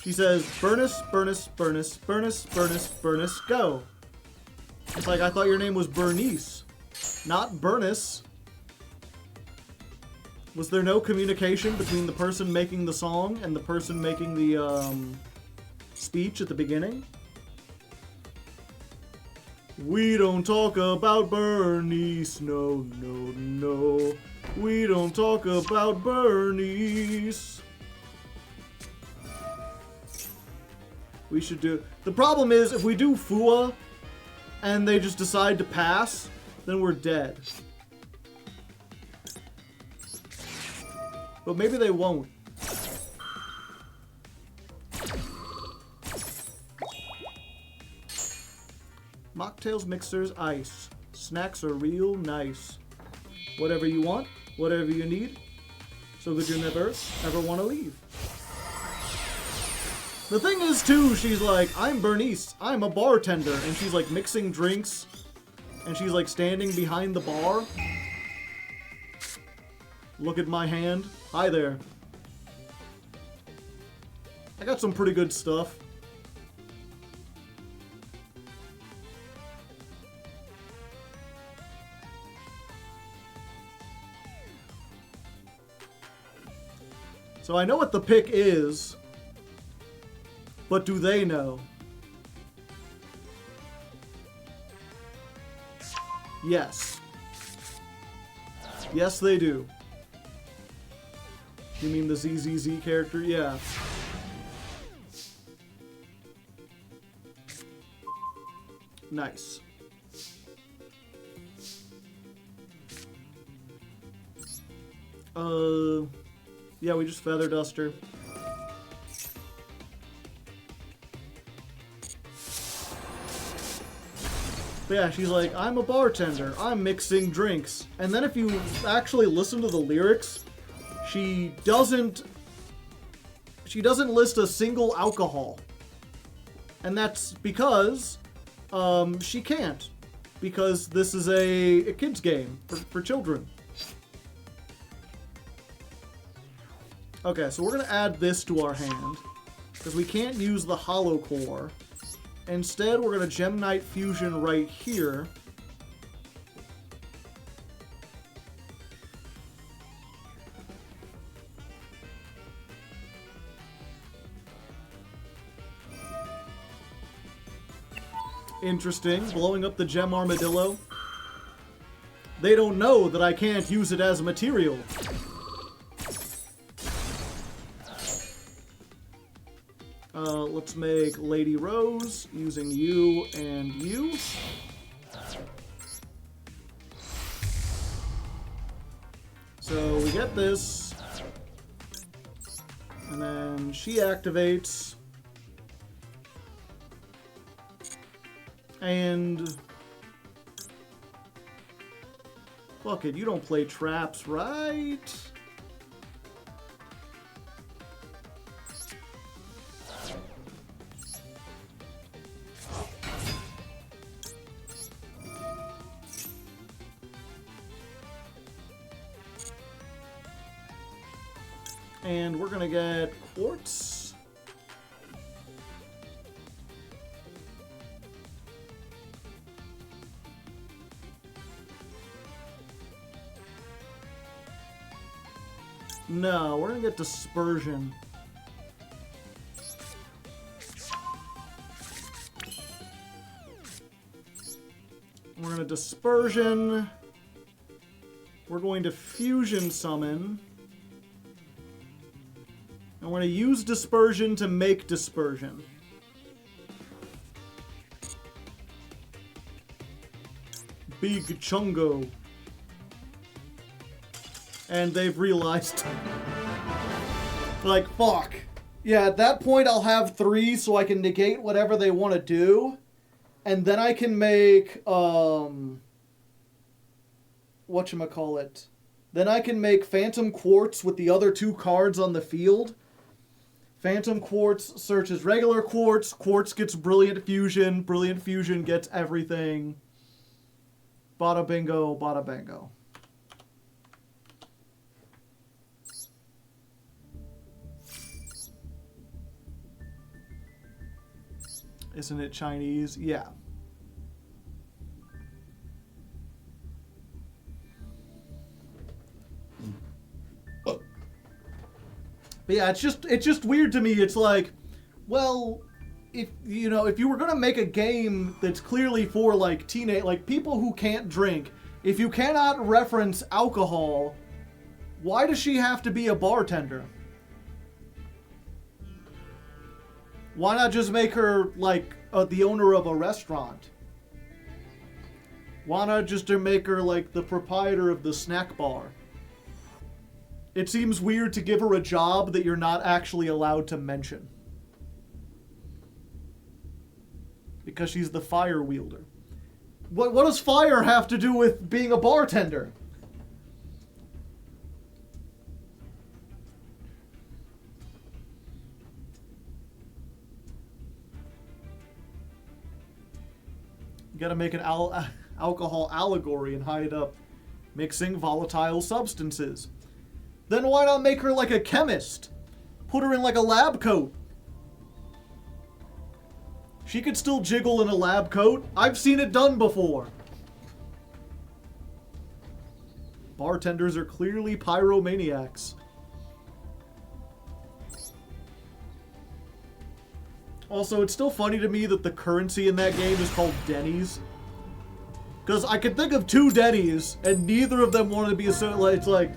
She says, Bernice, Bernice, Bernice, Bernice, Bernice, Bernice, go. It's like, I thought your name was Bernice, not Bernice. Was there no communication between the person making the song and the person making the speech at the beginning. We don't talk about Bernice, no, no, no. We don't talk about Bernice. We should do... The problem is, if we do Fua, and they just decide to pass, then we're dead. But maybe they won't. Mocktails, mixers, ice. Snacks are real nice. Whatever you want, whatever you need. So good you never ever want to leave. The thing is, too, she's like, I'm Bernice, I'm a bartender. And she's like mixing drinks. And she's like standing behind the bar. Look at my hand. Hi there. I got some pretty good stuff. So I know what the pick is, but do they know? Yes. Yes, they do. You mean the ZZZ character? Yeah. Nice. Yeah, we just feather dust her. But yeah, she's like, I'm a bartender, I'm mixing drinks. And then if you actually listen to the lyrics, she doesn't list a single alcohol. And that's because she can't. Because this is a kid's game for children. Okay, so we're going to add this to our hand, because we can't use the Hollow Core. Instead, we're going to Gem Knight Fusion right here. Interesting, blowing up the Gem Armadillo. They don't know that I can't use it as a material. Let's make Lady Rose using you and you. So we get this. And then she activates. And... Fuck it, you don't play traps, right? And we're gonna get quartz. No, we're gonna get dispersion. We're gonna dispersion. We're going to fusion summon. And we're going to use dispersion to make dispersion. Big Chungo. And they've realized... like, fuck. Yeah, at that point I'll have 3 so I can negate whatever they want to do. And then I can make, whatchamacallit. Then I can make Phantom Quartz with the other 2 cards on the field. Phantom Quartz searches regular Quartz. Quartz gets Brilliant Fusion. Brilliant Fusion gets everything. Bada bingo, bada bango. Isn't it Chinese? Yeah. But yeah, it's just weird to me. It's like, well, if you were gonna make a game that's clearly for like people who can't drink, if you cannot reference alcohol, why does she have to be a bartender? Why not just make her like the owner of a restaurant? Why not just make her like the proprietor of the snack bar? It seems weird to give her a job that you're not actually allowed to mention. Because she's the fire wielder. What does fire have to do with being a bartender? You gotta make an alcohol allegory and hide up mixing volatile substances. Then why not make her like a chemist? Put her in like a lab coat. She could still jiggle in a lab coat. I've seen it done before. Bartenders are clearly pyromaniacs. Also, it's still funny to me that the currency in that game is called Denny's. Because I could think of 2 Denny's, and neither of them wanted to be it's like,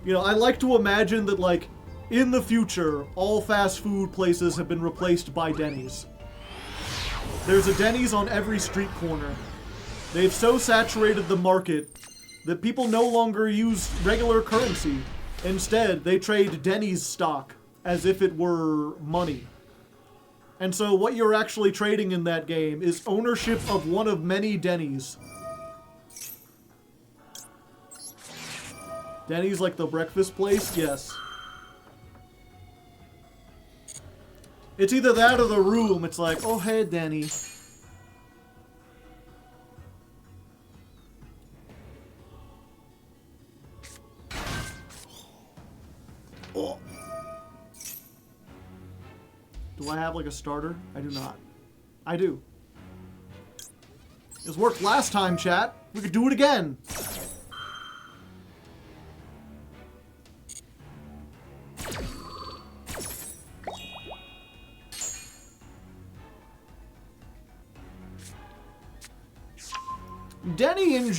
I like to imagine that, like, in the future, all fast food places have been replaced by Denny's. There's a Denny's on every street corner. They've so saturated the market that people no longer use regular currency. Instead, they trade Denny's stock as if it were money. And so what you're actually trading in that game is ownership of one of many Denny's. Denny's like the breakfast place? Yes. It's either that or the room. It's like, oh hey Denny. Oh. Do I have like a starter? I do not. I do. This worked last time, chat. We could do it again. Denny in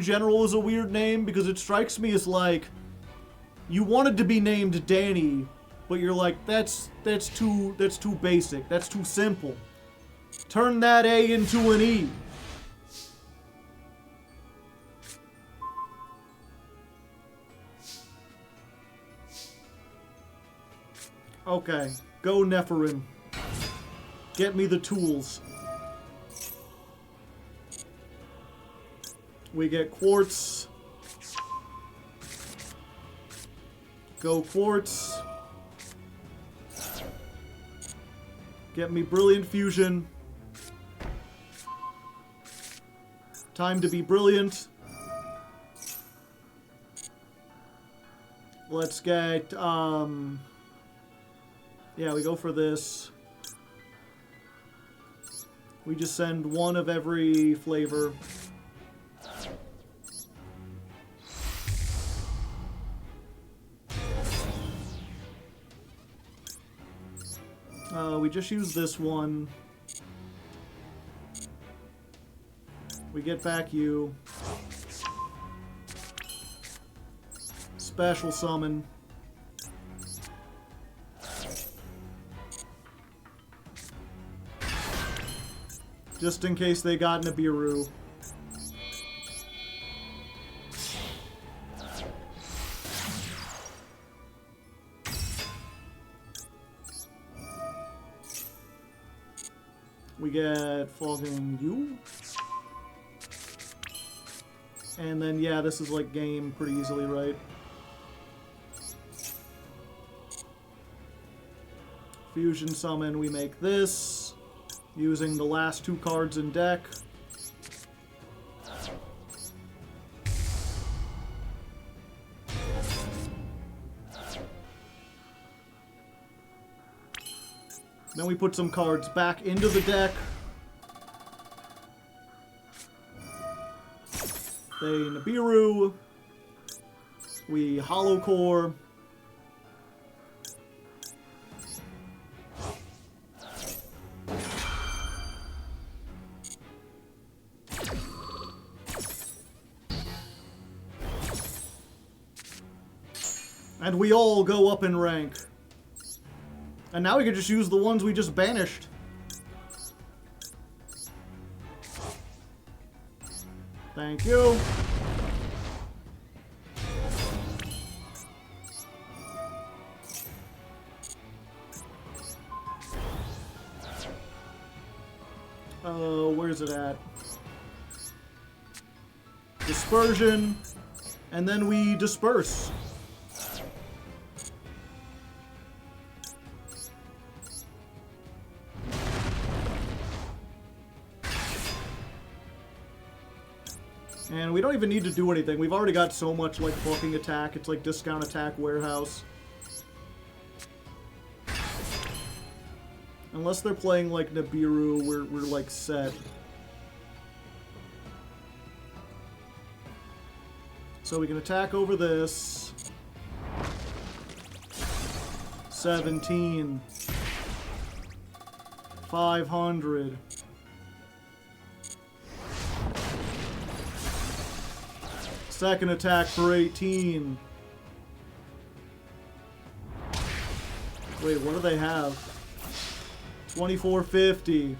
general is a weird name because it strikes me as like you wanted to be named Danny, but you're like that's too basic. That's too simple. Turn that A into an E. Okay, go Nephirim. Get me the tools. We get quartz. Go quartz. Get me brilliant fusion. Time to be brilliant. Let's get, yeah, we go for this. We just send one of every flavor. We just use this one. We get back you. Special summon. Just in case they got Nibiru. We get Fogging You. And then, yeah, this is like game pretty easily, right? Fusion Summon, we make this. Using the last 2 cards in deck. Then we put some cards back into the deck. They Nibiru. We Hollow Core. And we all go up in rank. And now we can just use the ones we just banished. Thank you. Where's it at? Dispersion. And then we disperse. And we don't even need to do anything. We've already got so much, like, fucking attack. It's like discount attack warehouse. Unless they're playing, like, Nibiru, we're like, set. So we can attack over this. 17. 500. Second attack for 18. Wait, what do they have? 2450.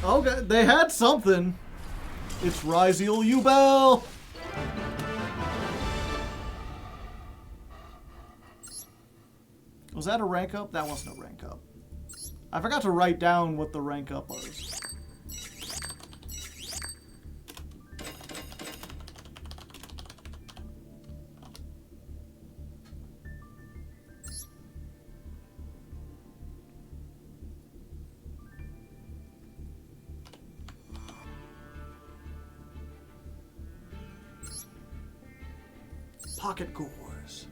Okay, they had something. It's Ryziel Ubel. Was that a rank up? That wasn't a rank up. I forgot to write down what the rank up was. Pocket cores.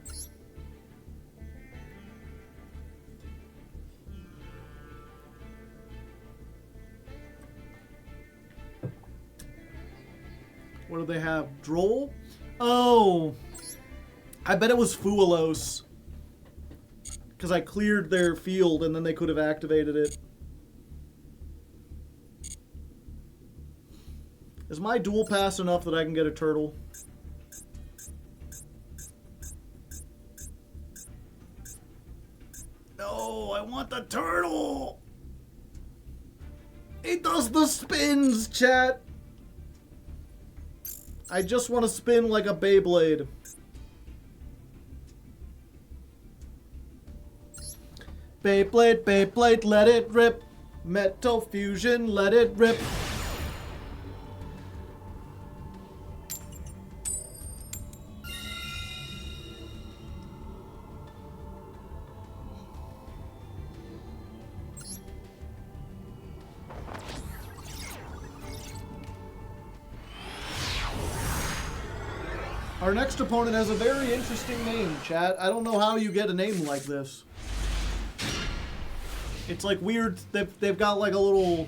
What do they have? Droll? Oh! I bet it was Fuelos. Because I cleared their field and then they could have activated it. Is my dual pass enough that I can get a turtle? No, I want the turtle! It does the spins, chat! I just want to spin like a Beyblade. Beyblade, Beyblade, let it rip. Metal fusion, let it rip. Our next opponent has a very interesting name, chat. I don't know how you get a name like this. It's like weird. They've got like a little.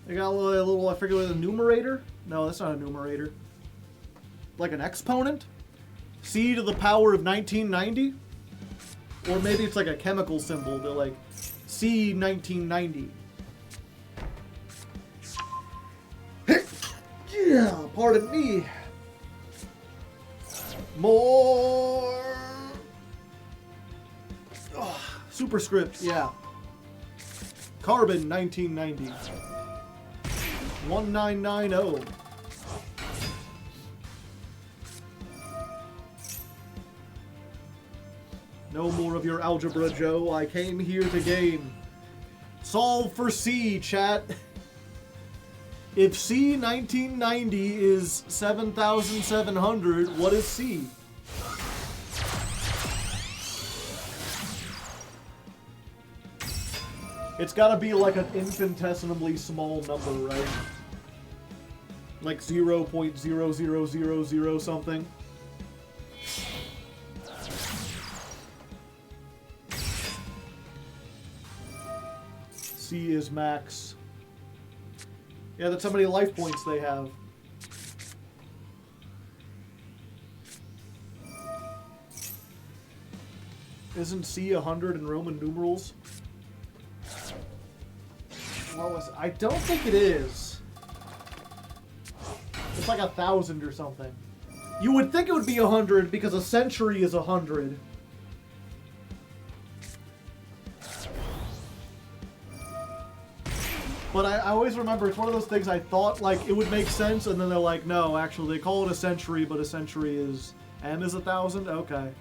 They got a little. I forget what, a numerator? No, that's not a numerator. Like an exponent? C to the power of 1990? Or maybe it's like a chemical symbol. They're like C 1990. Yeah, pardon me. More superscript, yeah. Carbon 1990. 1990. No more of your algebra, Joe. I came here to game. Solve for C, chat. If C 1990 is 7,700, what is C? It's gotta be like an infinitesimally small number, right? Like 0.0000 something. C is max. Yeah, that's how many life points they have. Isn't C 100 in Roman numerals? What was it? I don't think it is. It's like 1,000 or something. You would think it would be 100 because a century is 100. But I always remember it's one of those things I thought like it would make sense, and then they're like, no, actually they call it a century, but a century is n is 1,000. Okay.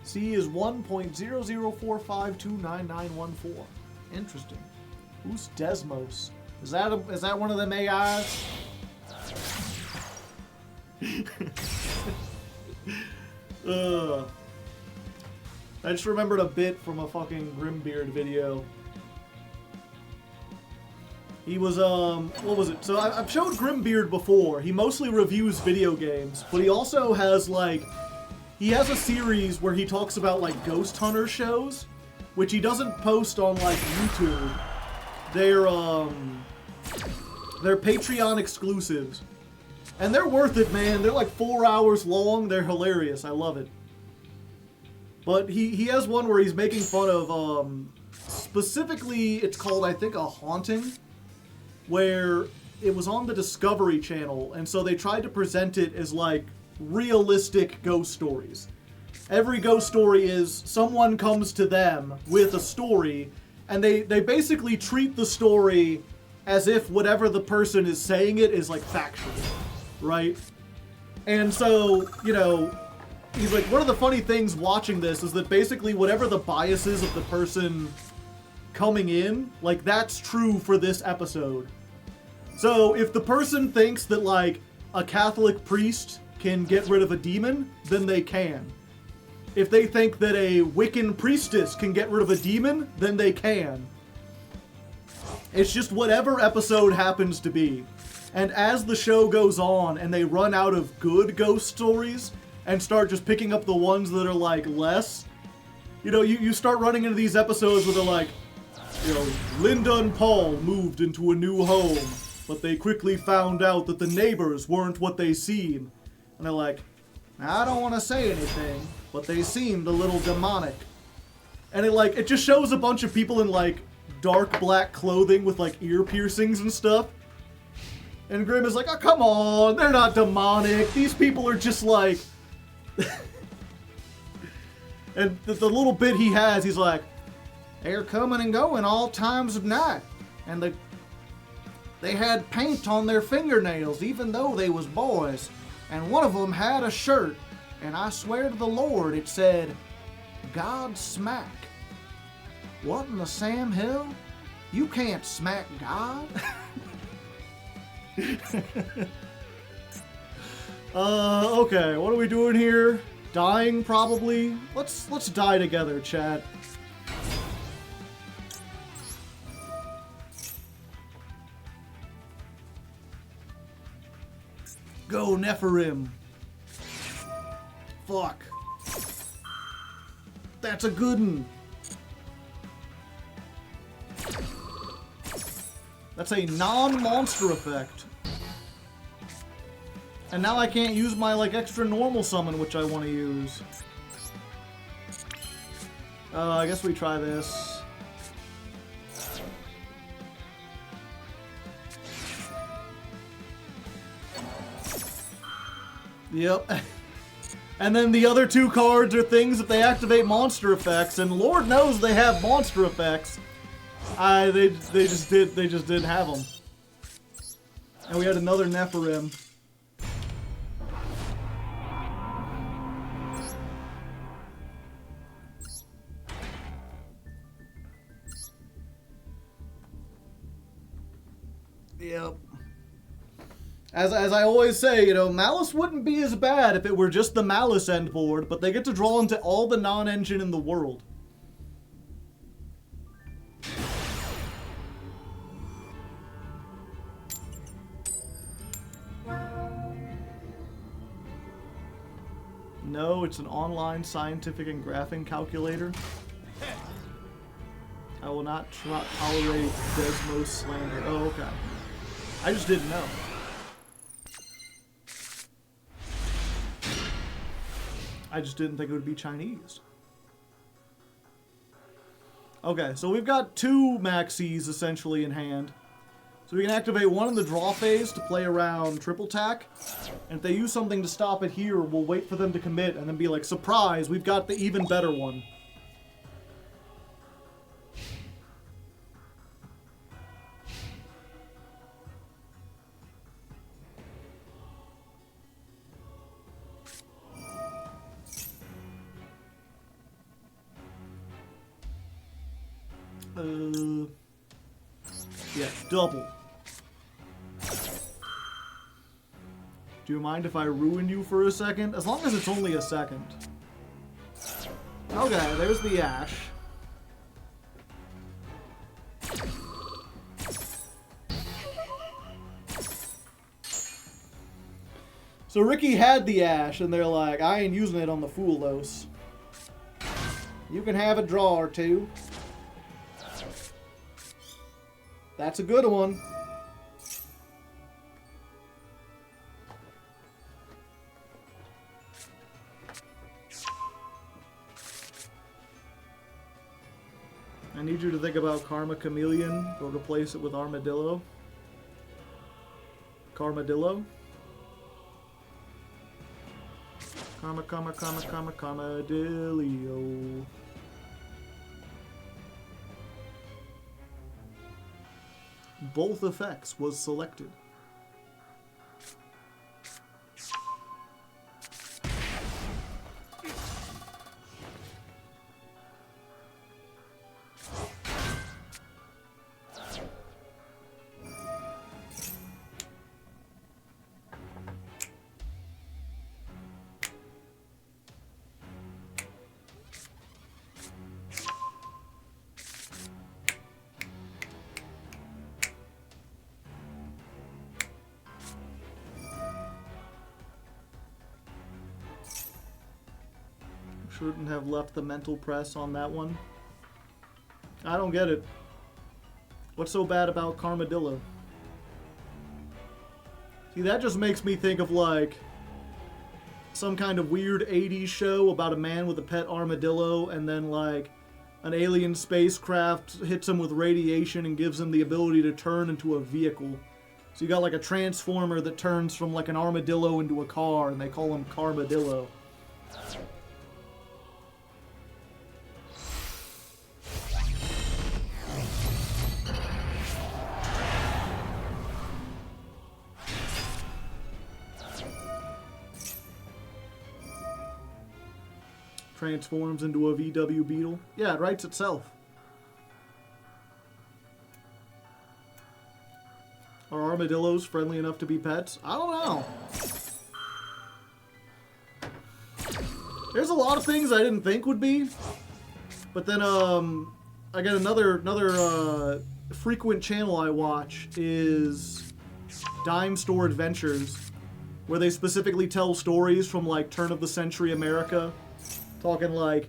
C is 1.0045299914. Interesting. Who's Desmos? Is that one of them AIs? I just remembered a bit from a fucking Grimbeard video. He was, what was it? So I've showed Grimbeard before. He mostly reviews video games, but he also has, like, he has a series where he talks about, like, ghost hunter shows, which he doesn't post on, like, YouTube. They're Patreon exclusives. And they're worth it, man. They're like 4 hours long. They're hilarious. I love it. But he has one where he's making fun of, specifically, it's called, I think, A Haunting, where it was on the Discovery Channel, and so they tried to present it as, like, realistic ghost stories. Every ghost story is someone comes to them with a story, and they basically treat the story as if whatever the person is saying it is, like, factual, right? And so, you know, he's like, one of the funny things watching this is that basically whatever the biases of the person coming in, like, that's true for this episode. So if the person thinks that, like, a Catholic priest can get rid of a demon, then they can. If they think that a Wiccan priestess can get rid of a demon, then they can. It's just whatever episode happens to be. And as the show goes on and they run out of good ghost stories and start just picking up the ones that are, like, less, you know, you start running into these episodes where they're like, you know, Linda and Paul moved into a new home, but they quickly found out that the neighbors weren't what they seem. And they're like, I don't want to say anything, but they seemed a little demonic. And it just shows a bunch of people in, like, dark black clothing with, like, ear piercings and stuff. And Grim is like, oh, come on, they're not demonic. These people are just, like... And the little bit he has, he's like, they're coming and going all times of night. And they had paint on their fingernails, even though they was boys. And one of them had a shirt, and I swear to the Lord, it said, God smack. What in the Sam Hill? You can't smack God? Okay, what are we doing here? Dying, probably? Let's die together, chat. Go, Nephirim. Fuck. That's a good one. That's a non-monster effect. And now I can't use my, like, extra normal summon, which I want to use. I guess we try this. Yep. And then the other two cards are things that they activate monster effects, and Lord knows they have monster effects. They just didn't have them. And we had another Nephirim. Yep. As I always say, you know, Malice wouldn't be as bad if it were just the Malice end board, but they get to draw into all the non-engine in the world. No, it's an online scientific and graphing calculator. I will not tolerate Desmos slander. Oh, okay. I just didn't know. I just didn't think it would be Chinese. Okay, so we've got 2 Maxis essentially in hand. So we can activate one in the draw phase to play around triple tack. And if they use something to stop it here, we'll wait for them to commit and then be like, surprise, we've got the even better one. Yeah, double. Do you mind if I ruin you for a second? As long as it's only a second. Okay, there's the Ash. So Ricky had the Ash, and they're like, I ain't using it on the Foolos. You can have a draw or 2. That's a good one. I need you to think about Karma Chameleon. Go replace it with Armadillo. Karmadillo. Karmadillo. Both effects was selected. Shouldn't have left the mental press on that one. I don't get it. What's so bad about Karmadillo? See, that just makes me think of like some kind of weird 80s show about a man with a pet armadillo and then like an alien spacecraft hits him with radiation and gives him the ability to turn into a vehicle. So you got like a transformer that turns from like an armadillo into a car and they call him Karmadillo. Transforms into a VW Beetle. Yeah, it writes itself. Are armadillos friendly enough to be pets? I don't know. There's a lot of things I didn't think would be. But then I got another frequent channel I watch is Dime Store Adventures, where they specifically tell stories from like turn of the century America. Talking like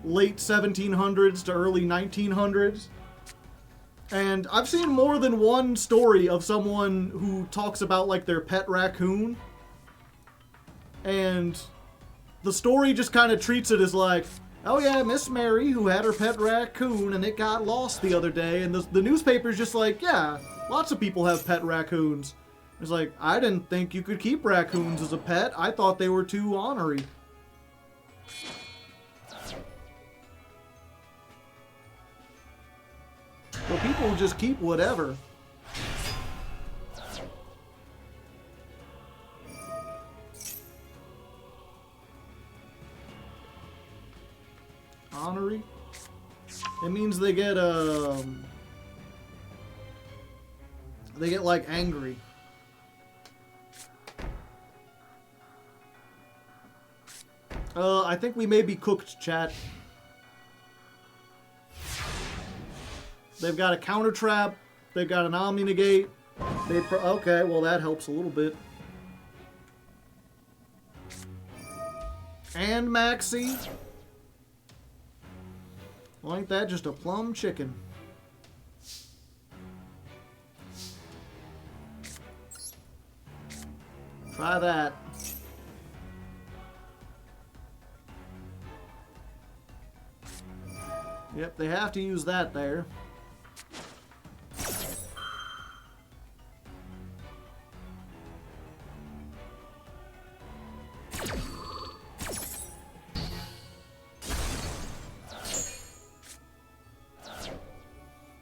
late 1700s to early 1900s. And I've seen more than one story of someone who talks about like their pet raccoon. And the story just kind of treats it as like, oh yeah, Miss Mary who had her pet raccoon and it got lost the other day. And the newspaper's just like, yeah, lots of people have pet raccoons. It's like, I didn't think you could keep raccoons as a pet. I thought they were too ornery. Well, people just keep whatever. Ornery? It means they get like angry. I think we may be cooked, chat. They've got a counter trap. They've got an Omni Negate. Okay, well that helps a little bit. And Maxi. Well, ain't that just a plum chicken? Try that. Yep, they have to use that there.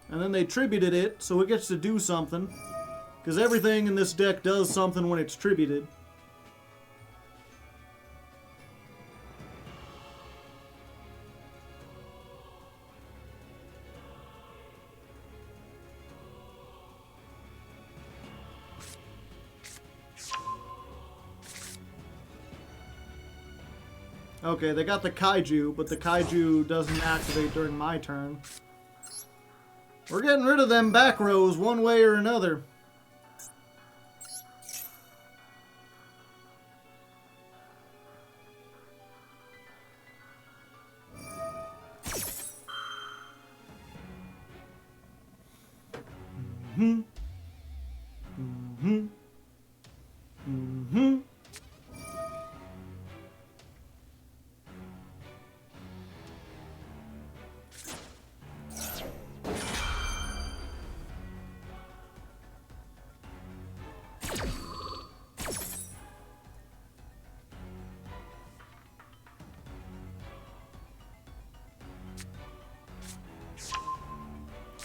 And then they tributed it, so it gets to do something. Because everything in this deck does something when it's tributed. Okay, they got the Kaiju, but the Kaiju doesn't activate during my turn. We're getting rid of them back rows one way or another. Mm-hmm. Mm-hmm. Mm-hmm.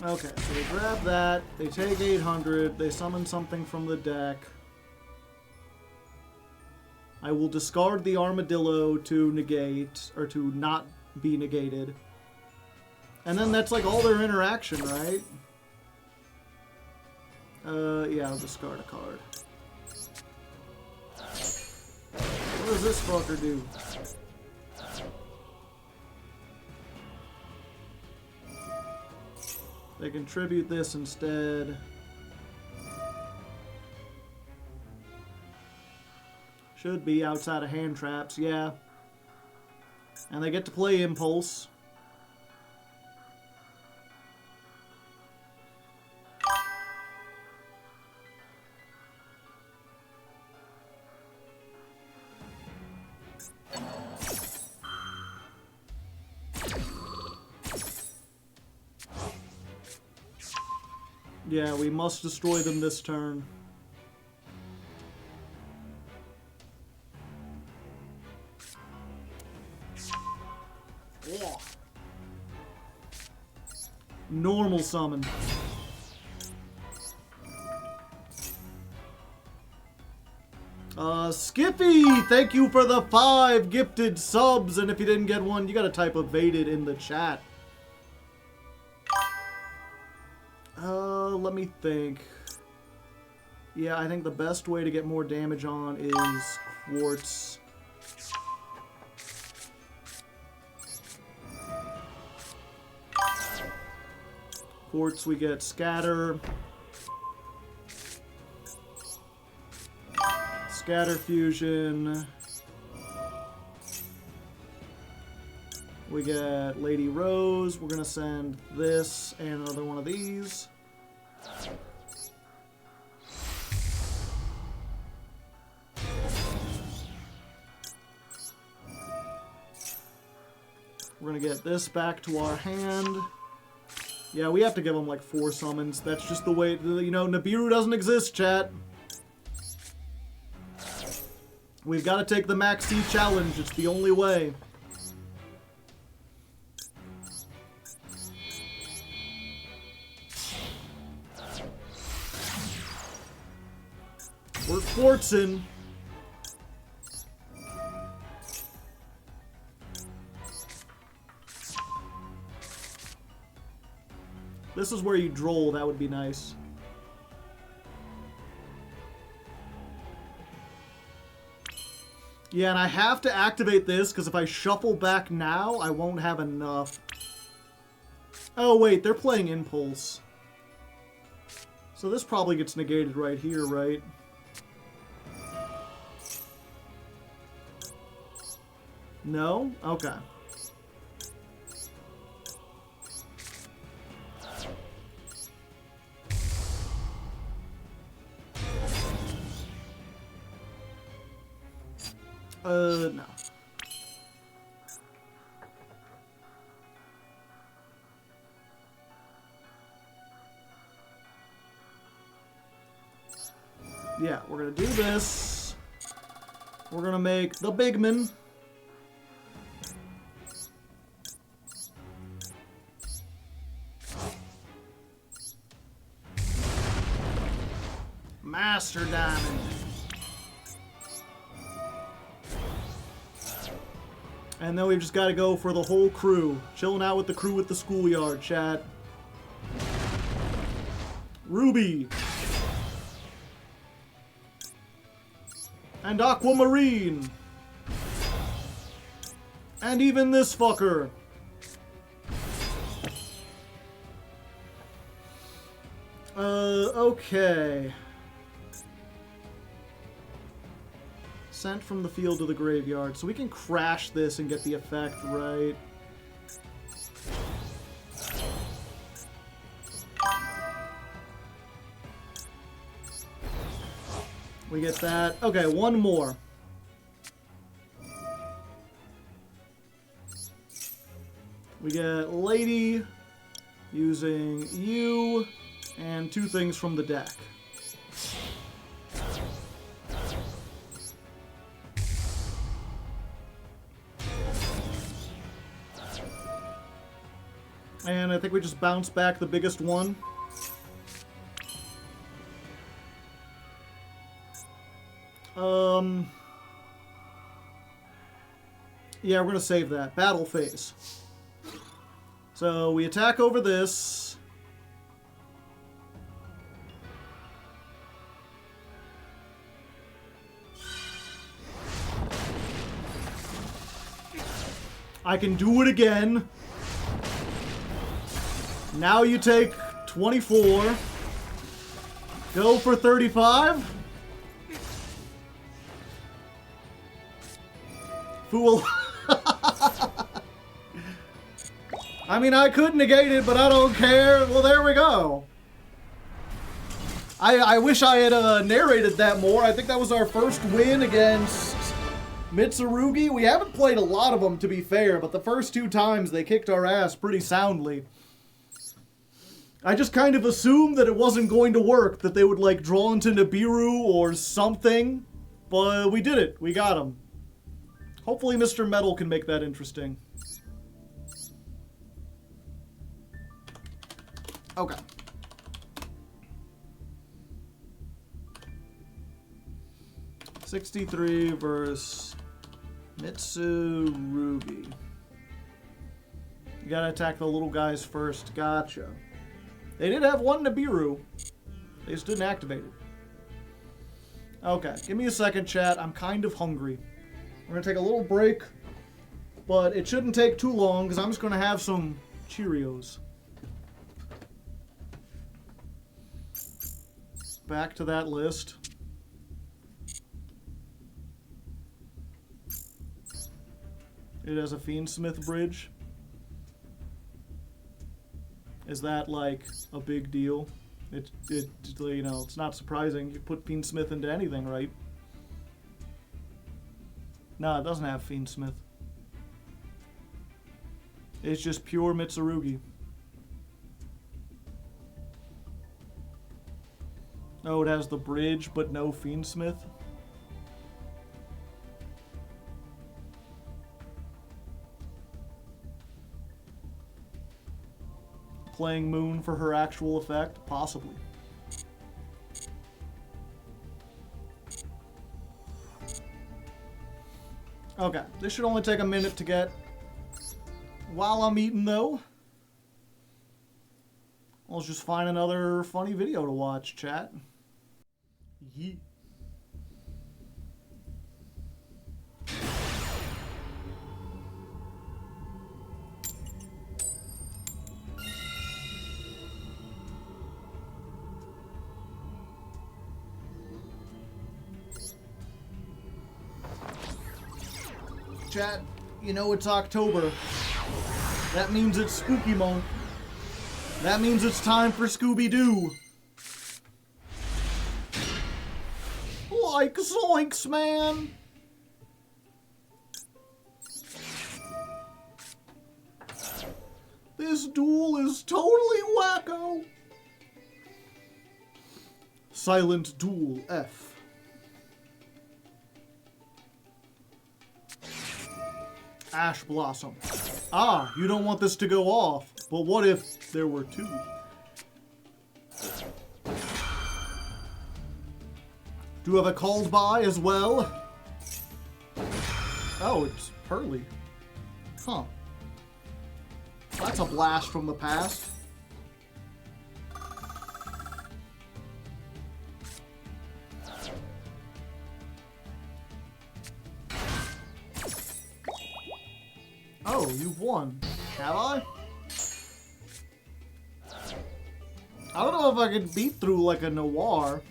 Okay, so they grab that, they take 800, they summon something from the deck. I will discard the armadillo to negate, or to not be negated. And then that's like all their interaction, right? Yeah, I'll discard a card. What does this fucker do? They contribute this instead. Should be outside of hand traps, yeah. And they get to play Impulse. Yeah, we must destroy them this turn. Yeah. Normal summon. Skippy, thank you for the 5 gifted subs, and if you didn't get one, you gotta type evaded in the chat. Let me think. Yeah, I think the best way to get more damage on is Quartz. Quartz, we get Scatter. Scatter Fusion. We get Lady Rose. We're going to send this and another one of these. We're going to get this back to our hand. Yeah, we have to give them like 4 summons. That's just the way, you know, Nibiru doesn't exist, chat. We've got to take the Max C challenge. It's the only way. We're quartzing. This is where you droll. That would be nice. Yeah, and I have to activate this because if I shuffle back now, I won't have enough. Oh, wait. They're playing Impulse. So this probably gets negated right here, right? No? Okay. No. Yeah, we're gonna do this. We're gonna make the Bigman. Master Diamond. And then we've just got to go for the whole crew. Chilling out with the crew at the schoolyard, chat. Ruby. And Aquamarine. And even this fucker. Okay. Sent from the field to the graveyard. So we can crash this and get the effect right. We get that. Okay, one more. We get Lady using you and 2 things from the deck. And I think we just bounce back the biggest one. Yeah, we're gonna save that. Battle phase. So we attack over this. I can do it again. Now you take 24. Go for 35. Fool. I mean, I could negate it, but I don't care. Well, there we go. I wish I had narrated that more. I think that was our first win against Mitsurugi. We haven't played a lot of them, to be fair, but the first 2 times they kicked our ass pretty soundly. I just kind of assumed that it wasn't going to work, that they would, like, draw into Nibiru or something, but we did it. We got him. Hopefully Mr. Metal can make that interesting. Okay. $63 versus Mitsurugi. You gotta attack the little guys first. Gotcha. They did have 1 Nibiru. They just didn't activate it. Okay, give me a second, chat. I'm kind of hungry. We're gonna take a little break, but it shouldn't take too long because I'm just gonna have some Cheerios. Back to that list. It has a Fiendsmith bridge. Is that like a big deal? It you know, it's not surprising. You put Fiendsmith into anything, right? No, it doesn't have Fiendsmith. It's just pure Mitsurugi. Oh, it has the bridge, but no Fiendsmith. Playing Moon for her actual effect? Possibly. Okay, this should only take a minute to get. While I'm eating, though, I'll just find another funny video to watch, chat. Yeet. Chat, you know it's October. That means it's Spooky Month. That means it's time for Scooby-Doo. Like zoinks, man. This duel is totally wacko. Silent Duel F. Ash Blossom. Ah, you don't want this to go off. But what if there were two? Do you have a called by as well? Oh, it's Pearly. Huh. That's a blast from the past. Oh, you've won. Have I? I don't know if I can beat through like a noir.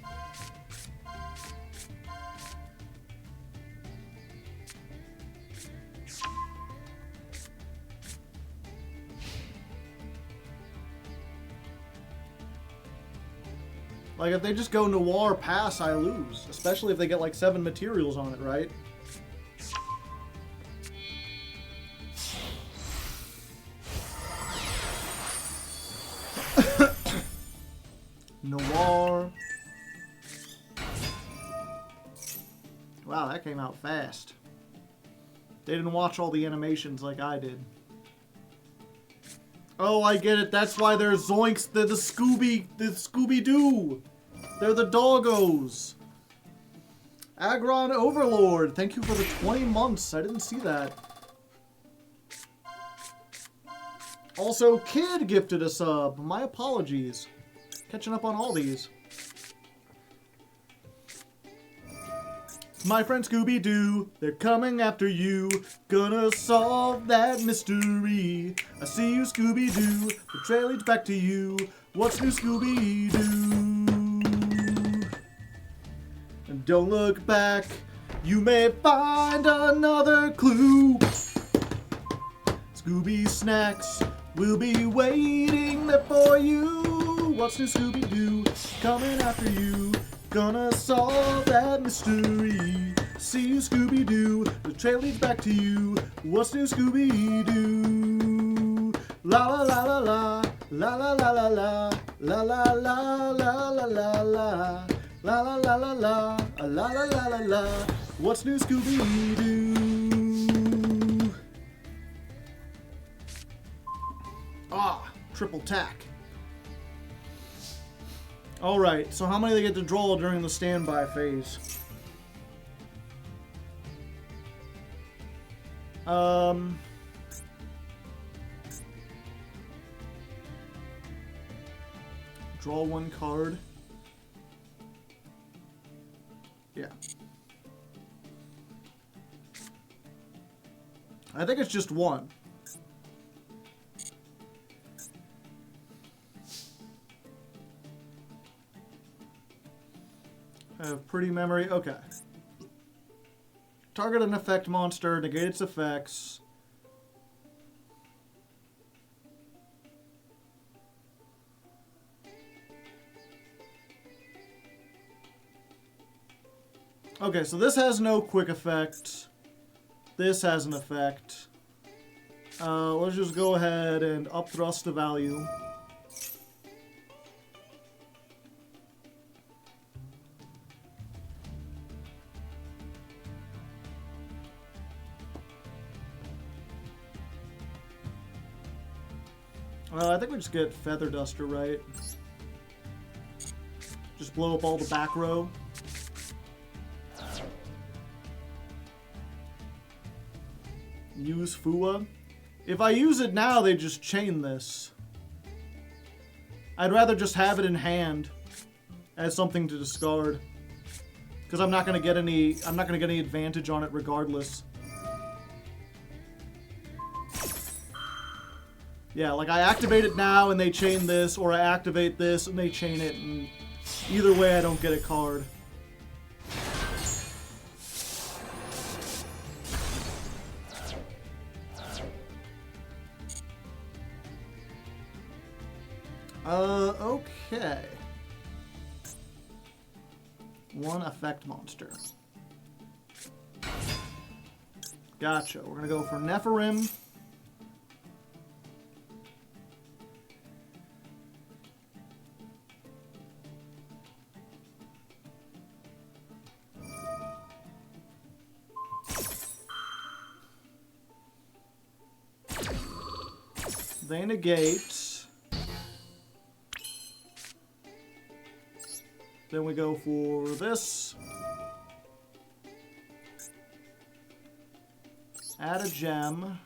Like, if they just go noir pass, I lose. Especially if they get like 7 materials on it, right? Noir. Wow, that came out fast. They didn't watch all the animations like I did. Oh, I get it. That's why they're Zoinks. They're the Scooby-Doo. They're the doggos. Agron Overlord. Thank you for the 20 months. I didn't see that. Also, Kid gifted a sub. My apologies. Catching up on all these. My friend Scooby-Doo, they're coming after you. Gonna solve that mystery. I see you, Scooby-Doo. The trail leads back to you. What's new, Scooby-Doo? And don't look back. You may find another clue. Scooby snacks will be waiting there for you. What's new, Scooby-Doo? Coming after you. Gonna solve that mystery. See you, Scooby-Doo. The trail leads back to you. What's new, Scooby-Doo? La la la la la. La la la la la. La la la la la la la. La la la la la. La la la la la. What's new, Scooby-Doo? Ah, triple tack. Alright, so how many they get to draw during the standby phase? Draw one card. Yeah. I think it's just one. I have pretty memory. Okay. Target an effect monster, negate its effects. Okay, so this has no quick effect. This has an effect. Let's just go ahead and upthrust the value. I think we just get Feather Duster, right? Just blow up all the back row. Use Fua. If I use it now, they just chain this. I'd rather just have it in hand as something to discard, because I'm not gonna get any advantage on it regardless. Yeah, like I activate it now and they chain this, or I activate this and they chain it, and either way I don't get a card. Okay. One effect monster. Gotcha. We're gonna go for Nephirim. They negate. Then we go for this. Add a gem.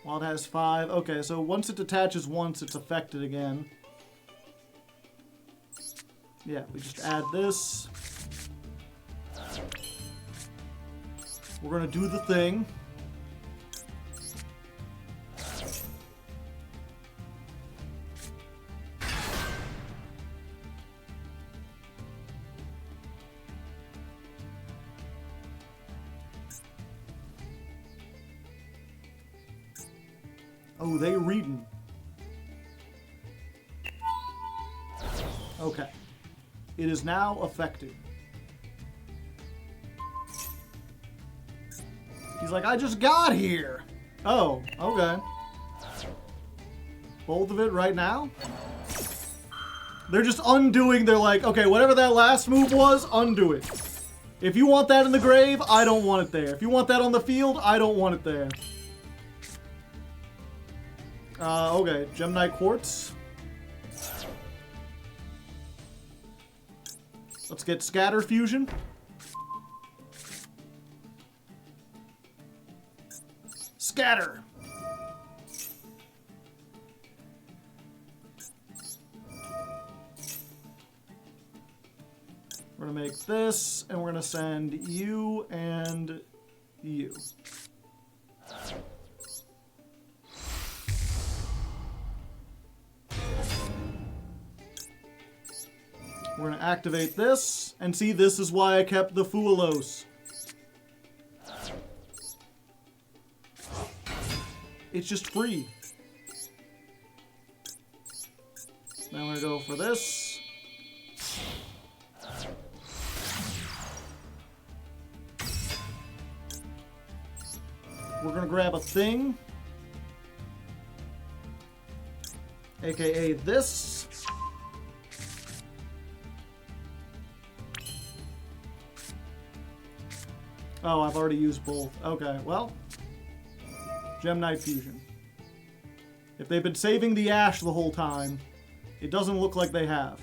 While it has 5. Okay, so once it detaches once, it's affected again. Yeah, we just add this. We're gonna do the thing. Oh, they reading. Okay. It is now affected. He's like, I just got here. Oh, okay. Both of it right now? They're just undoing. They're like, okay, whatever that last move was, undo it. If you want that in the grave, I don't want it there. If you want that on the field, I don't want it there. Okay, Gemini Quartz. Let's get Scatter Fusion. Scatter! We're gonna make this, and we're gonna send you and you. We're going to activate this, and see, this is why I kept the Fuelos. It's just free. Now I'm going to go for this. We're going to grab a thing, aka this. Oh, I've already used both. Okay, well. Gemini Fusion. If they've been saving the Ash the whole time, it doesn't look like they have.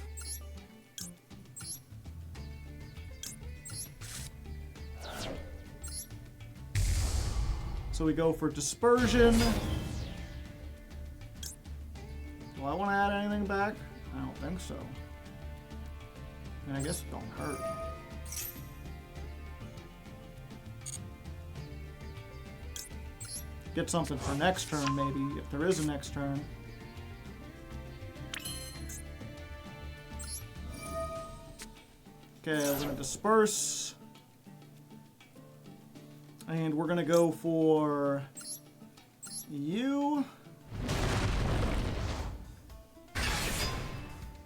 So we go for Dispersion. Do I want to add anything back? I don't think so. I mean, I guess it don't hurt. Get something for next turn, maybe, if there is a next turn. Okay, we're going to disperse. And we're going to go for you.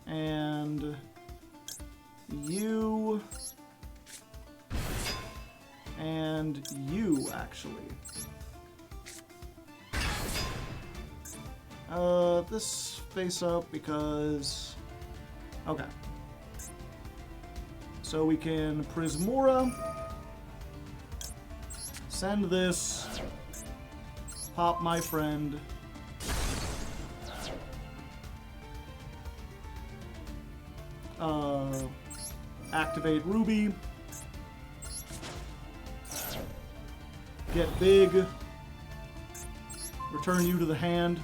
And you. And you, actually. This face up because... Okay. So we can Prismora. Send this. Pop my friend. Activate Ruby. Get big. Return you to the hand.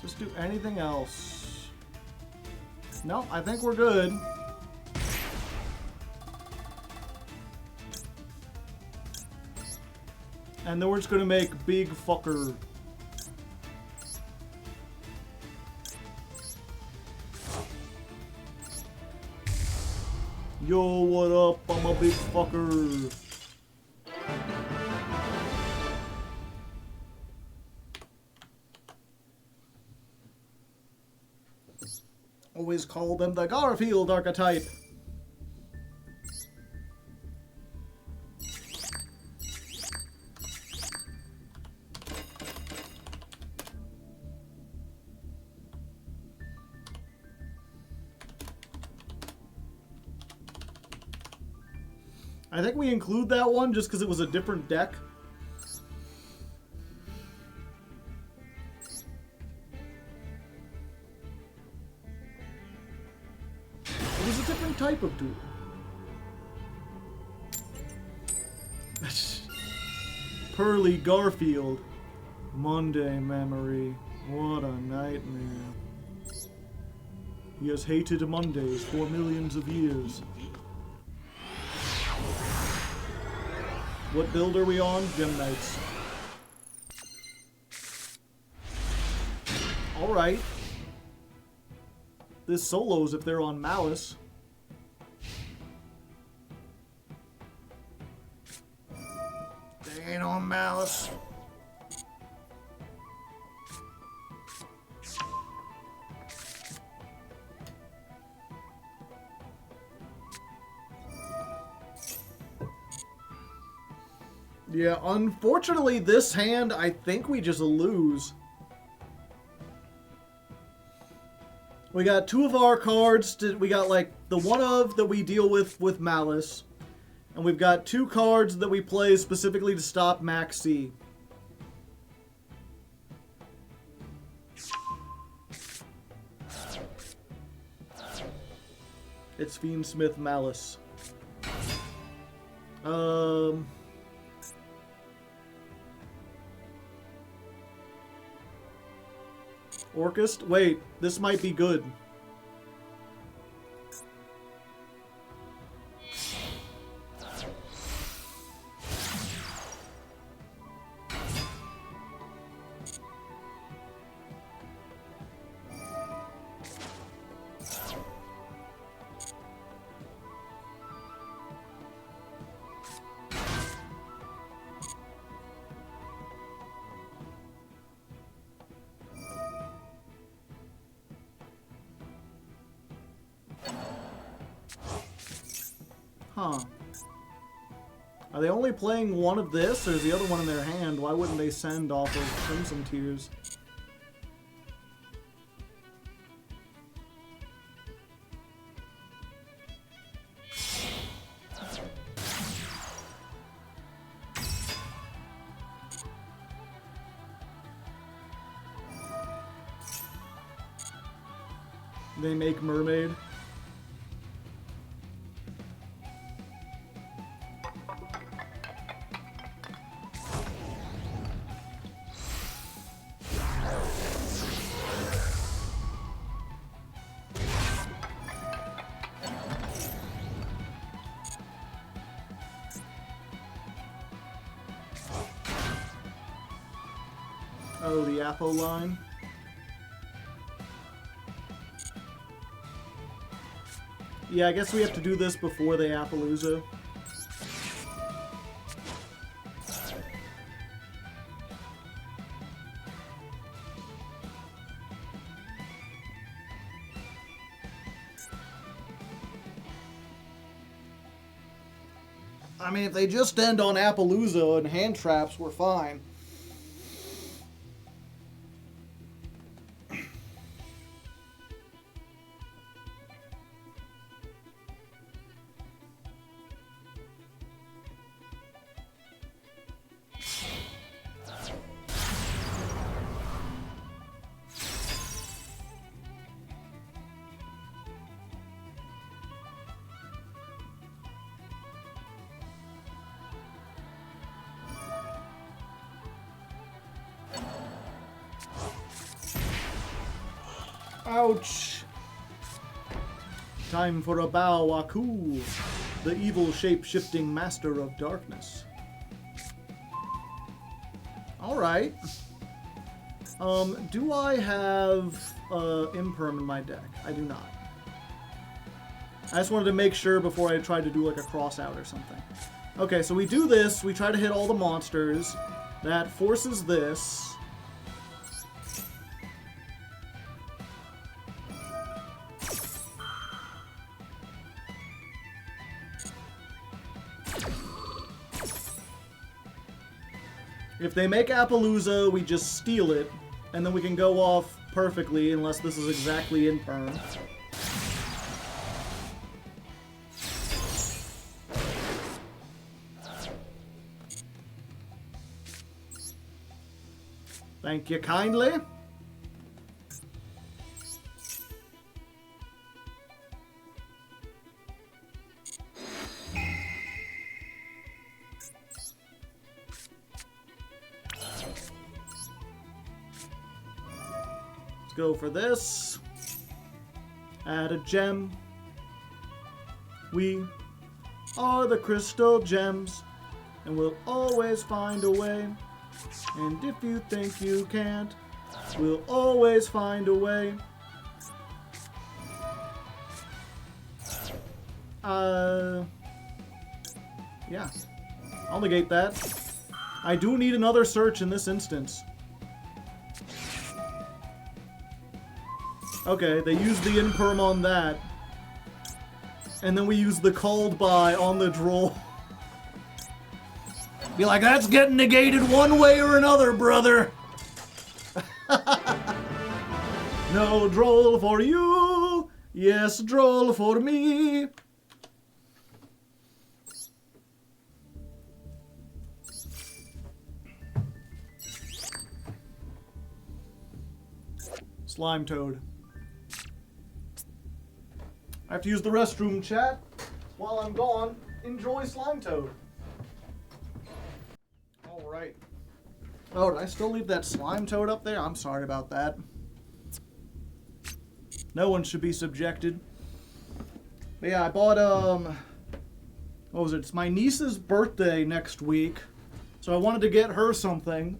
Just do anything else. No, I think we're good. And then we're just gonna make big fucker. Yo, what up? I'm a big fucker. Always call them the Garfield archetype. I think we include that one just because it was a different deck. different type of duel. Pearly Garfield. Monday memory. What a nightmare. He has hated Mondays for millions of years. What build are we on? Gem Knights. Alright. This solos if they're on Malice. They ain't on Malice. Yeah, unfortunately, this hand, I think we just lose. We got two of our cards. We got, like, the one of that we deal with Malice. And we've got two cards that we play specifically to stop Max C. It's Fiendsmith Malice. Orchist? Wait, this might be good. Huh. Are they only playing one of this, or is the other one in their hand? Why wouldn't they send off of Crimson Tears? They make Mermaid. Oh, the Apo line. Yeah, I guess we have to do this before the Appaloosa. I mean, if they just end on Appaloosa and hand traps, we're fine. Ouch! Time for a Bao Aku, the evil shape-shifting master of darkness. Alright. Do I have Imperm in my deck? I do not. I just wanted to make sure before I tried to do like a cross out or something. Okay, so we do this, we try to hit all the monsters. That forces this. If they make Appaloosa, we just steal it, and then we can go off perfectly unless this is exactly in perm. Thank you kindly. Let's go for this. Add a gem. We are the crystal gems, and we'll always find a way. And if you think you can't, we'll always find a way. Yeah. I'll negate that. I do need another search in this instance. Okay, they used the imperm on that. And then we use the called by on the droll. Be like, that's getting negated one way or another, brother. No droll for you. Yes, droll for me. Slime Toad. I have to use the restroom, chat. While I'm gone, enjoy Slime Toad. Alright. Oh, did I still leave that Slime Toad up there? I'm sorry about that. No one should be subjected. But yeah, I bought, what was it? It's my niece's birthday next week. So I wanted to get her something.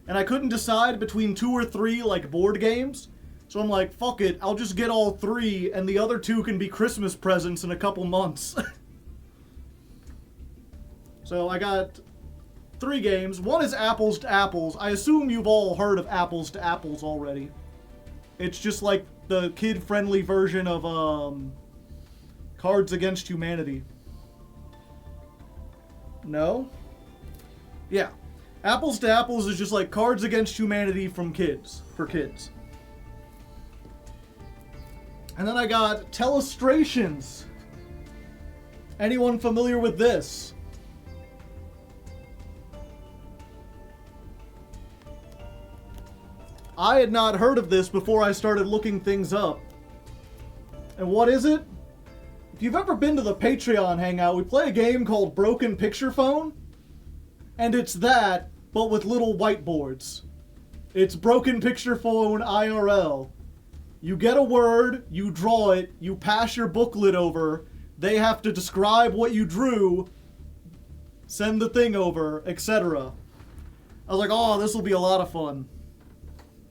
And I couldn't decide between 2 or 3, like, board games. So I'm like, fuck it, I'll just get all 3, and the other 2 can be Christmas presents in a couple months. So I got 3 games. One is Apples to Apples. I assume you've all heard of Apples to Apples already. It's just like the kid-friendly version of, Cards Against Humanity. No? Yeah. Apples to Apples is just like Cards Against Humanity from kids, for kids. And then I got Telestrations. Anyone familiar with this? I had not heard of this before I started looking things up. And what is it? If you've ever been to the Patreon hangout, we play a game called Broken Picture Phone. And it's that, but with little whiteboards. It's Broken Picture Phone IRL. You get a word, you draw it, you pass your booklet over, they have to describe what you drew, send the thing over, etc. I was like, oh, this will be a lot of fun.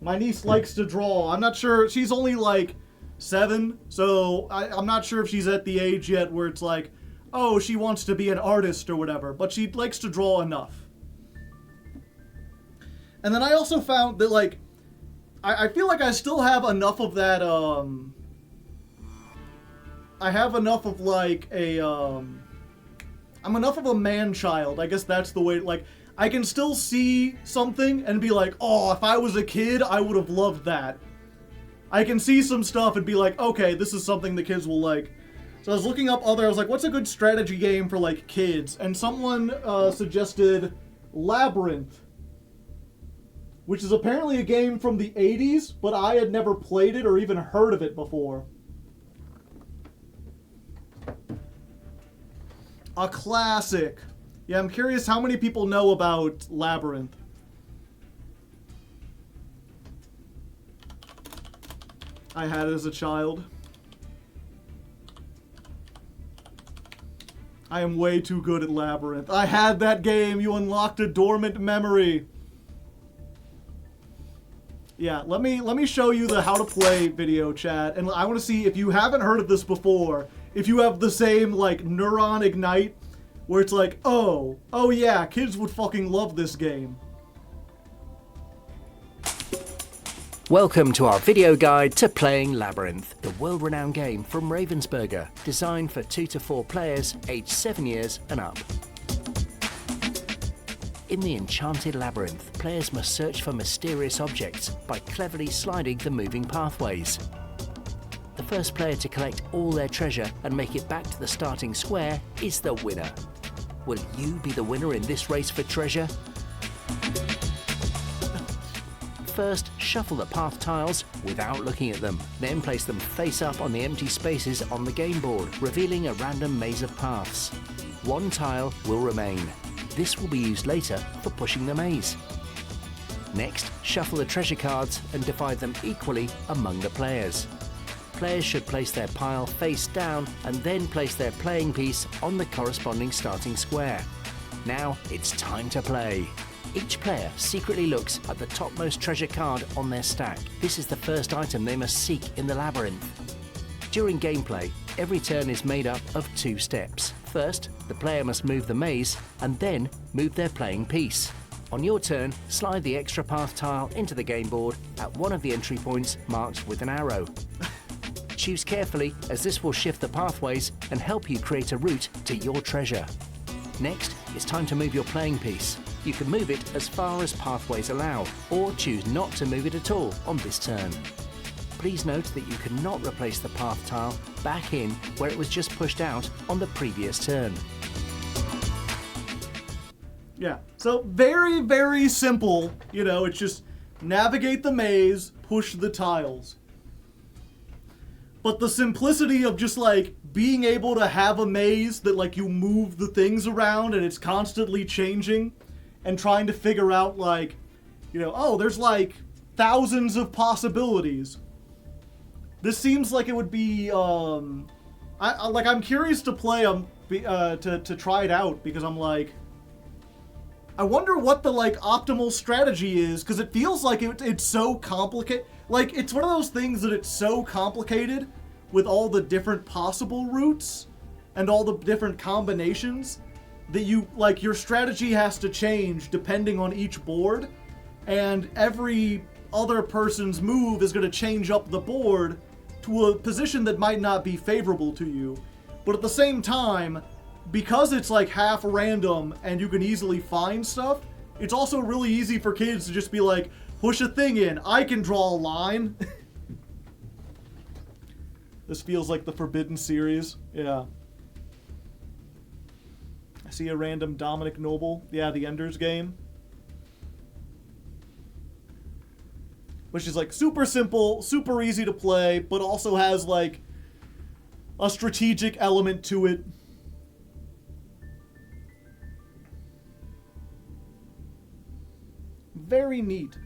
My niece likes to draw. I'm not sure, she's only like 7, so I'm not sure if she's at the age yet where it's like, oh, she wants to be an artist or whatever, but she likes to draw enough. And then I also found that, like, I feel like I still have enough of that, I have enough of, like, I'm enough of a man-child. I guess that's the way, like, I can still see something and be like, oh, if I was a kid, I would have loved that. I can see some stuff and be like, okay, this is something the kids will like. So I was looking up I was like, what's a good strategy game for, like, kids? And someone suggested Labyrinth, which is apparently a game from the 80s, but I had never played it or even heard of it before. A classic. Yeah, I'm curious how many people know about Labyrinth. I had it as a child. I am way too good at Labyrinth. I had that game. You unlocked a dormant memory. Yeah, let me show you the how to play video, chat, and I want to see if you haven't heard of this before, if you have the same, like, neuron ignite, where it's like, oh yeah, kids would fucking love this game. Welcome to our video guide to playing Labyrinth, the world-renowned game from Ravensburger, designed for 2 to 4 players aged 7 years and up. In the enchanted labyrinth, players must search for mysterious objects by cleverly sliding the moving pathways. The first player to collect all their treasure and make it back to the starting square is the winner. Will you be the winner in this race for treasure? First, shuffle the path tiles without looking at them. Then place them face up on the empty spaces on the game board, revealing a random maze of paths. 1 tile will remain. This will be used later for pushing the maze. Next, shuffle the treasure cards and divide them equally among the players. Players should place their pile face down and then place their playing piece on the corresponding starting square. Now it's time to play. Each player secretly looks at the topmost treasure card on their stack. This is the first item they must seek in the labyrinth. During gameplay, every turn is made up of 2 steps. First, the player must move the maze and then move their playing piece. On your turn, slide the extra path tile into the game board at one of the entry points marked with an arrow. Choose carefully, as this will shift the pathways and help you create a route to your treasure. Next, it's time to move your playing piece. You can move it as far as pathways allow, or choose not to move it at all on this turn. Please note that you cannot replace the path tile back in where it was just pushed out on the previous turn. Yeah, so very, very simple. You know, it's just navigate the maze, push the tiles. But the simplicity of just, like, being able to have a maze that, like, you move the things around and it's constantly changing and trying to figure out, like, you know, oh, there's, like, thousands of possibilities. This seems like it would be, I'm curious to play, to try it out, because I'm like, I wonder what the, like, optimal strategy is, because it feels like it's so complicated. Like, it's one of those things that it's so complicated with all the different possible routes and all the different combinations that you, like, your strategy has to change depending on each board, and every other person's move is going to change up the board to a position that might not be favorable to you. But at the same time, because it's, like, half random and you can easily find stuff, it's also really easy for kids to just be like, push a thing in. I can draw a line. This feels like the Forbidden series. Yeah. I see a random Dominic Noble. Yeah, the Ender's Game. Which is, like, super simple, super easy to play, but also has, like, a strategic element to it. Very neat.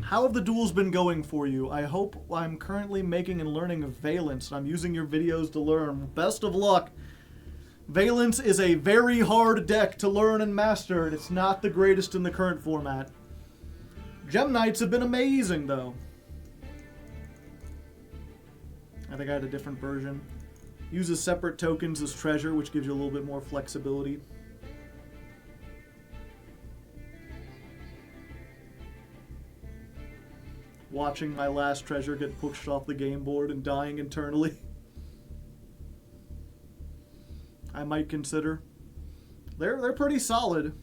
How have the duels been going for you? I hope I'm currently making and learning of Valence, and I'm using your videos to learn. Best of luck. Valence is a very hard deck to learn and master, and it's not the greatest in the current format. Gem Knights have been amazing, though. I think I had a different version. Uses separate tokens as treasure, which gives you a little bit more flexibility. Watching my last treasure get pushed off the game board and dying internally. I might consider. They're pretty solid.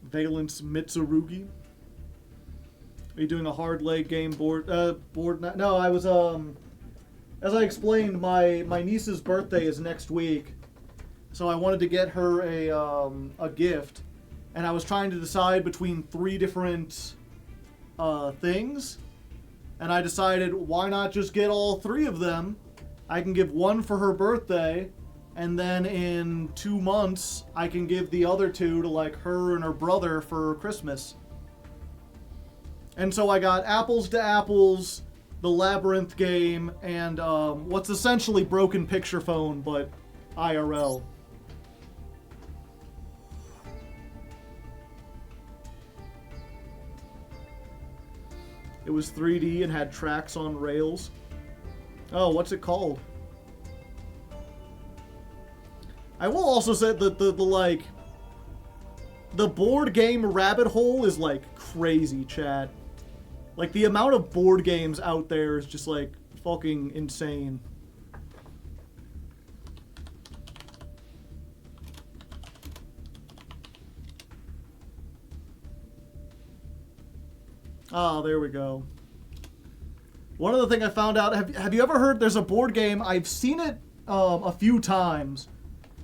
Valence Mitsurugi. Are you doing a Hardleg game board? No, I was as I explained, my niece's birthday is next week, so I wanted to get her a gift, and I was trying to decide between 3 different things, and I decided, why not just get all 3 of them? I can give one for her birthday, and then in 2 months I can give the other 2 to, like, her and her brother for Christmas. And so I got Apples to Apples, the Labyrinth game, and what's essentially Broken Picture Phone, but IRL. It was 3D and had tracks on rails. Oh, what's it called? I will also say that the board game rabbit hole is, like, crazy, chat. Like, the amount of board games out there is just, like, fucking insane. Oh, there we go. One other thing I found out, have you ever heard, there's a board game, I've seen it a few times,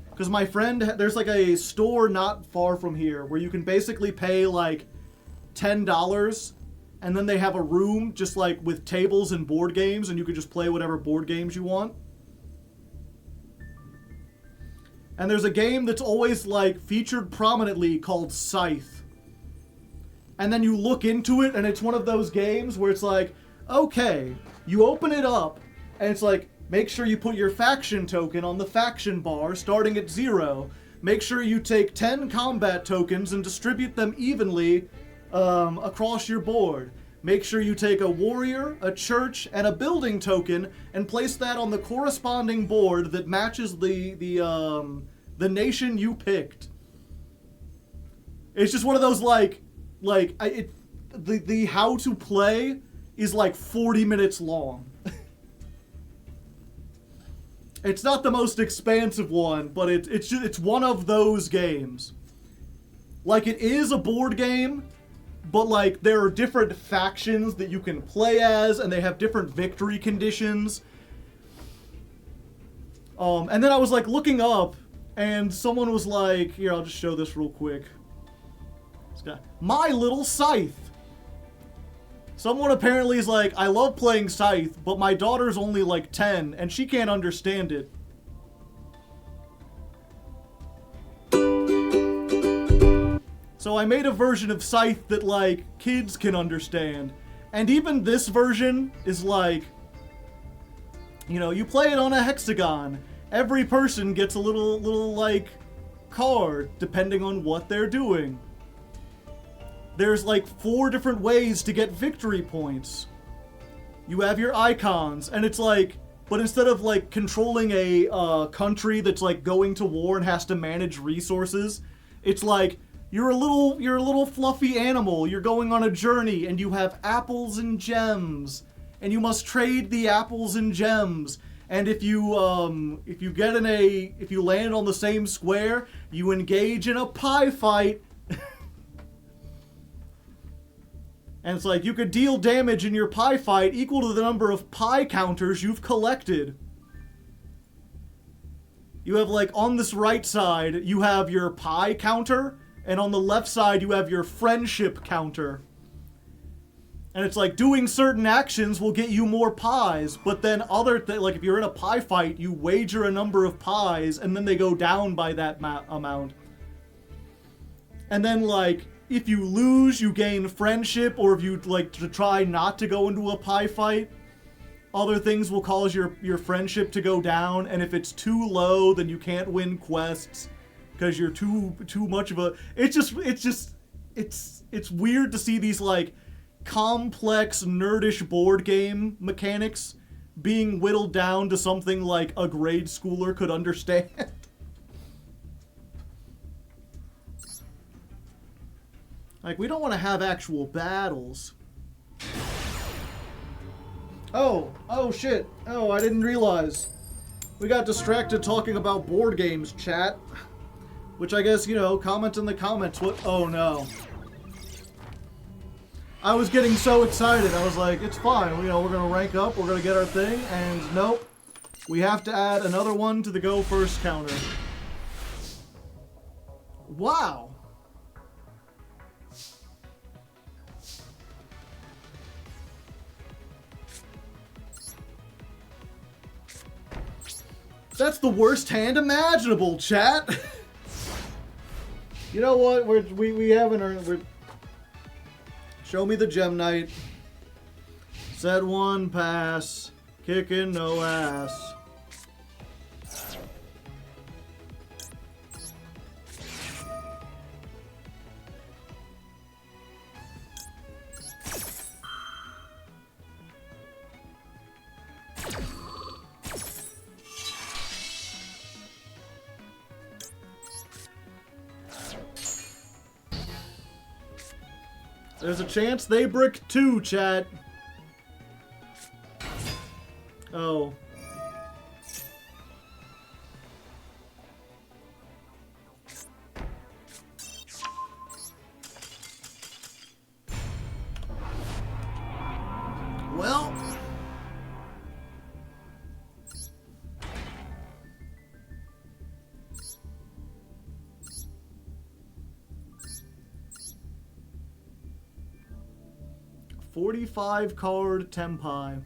because my friend, there's like a store not far from here where you can basically pay like $10 and then they have a room just like with tables and board games, and you can just play whatever board games you want. And there's a game that's always like featured prominently called Scythe. and then you look into it, and it's one of those games where it's like, okay, you open it up, and it's like, make sure you put your faction token on the faction bar starting at 0. Make sure you take 10 combat tokens and distribute them evenly across your board. Make sure you take a warrior, a church, and a building token and place that on the corresponding board that matches the nation you picked. It's just one of those the how to play is like 40 minutes long. It's not the most expansive one, but it's one of those games. Like, it is a board game, but like there are different factions that you can play as, and they have different victory conditions. And then I was like looking up, and someone was like, here, I'll just show this real quick. This guy, My Little Scythe. Someone apparently is like, I love playing Scythe, but my daughter's only like 10, and she can't understand it. So I made a version of Scythe that, like, kids can understand. And even this version is like, you know, you play it on a hexagon. Every person gets a little like, card, depending on what they're doing. There's like 4 different ways to get victory points. You have your icons, and it's like, but instead of like controlling a country that's like going to war and has to manage resources, it's like you're a little fluffy animal. You're going on a journey, and you have apples and gems, and you must trade the apples and gems. And if you land on the same square, you engage in a pie fight. And it's like, you could deal damage in your pie fight equal to the number of pie counters you've collected. You have, like, on this right side, you have your pie counter, and on the left side, you have your friendship counter. And it's like, doing certain actions will get you more pies, but then like, if you're in a pie fight, you wager a number of pies, and then they go down by that amount. And then, like, if you lose, you gain friendship, or if you like to try not to go into a pie fight, other things will cause your friendship to go down, and if it's too low, then you can't win quests because you're too much of a. It's weird to see these like complex nerdish board game mechanics being whittled down to something like a grade schooler could understand. Like, we don't want to have actual battles. Oh, shit. Oh, I didn't realize. We got distracted talking about board games, chat. Which I guess, you know, comment in the comments. What? Oh, no. I was getting so excited. I was like, it's fine. You know, we're going to rank up. We're going to get our thing. And nope. We have to add another one to the go first counter. Wow. That's the worst hand imaginable, chat. You know what? We haven't earned. Show me the Gem Knight. Set 1 pass. Kicking no ass. There's a chance they brick 2, chat. Oh. Well. $45 card Tempai.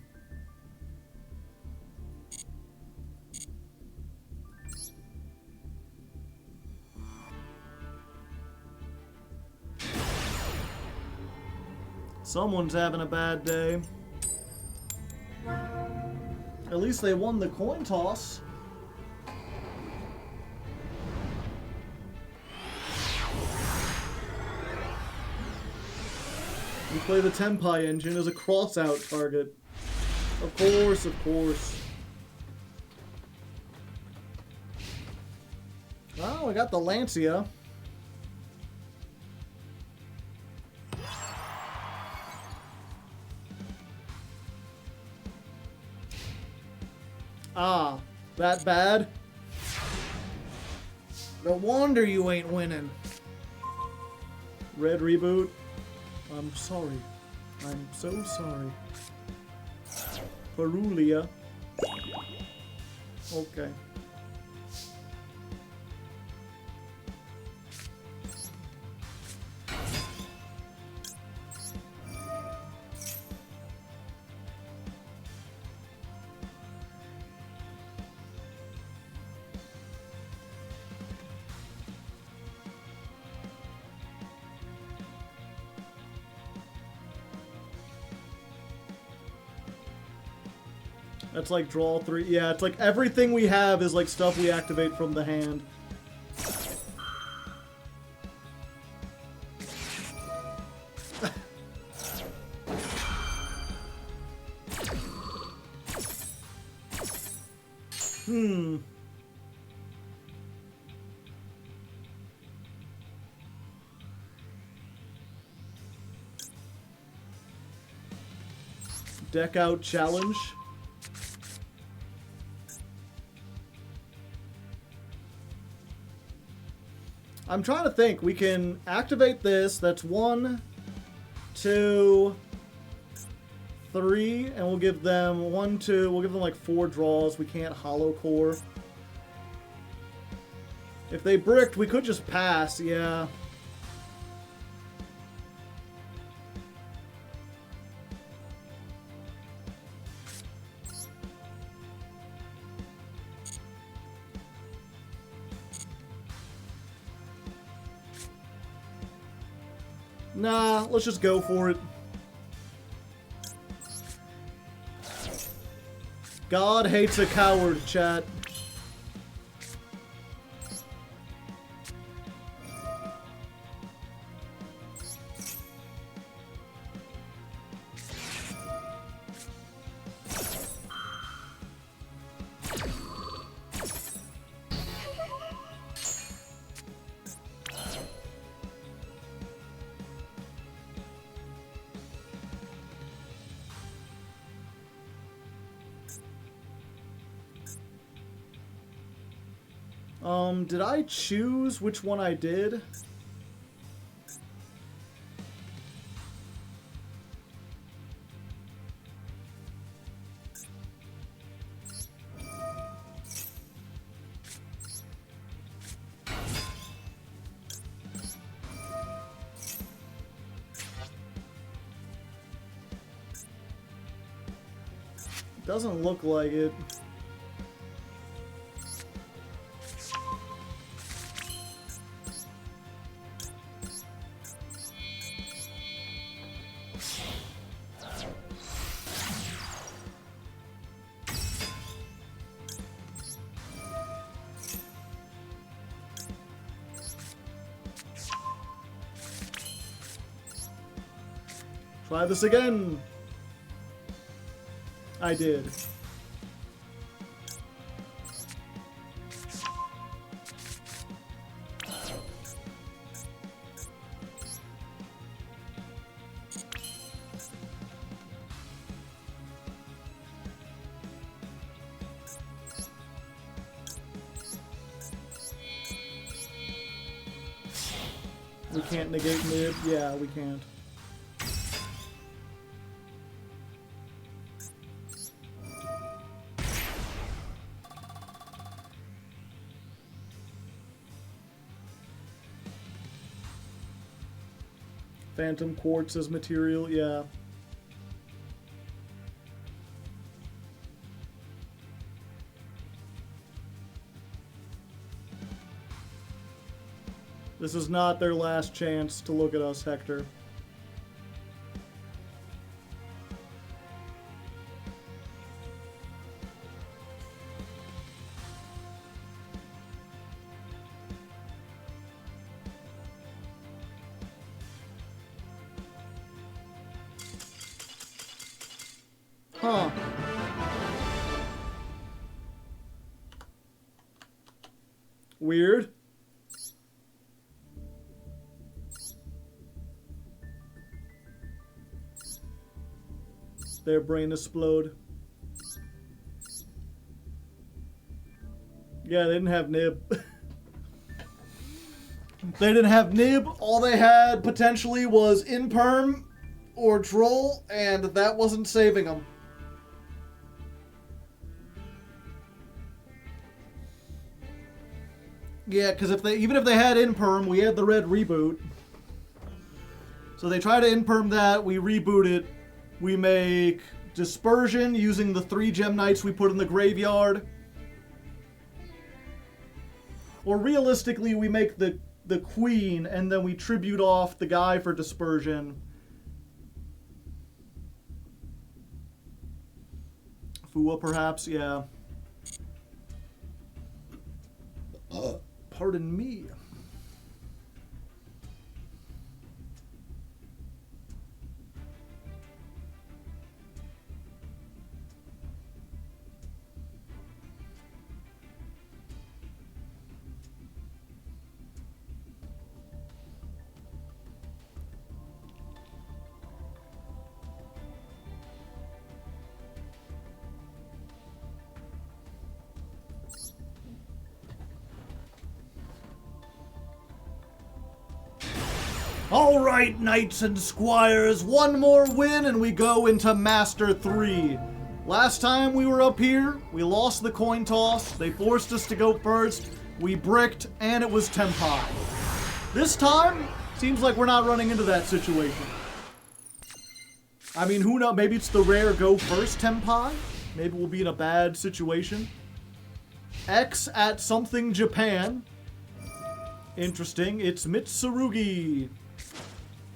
Someone's having a bad day. At least they won the coin toss. You play the Tenpai engine as a cross-out target. Of course, of course. Oh, we got the Lancia. Ah, that bad? No wonder you ain't winning. Red reboot. I'm sorry. I'm so sorry. Perulia. Okay. That's like draw 3. Yeah, it's like everything we have is like stuff we activate from the hand. Deck out challenge. I'm trying to think. We can activate this. That's 1, 2, 3, and we'll give them 1, 2. We'll give them like 4 draws. We can't hollow core. If they bricked, we could just pass. Yeah. Nah, let's just go for it. God hates a coward, chat. Did I choose which one I did? Doesn't look like it. Try this again. I did. We can't negate mid. Yeah, we can't. Phantom Quartz as material, yeah. This is not their last chance to look at us, Hector. Huh. Weird. Their brain explode. Yeah, they didn't have nib. They didn't have nib. All they had potentially was imperm or troll, and that wasn't saving them. Yeah, because even if they had imperm, we had the red reboot. So they try to imperm that, we reboot it, we make dispersion using the 3 gem knights we put in the graveyard. Or realistically, we make the queen and then we tribute off the guy for dispersion. Fua perhaps, yeah. Pardon me. All right, knights and squires, one more win and we go into Master 3. Last time we were up here, we lost the coin toss, they forced us to go first, we bricked, and it was Tempai. This time, seems like we're not running into that situation. I mean, who knows, maybe it's the rare go first Tempai? Maybe we'll be in a bad situation. X at something Japan. Interesting, it's Mitsurugi.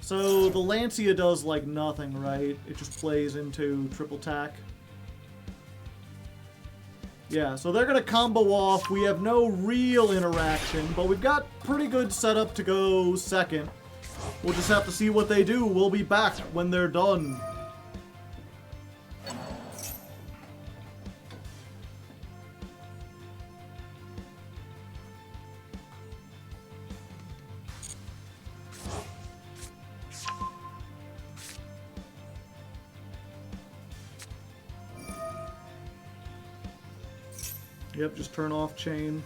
So the Lancia does like nothing, right? It just plays into triple tack. Yeah, so they're gonna combo off. We have no real interaction, but we've got pretty good setup to go second. We'll just have to see what they do. We'll be back when they're done. Yep, just turn off chain.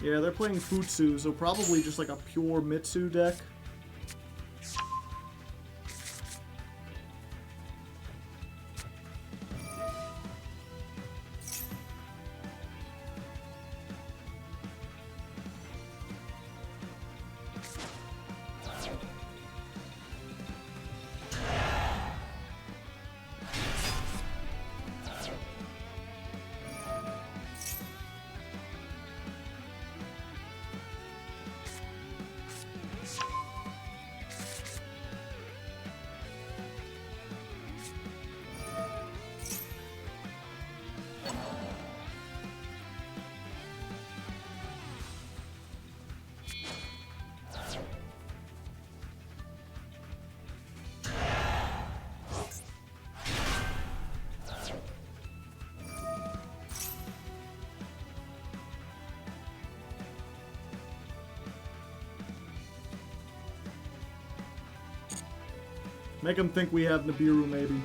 Yeah, they're playing Futsu, so probably just like a pure Mitsu deck. Make them think we have Nibiru, maybe.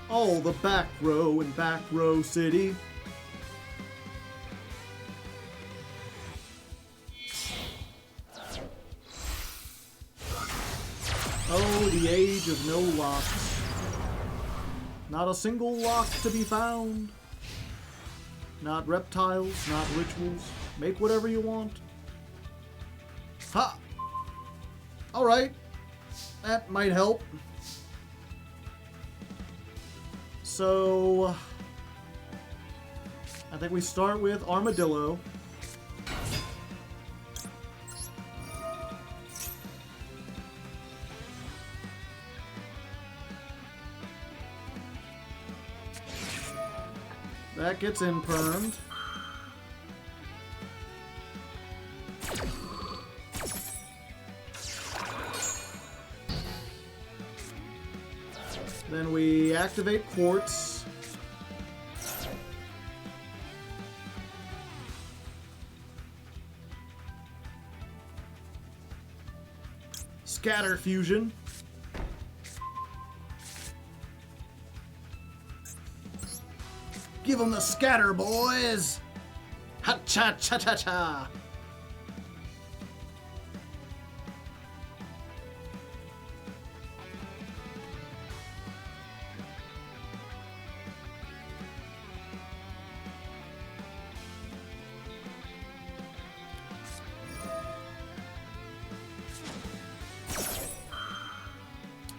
Oh, the back row in Back Row City. Oh, the age of no locks. Not a single lock to be found. Not reptiles, not rituals. Make whatever you want. Ha! Alright. That might help. So... I think we start with Armadillo. That gets impermed. Then we activate Quartz. Scatter Fusion. Give them the scatter, boys! Ha-cha-cha-cha-cha!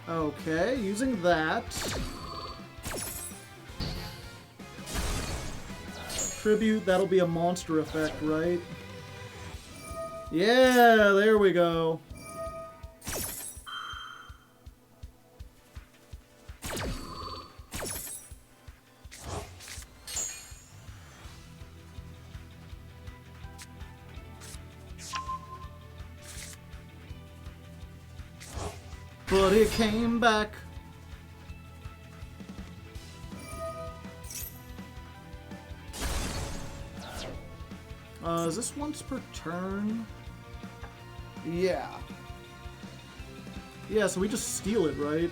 Okay, using that. Tribute, that'll be a monster effect, right? Yeah, there we go. But it came back. Is this once per turn? Yeah. Yeah, so we just steal it, right?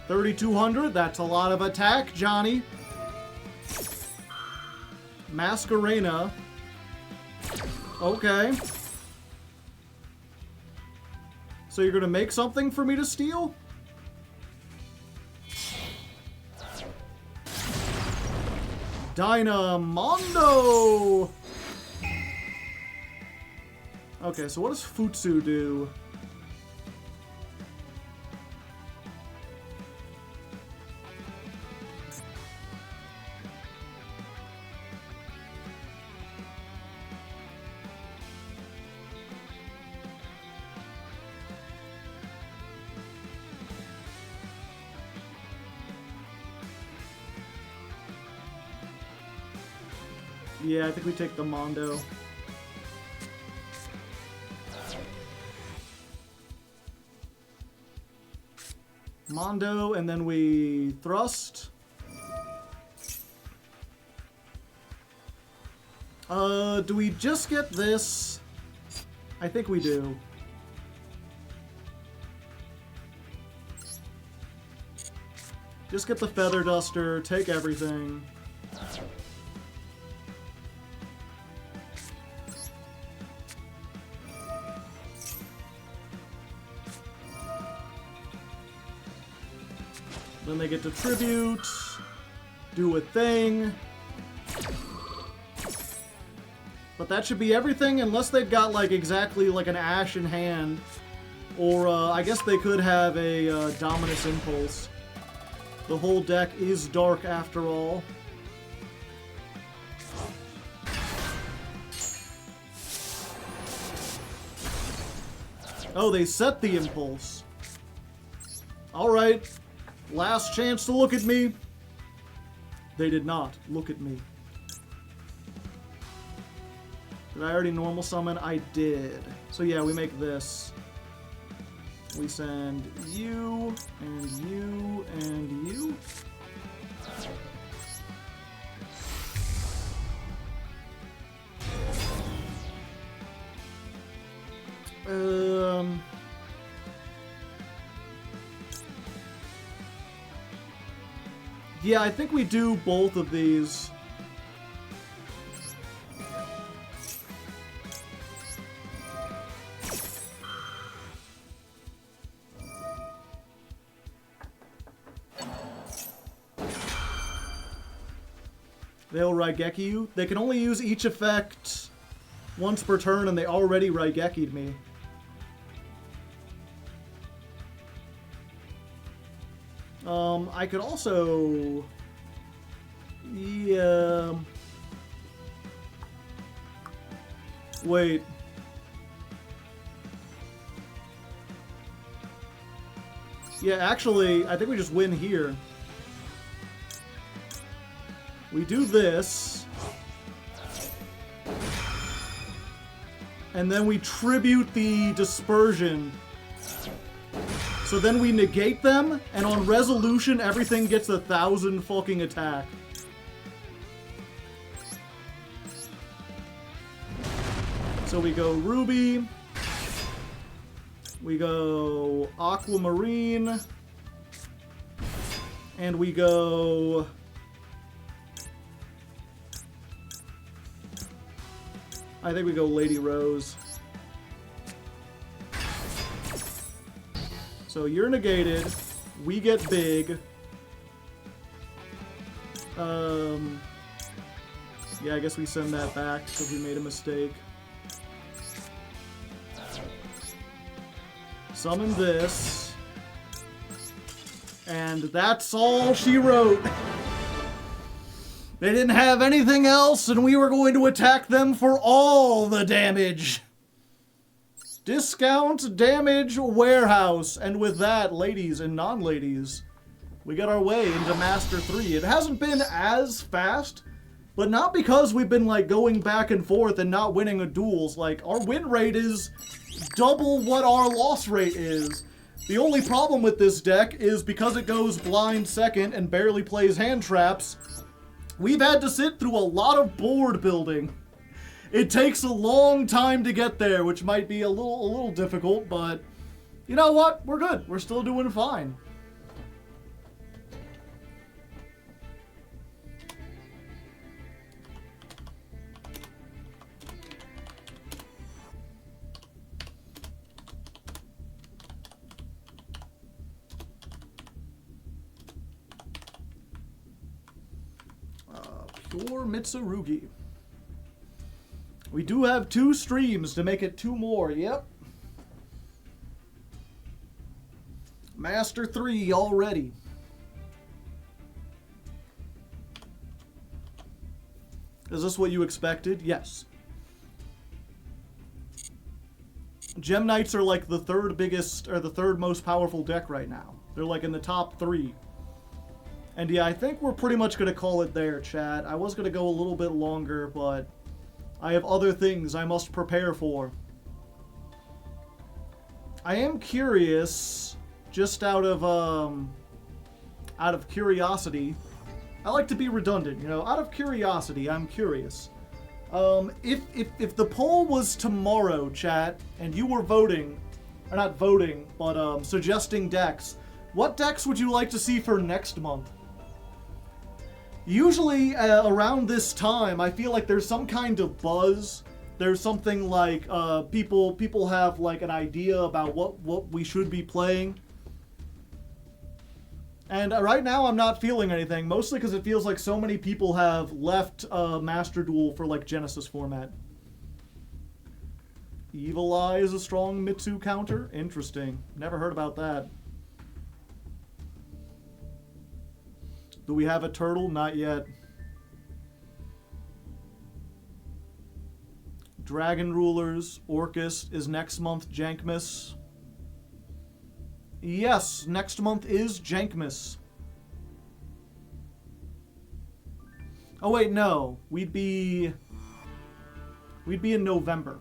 $3,200, that's a lot of attack, Johnny. Masquerena. Okay. So you're gonna make something for me to steal? Dynamondo! Okay, so what does Futsu do? Yeah, I think we take the Mondo. Mondo, and then we thrust. Do we just get this? I think we do. Just get the Feather Duster, take everything. Then they get to tribute, do a thing. But that should be everything unless they've got like exactly like an Ash in hand. Or I guess they could have a Dominus Impulse. The whole deck is dark after all. Oh, they set the Impulse. Alright. Last chance to look at me. They did not look at me. Did I already normal summon? I did. So yeah, we make this. We send you, and you, and you. Yeah, I think we do both of these. They'll Raigeki you. They can only use each effect once per turn, and they already Raigeki'd me. I could also... Yeah... Wait. Yeah, actually, I think we just win here. We do this. And then we tribute the dispersion. So then we negate them, and on resolution, everything gets 1,000 fucking attack. So we go Ruby. We go Aquamarine. And we go... I think we go Lady Rose. So you're negated. We get big. Yeah, I guess we send that back because we made a mistake. Summon this. And that's all she wrote. They didn't have anything else, and we were going to attack them for all the damage. Discount damage warehouse. And with that, ladies and non-ladies, we got our way into Master 3. It hasn't been as fast, but not because we've been like going back and forth and not winning at duels. Like, our win rate is double what our loss rate is. The only problem with this deck is because it goes blind second and barely plays hand traps, we've had to sit through a lot of board building. It takes a long time to get there, which might be a little difficult, but you know what? We're good. We're still doing fine. Pure Mitsurugi. We do have 2 streams to make it 2 more, yep. Master 3 already. Is this what you expected? Yes. Gem Knights are like the 3rd biggest, or the 3rd most powerful deck right now. They're like in the top 3. And yeah, I think we're pretty much going to call it there, chat. I was going to go a little bit longer, but I have other things I must prepare for. I am curious, just out of curiosity. I like to be redundant, you know. Out of curiosity, I'm curious. If the poll was tomorrow, chat, and you were voting, or not voting, but suggesting decks, what decks would you like to see for next month? Usually around this time, I feel like there's some kind of buzz. There's something like people have like an idea about what we should be playing. And right now I'm not feeling anything, mostly because it feels like so many people have left Master Duel for like Genesis format. Evil Eye is a strong Mitsu counter? Interesting. Never heard about that. Do we have a turtle? Not yet. Dragon Rulers, Orcus. Is next month Jankmas? Yes, next month is Jankmas. Oh wait, no. We'd be in November.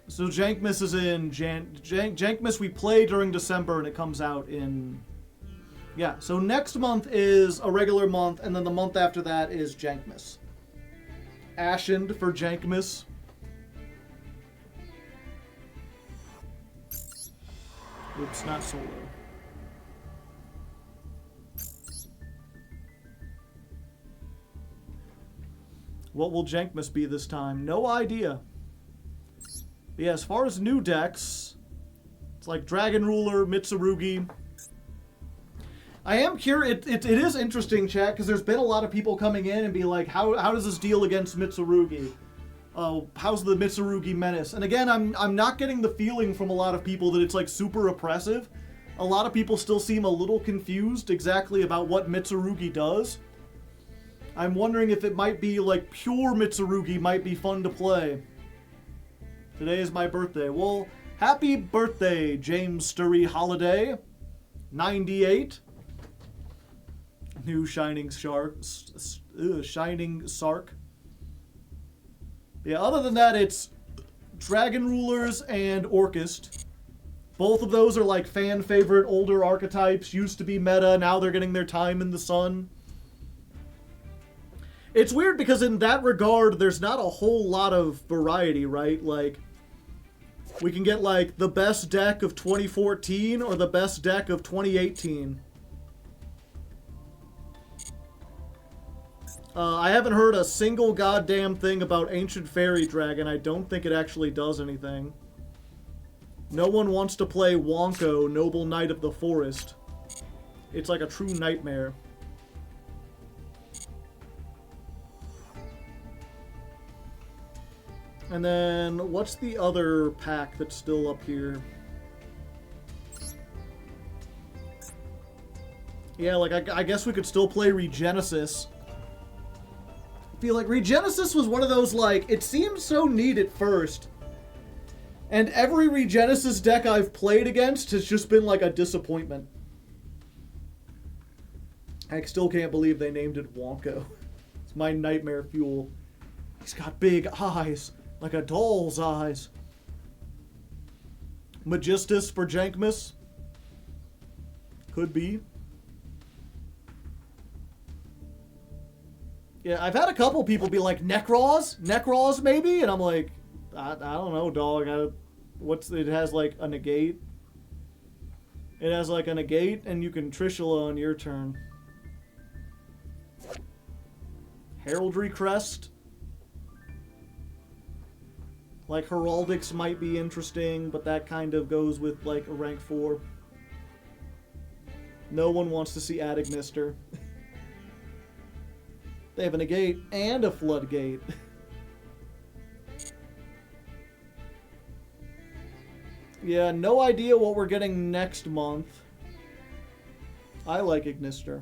So Jankmas is in Jankmas we play during December and it comes out in... Yeah, so next month is a regular month, and then the month after that is Jankmas. Ashened for Jankmas. Oops, not solo. What will Jankmas be this time? No idea. But yeah, as far as new decks, it's like Dragon Ruler, Mitsurugi. I am curious. It is interesting, chat, because there's been a lot of people coming in and be like, how does this deal against Mitsurugi? How's the Mitsurugi menace? And again, I'm not getting the feeling from a lot of people that it's like super oppressive. A lot of people still seem a little confused exactly about what Mitsurugi does. I'm wondering if it might be like pure Mitsurugi might be fun to play. Today is my birthday. Well, happy birthday, James Sturry Holiday. 98. New Shining Sark. Yeah, other than that, it's Dragon Rulers and Orchist. Both of those are like fan favorite older archetypes. Used to be meta, now they're getting their time in the sun. It's weird because in that regard, there's not a whole lot of variety, right? Like, we can get like the best deck of 2014 or the best deck of 2018. I haven't heard a single goddamn thing about Ancient Fairy Dragon. I don't think it actually does anything. No one wants to play Wonko, Noble Knight of the Forest. It's like a true nightmare. And then, what's the other pack that's still up here? Yeah, like, I guess we could still play Regenesis. I feel like Regenesis was one of those, like, it seemed so neat at first. And every Regenesis deck I've played against has just been, like, a disappointment. I still can't believe they named it Wonko. It's my nightmare fuel. He's got big eyes. Like a doll's eyes. Magistus for Jankmas? Could be. Yeah, I've had a couple people be like, Necros? Necros, maybe? And I'm like, I don't know, dog. It has like a negate. It has like a negate, and you can Trishula on your turn. Heraldry Crest? Like, Heraldics might be interesting, but that kind of goes with, like, a rank 4. No one wants to see Adignister. They have a negate and a floodgate. Yeah, no idea what we're getting next month. I like Ignister.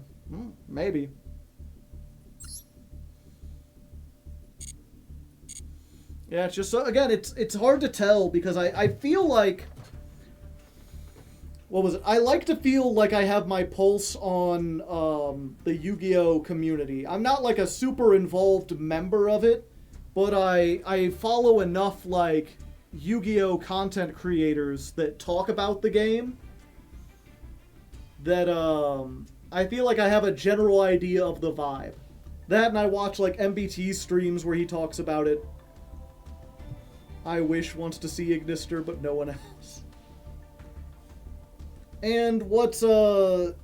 Maybe. Yeah, it's just, again, it's hard to tell because I feel like, what was it? I like to feel like I have my pulse on the Yu-Gi-Oh community. I'm not like a super involved member of it, but I follow enough like Yu-Gi-Oh content creators that talk about the game that I feel like I have a general idea of the vibe. That and I watch like MBT streams where he talks about it. I wish wants to see Ignister, but no one else. And what's, but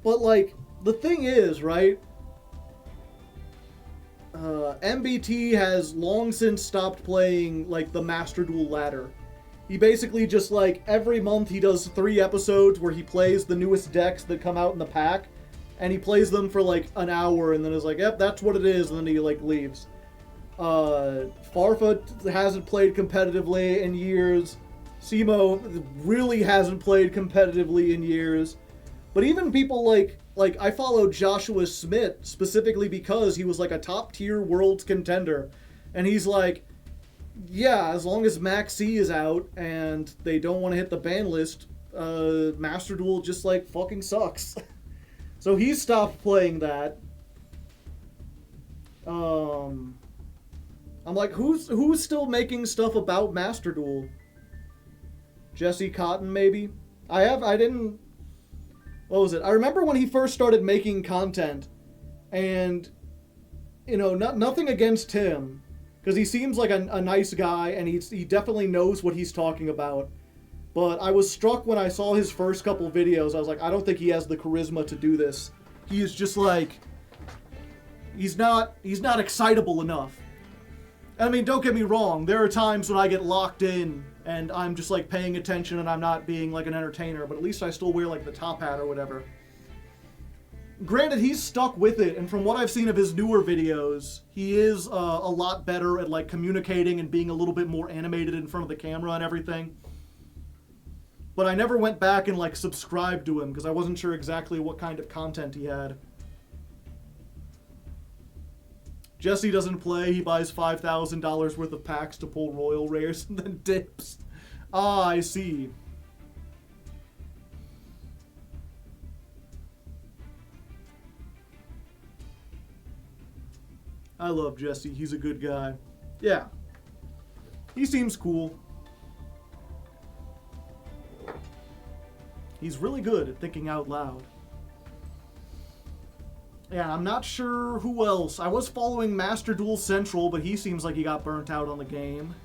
like, the thing is, right? MBT has long since stopped playing, like, the Master Duel ladder. He basically just, like, every month he does 3 episodes where he plays the newest decks that come out in the pack, and he plays them for, like, an hour, and then is like, yep, that's what it is, and then he, like, leaves. Farfa hasn't played competitively in years. Simo really hasn't played competitively in years. But even people like I followed Joshua Smith specifically because he was like a top tier world's contender. And he's like, yeah, as long as Max C is out and they don't want to hit the ban list, Master Duel just like fucking sucks. So he stopped playing that. I'm like, who's still making stuff about Master Duel? Jesse Cotton, maybe? What was it? I remember when he first started making content, and, you know, nothing against him, because he seems like a nice guy, and he definitely knows what he's talking about. But I was struck when I saw his first couple videos. I was like, I don't think he has the charisma to do this. He is just like, he's not excitable enough. I mean, don't get me wrong, there are times when I get locked in and I'm just like paying attention and I'm not being like an entertainer, but at least I still wear like the top hat or whatever. Granted, he's stuck with it, and from what I've seen of his newer videos, he is a lot better at like communicating and being a little bit more animated in front of the camera and everything. But I never went back and like subscribed to him because I wasn't sure exactly what kind of content he had. Jesse doesn't play. He buys $5,000 worth of packs to pull royal rares and then dips. Ah, I see. I love Jesse. He's a good guy. Yeah. He seems cool. He's really good at thinking out loud. Yeah, I'm not sure who else. I was following Master Duel Central, but he seems like he got burnt out on the game.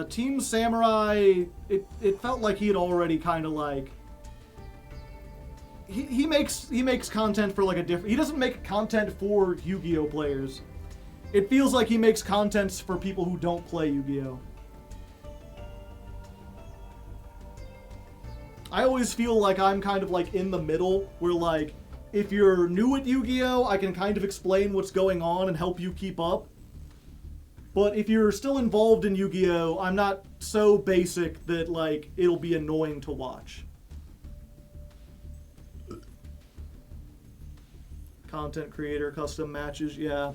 Team Samurai, it felt like he had already kind of like... He makes content for like a different... He doesn't make content for Yu-Gi-Oh players. It feels like he makes contents for people who don't play Yu-Gi-Oh. I always feel like I'm kind of like in the middle, where like, if you're new at Yu-Gi-Oh, I can kind of explain what's going on and help you keep up. But if you're still involved in Yu-Gi-Oh, I'm not so basic that like, it'll be annoying to watch. Content creator, custom matches, yeah.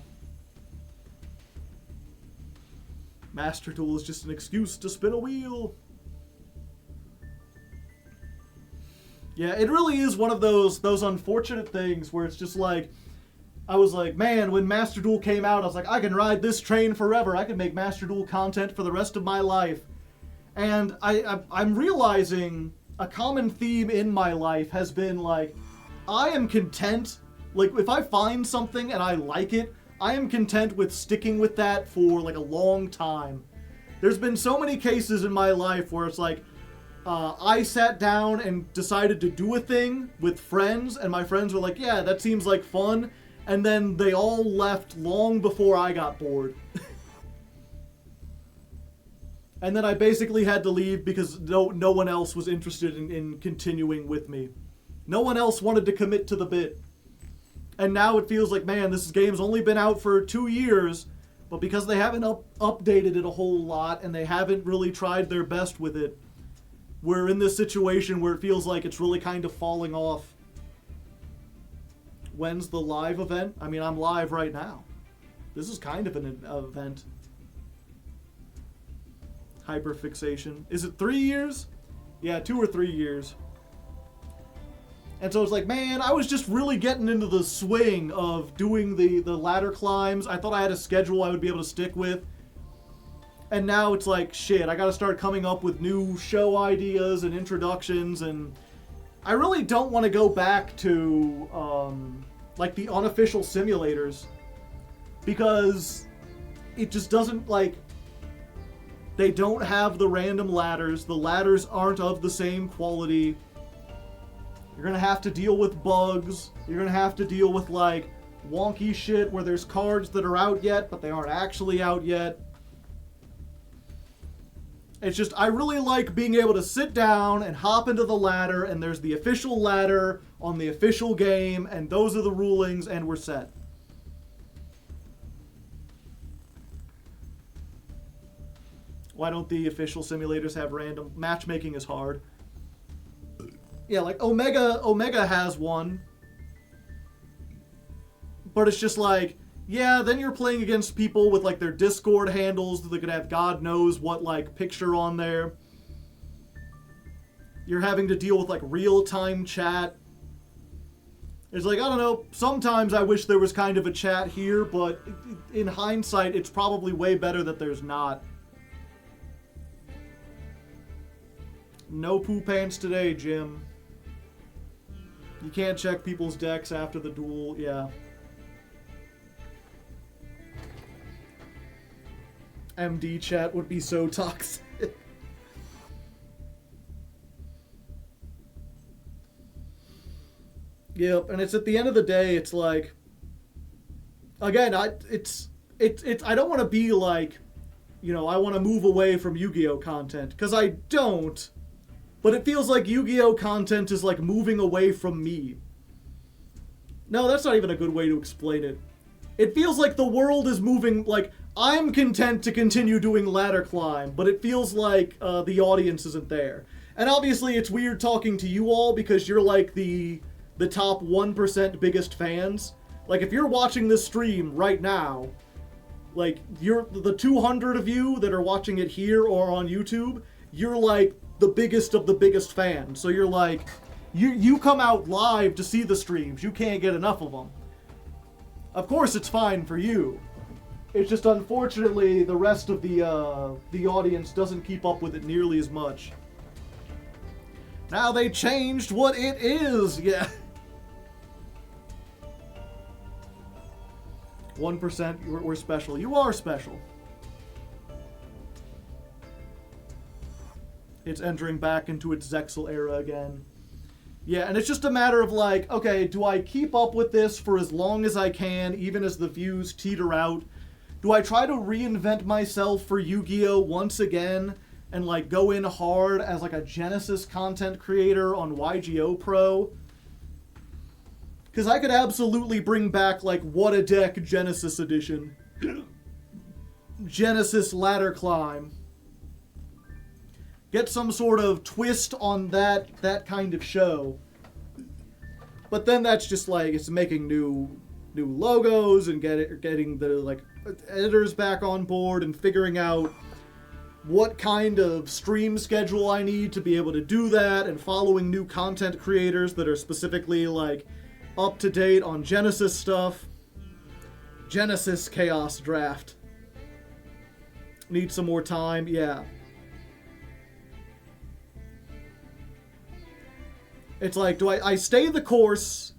Master Duel is just an excuse to spin a wheel. Yeah, it really is one of those unfortunate things where it's just like, I was like, man, when Master Duel came out, I was like, I can ride this train forever. I can make Master Duel content for the rest of my life. And I'm realizing a common theme in my life has been like, I am content. Like, if I find something and I like it, I am content with sticking with that for, like, a long time. There's been so many cases in my life where it's like, I sat down and decided to do a thing with friends, and my friends were like, yeah, that seems like fun, and then they all left long before I got bored. And then I basically had to leave because no one else was interested in continuing with me. No one else wanted to commit to the bit. And now it feels like, man, this game's only been out for 2 years, but because they haven't updated it a whole lot and they haven't really tried their best with it, we're in this situation where it feels like it's really kind of falling off. When's the live event? I mean, I'm live right now. This is kind of an event. Hyperfixation. Is it 3 years? Yeah, 2 or 3 years. And so it's like, man, I was just really getting into the swing of doing the ladder climbs. I thought I had a schedule I would be able to stick with. And now it's like, shit, I gotta start coming up with new show ideas and introductions, and I really don't want to go back to, like, the unofficial simulators, because it just doesn't, like, they don't have the random ladders. The ladders aren't of the same quality. You're gonna have to deal with bugs. You're gonna have to deal with, like, wonky shit where there's cards that are out yet, but they aren't actually out yet. It's just, I really like being able to sit down and hop into the ladder, and there's the official ladder on the official game, and those are the rulings, and we're set. Why don't the official simulators have random? Matchmaking is hard. Yeah, like Omega has one. But it's just like, yeah, then you're playing against people with, like, their Discord handles that could have God knows what, like, picture on there. You're having to deal with, like, real-time chat. It's like, I don't know, sometimes I wish there was kind of a chat here, but in hindsight, it's probably way better that there's not. No poo pants today, Jim. You can't check people's decks after the duel, yeah. MD chat would be so toxic. Yep, and it's at the end of the day, it's like, again, I don't want to be like, you know, I want to move away from Yu-Gi-Oh content, because I don't, but it feels like Yu-Gi-Oh content is like moving away from me. No, that's not even a good way to explain it. It feels like the world is moving, like, I'm content to continue doing ladder climb, but it feels like the audience isn't there. And obviously it's weird talking to you all because you're like the top 1% biggest fans. Like, if you're watching this stream right now, like, you're the 200 of you that are watching it here or on YouTube, you're like the biggest of the biggest fans. So you're like, you come out live to see the streams. You can't get enough of them. Of course it's fine for you. It's just unfortunately the rest of the audience doesn't keep up with it nearly as much. Now they changed what it is, yeah. 1%, we're special. You are special. It's entering back into its Zexel era again. Yeah, and it's just a matter of like, okay, do I keep up with this for as long as I can, even as the views teeter out? Do I try to reinvent myself for Yu-Gi-Oh! Once again and like go in hard as like a Genesis content creator on YGO Pro? Because I could absolutely bring back like What a Deck Genesis Edition. Genesis Ladder Climb. Get some sort of twist on that kind of show. But then that's just like, it's making new logos and getting the like editors back on board and figuring out what kind of stream schedule I need to be able to do that, and following new content creators that are specifically like up to date on Genesis stuff. Genesis Chaos Draft. Need some more time, yeah. It's like, do I stay the course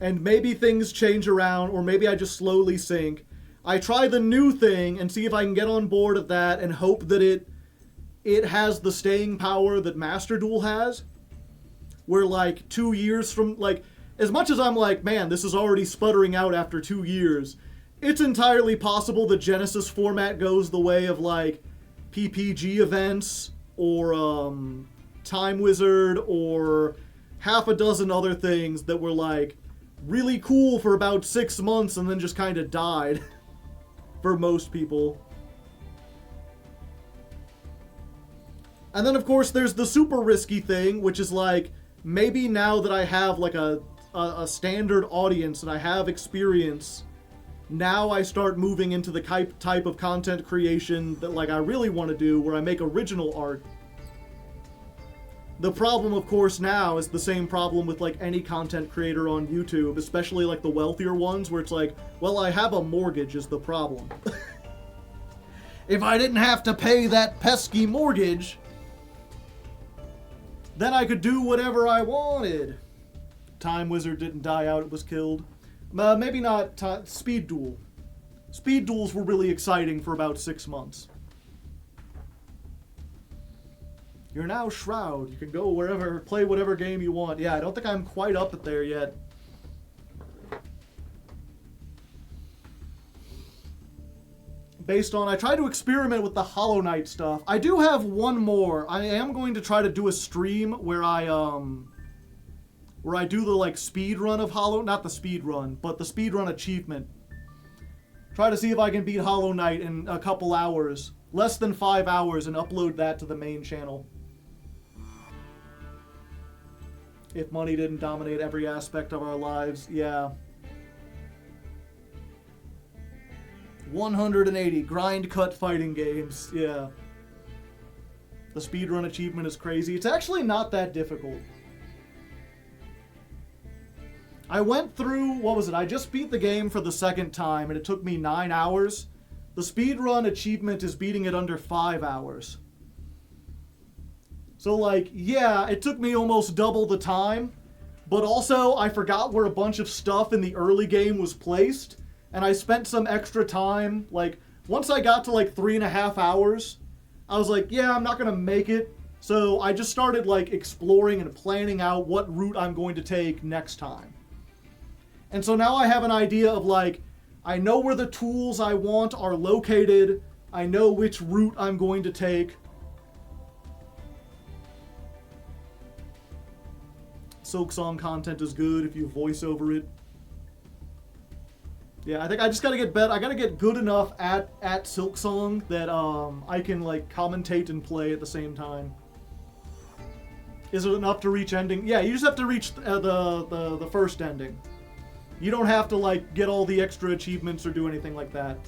and maybe things change around, or maybe I just slowly sink. I try the new thing and see if I can get on board of that and hope that it has the staying power that Master Duel has. Where like 2 years from, like, as much as I'm like, man, this is already sputtering out after 2 years, it's entirely possible the Genesis format goes the way of like PPG events or Time Wizard or half a dozen other things that were like really cool for about 6 months and then just kind of died for most people. And then of course there's the super risky thing, which is like, maybe now that I have like a standard audience and I have experience, now I start moving into the type of content creation that like I really want to do, where I make original art. The problem, of course, now is the same problem with like any content creator on YouTube, especially like the wealthier ones, where it's like, well, I have a mortgage is the problem. If I didn't have to pay that pesky mortgage, then I could do whatever I wanted. Time Wizard didn't die out, it was killed. Maybe not Speed Duel. Speed Duels were really exciting for about 6 months. You're now Shroud. You can go wherever, play whatever game you want. Yeah, I don't think I'm quite up there yet. Based on, I try to experiment with the Hollow Knight stuff. I do have one more. I am going to try to do a stream where I do the like speed run of not the speed run, but the speed run achievement. Try to see if I can beat Hollow Knight in a couple hours, less than 5 hours, and upload that to the main channel. If money didn't dominate every aspect of our lives, yeah. 180 grind cut fighting games, yeah. The speedrun achievement is crazy. It's actually not that difficult. I went through, what was it? I just beat the game for the second time and it took me 9 hours. The speedrun achievement is beating it under 5 hours. So like, yeah, it took me almost double the time, but also I forgot where a bunch of stuff in the early game was placed, and I spent some extra time, like, once I got to like 3.5 hours, I was like, yeah, I'm not gonna make it. So I just started like exploring and planning out what route I'm going to take next time. And so now I have an idea of like, I know where the tools I want are located, I know which route I'm going to take. Silk Song content is good if you voice over it. Yeah, I think I just gotta get better. I gotta get good enough at Silksong that I can like commentate and play at the same time. Is it enough to reach ending? Yeah, you just have to reach the first ending. You don't have to like get all the extra achievements or do anything like that.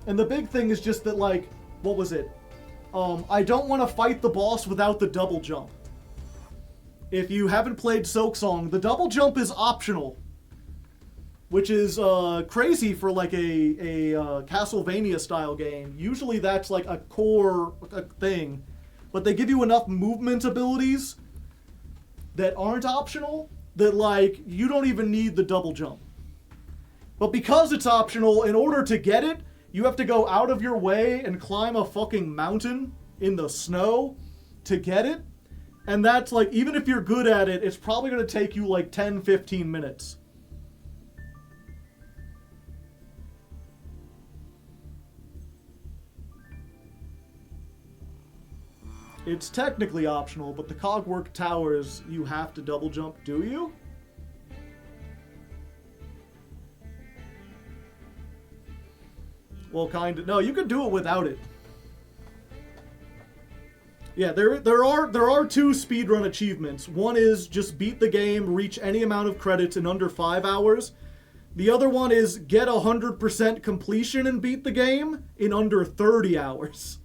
And the big thing is just that, like, what was it? I don't want to fight the boss without the double jump. If you haven't played Silksong, the double jump is optional. Which is crazy for, like, a Castlevania-style game. Usually that's, like, a core thing. But they give you enough movement abilities that aren't optional that, like, you don't even need the double jump. But because it's optional, in order to get it, you have to go out of your way and climb a fucking mountain in the snow to get it. And that's like, even if you're good at it, it's probably going to take you like 10, 15 minutes. It's technically optional, but the Cogwork Towers, you have to double jump, do you? Well, kind of. No, you could do it without it. Yeah, there are two speedrun achievements. One is just beat the game, reach any amount of credits in under 5 hours. The other one is get 100% completion and beat the game in under 30 hours.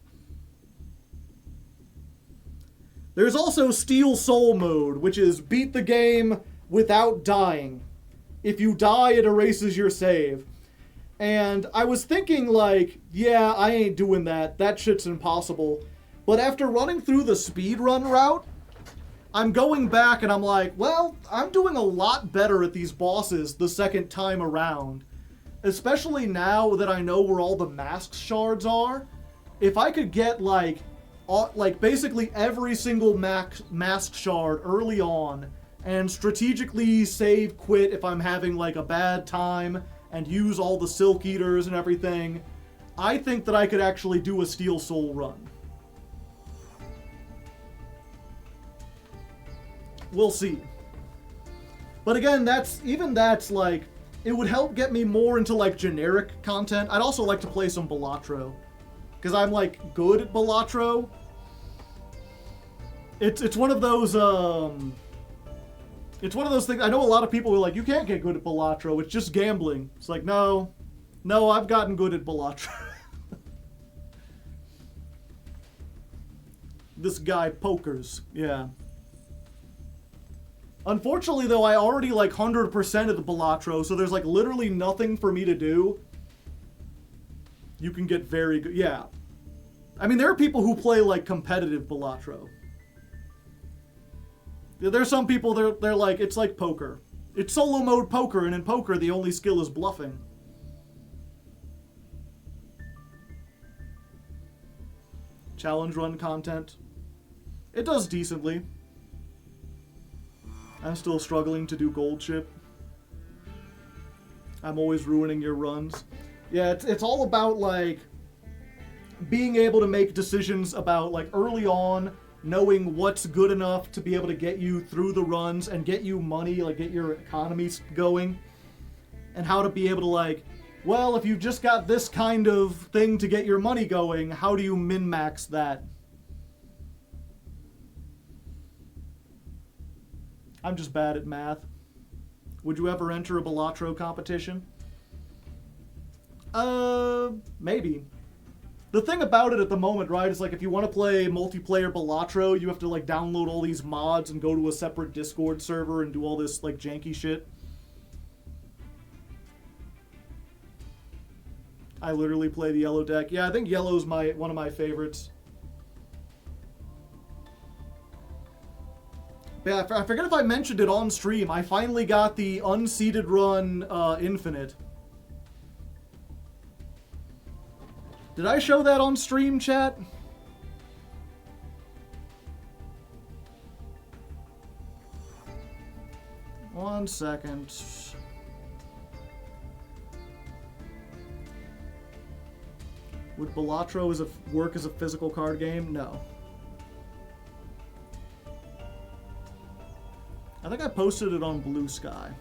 There's also Steel Soul mode, which is beat the game without dying. If you die, it erases your save. And I was thinking, like, yeah, I ain't doing that. That shit's impossible. But after running through the speedrun route, I'm going back and I'm like, well, I'm doing a lot better at these bosses the second time around. Especially now that I know where all the mask shards are. If I could get, like basically every single mask shard early on and strategically save quit if I'm having, like, a bad time and use all the Silk Eaters and everything, I think that I could actually do a Steel Soul run. We'll see. But again, that's like, it would help get me more into, like, generic content. I'd also like to play some Balatro, because I'm, like, good at Balatro. It's one of those, it's one of those things. I know a lot of people who are like, you can't get good at Balatro, it's just gambling. It's like, no, I've gotten good at Balatro. This guy pokers, yeah. Unfortunately, though, I already, like, 100% of the Balatro, so there's, like, literally nothing for me to do. You can get very good, yeah. I mean, there are people who play, like, competitive Balatro. There's some people, they're like, it's like poker. It's solo mode poker, and in poker, the only skill is bluffing. Challenge run content. It does decently. I'm still struggling to do gold chip. I'm always ruining your runs. Yeah, it's all about, like, being able to make decisions about, like, early on, knowing what's good enough to be able to get you through the runs and get you money, like get your economies going, and how to be able to, like, well, if you just got this kind of thing to get your money going, how do you min-max that? I'm just bad at math. Would you ever enter a Balatro competition? Maybe. The thing about it at the moment, right, is like if you want to play multiplayer Balatro, you have to like download all these mods and go to a separate Discord server and do all this like janky shit. I literally play the yellow deck. Yeah, I think yellow's one of my favorites. Yeah, I forget if I mentioned it on stream. I finally got the unseeded run Infinite. Did I show that on stream, chat? One second. Would Balatro work as a physical card game? No. I think I posted it on Blue Sky.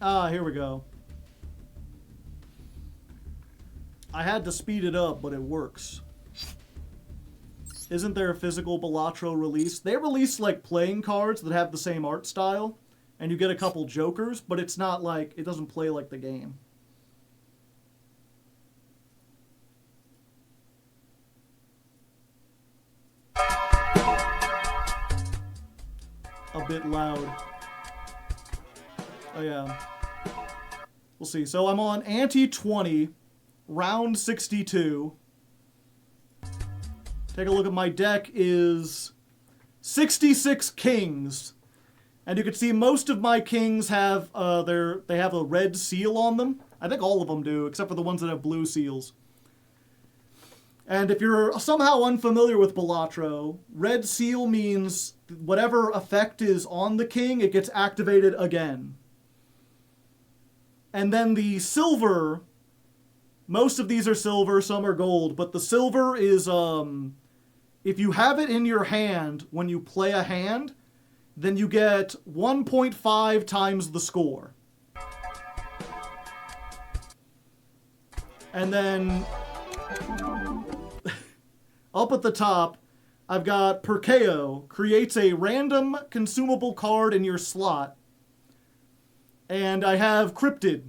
Ah, here we go. I had to speed it up, but it works. Isn't there a physical Balatro release? They release, like, playing cards that have the same art style, and you get a couple jokers, but it's not like, it doesn't play like the game. A bit loud. Oh, yeah. We'll see. So I'm on ante 20, round 62. Take a look at my deck is 66 kings. And you can see most of my kings have they have a red seal on them. I think all of them do, except for the ones that have blue seals. And if you're somehow unfamiliar with Balatro, red seal means whatever effect is on the king, it gets activated again. And then the silver, most of these are silver, some are gold, but the silver is, if you have it in your hand when you play a hand, then you get 1.5 times the score. And then, up at the top, I've got Perkeo, creates a random consumable card in your slot. And I have Cryptid.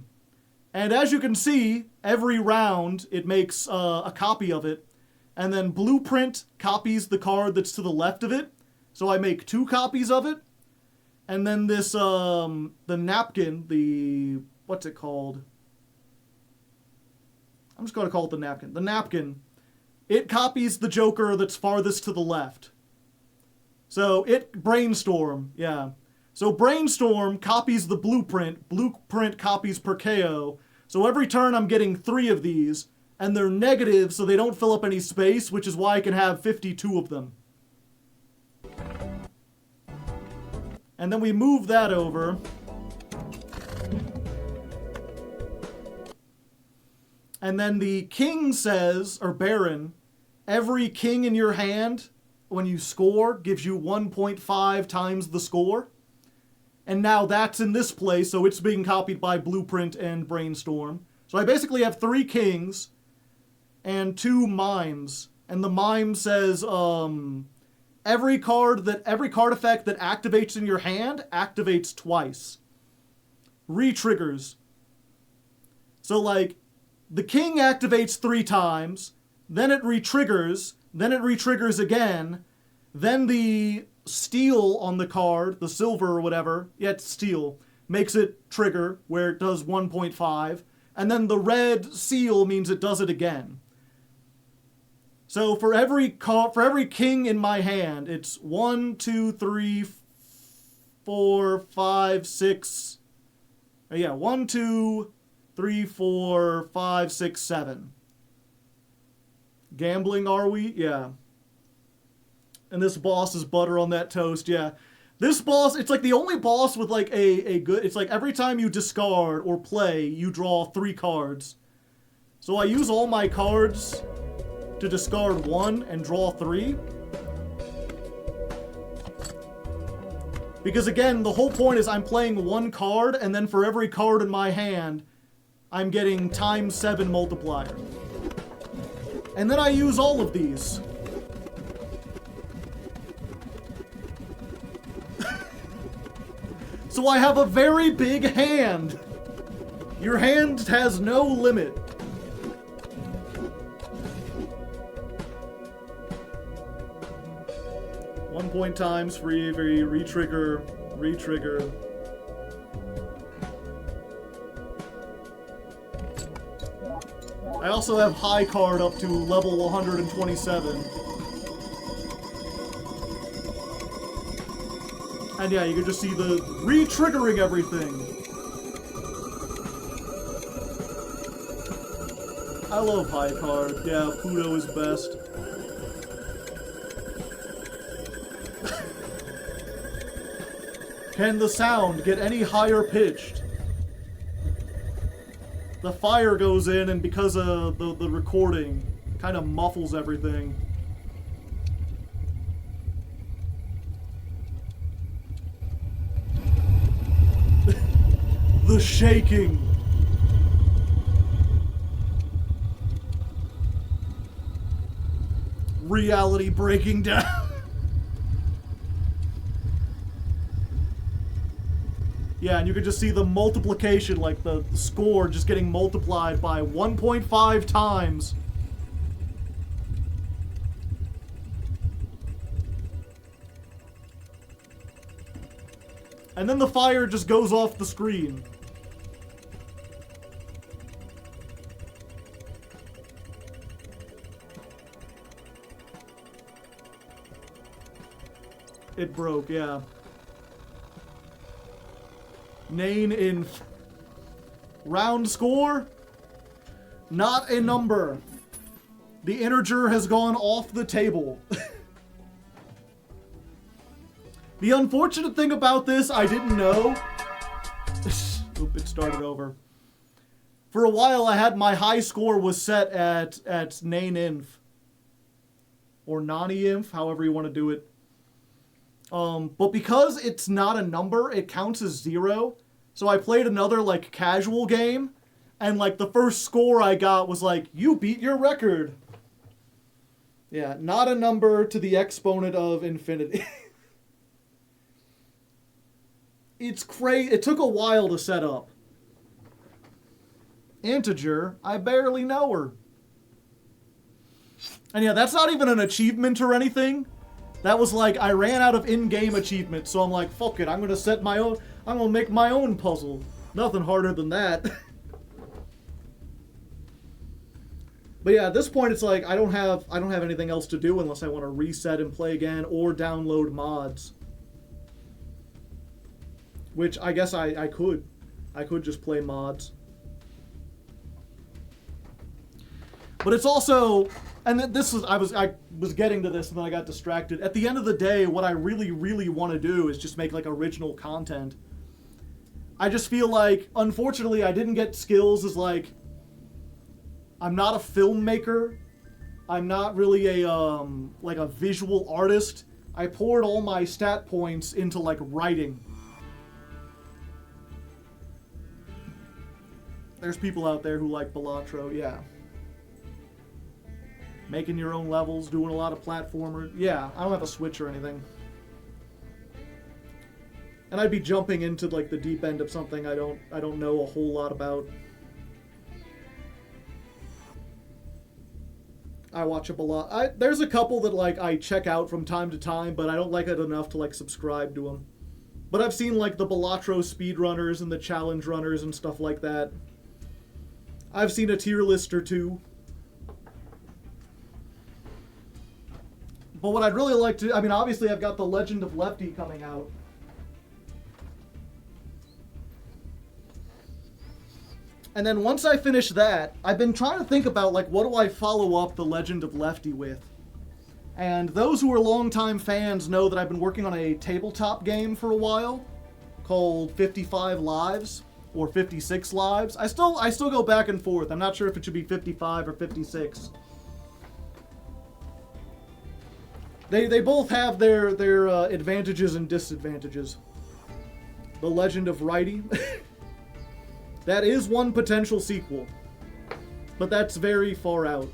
And as you can see, every round it makes a copy of it. And then Blueprint copies the card that's to the left of it. So I make 2 copies of it. And then this, the napkin, what's it called? I'm just going to call it the napkin. The napkin, it copies the Joker that's farthest to the left. So Brainstorm, yeah. So Brainstorm copies the Blueprint. Blueprint copies Perkeo. So every turn I'm getting 3 of these. And they're negative, so they don't fill up any space, which is why I can have 52 of them. And then we move that over. And then the king says, or Baron, every king in your hand, when you score, gives you 1.5 times the score. And now that's in this place, so it's being copied by Blueprint and Brainstorm. So I basically have 3 kings and 2 mimes. And the mime says, every card effect that activates in your hand activates twice. Re-triggers. So, like, the king activates 3 times, then it re-triggers again, then the steel on the card, the silver or whatever, yeah, it's steel, makes it trigger, where it does 1.5, and then the red seal means it does it again. So for every king in my hand, it's 1, 2, 3, 4, 5, 6. Yeah, 1, 2, 3, 4, 5, 6, 7. Gambling, are we? Yeah. And this boss is butter on that toast, yeah. This boss, it's like the only boss with like a good, it's like every time you discard or play, you draw 3 cards. So I use all my cards to discard 1 and draw 3. Because again, the whole point is I'm playing 1 card, and then for every card in my hand, I'm getting times 7 multiplier. And then I use all of these. So I have a very big hand. Your hand has no limit. One point times for every re-trigger. I also have high card up to level 127. And yeah, you can just see the re-triggering everything. I love high card. Yeah, Pluto is best. Can the sound get any higher pitched? The fire goes in, and because of the recording, kind of muffles everything. The shaking. Reality breaking down. Yeah, and you can just see the multiplication, like the score just getting multiplied by 1.5 times. And then the fire just goes off the screen. It broke, yeah. Nain inf. Round score? Not a number. The integer has gone off the table. The unfortunate thing about this, I didn't know. Oop, it started over. For a while, I had my high score was set at Nain inf. Or Nani inf, however you want to do it. But because it's not a number, it counts as 0. So I played another, like, casual game, and, like, the first score I got was like, you beat your record. Yeah, not a number to the exponent of infinity. It's crazy. It took a while to set up. Integer, I barely know her. And yeah, that's not even an achievement or anything. That was like, I ran out of in-game achievements, so I'm like, fuck it, I'm gonna set my own, I'm gonna make my own puzzle. Nothing harder than that. But yeah, at this point it's like, I don't have anything else to do unless I want to reset and play again or download mods. Which I guess I could. I could just play mods. But it's also, and this is, I was getting to this and then I got distracted. At the end of the day, what I really, really want to do is just make like original content. I just feel like, unfortunately, I didn't get skills as like, I'm not a filmmaker. I'm not really a, like a visual artist. I poured all my stat points into like writing. There's people out there who like Balatro, yeah. Making your own levels, doing a lot of platformers. Yeah, I don't have a Switch or anything. And I'd be jumping into like the deep end of something I don't know a whole lot about. I watch up a lot. There's a couple that like I check out from time to time, but I don't like it enough to like subscribe to them. But I've seen like the Balatro speedrunners and the challenge runners and stuff like that. I've seen a tier list or two. But what I'd really like to, I mean, obviously I've got The Legend of Lefty coming out. And then once I finish that, I've been trying to think about, like, what do I follow up The Legend of Lefty with? And those who are longtime fans know that I've been working on a tabletop game for a while called 55 Lives or 56 Lives. I still go back and forth. I'm not sure if it should be 55 or 56. They both have their advantages and disadvantages. The Legend of Righty. That is one potential sequel. But that's very far out.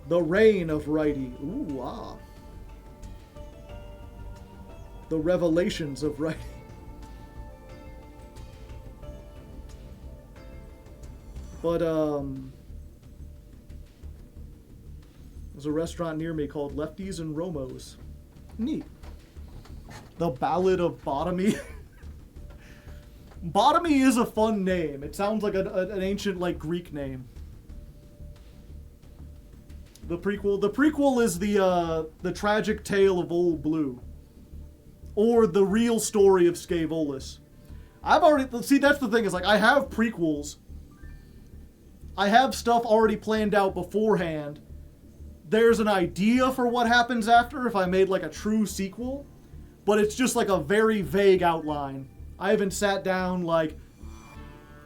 The Reign of Righty. Ooh, ah. The Revelations of Righty. But, there's a restaurant near me called Lefties and Romos. Neat. The Ballad of Bottomy. Bottomy is a fun name. It sounds like an ancient, like, Greek name. The prequel is the tragic tale of Old Blue. Or the real story of Scaevolas. See, that's the thing, is like, I have prequels. I have stuff already planned out beforehand. There's an idea for what happens after if I made like a true sequel. but it's just like a very vague outline. I haven't sat down like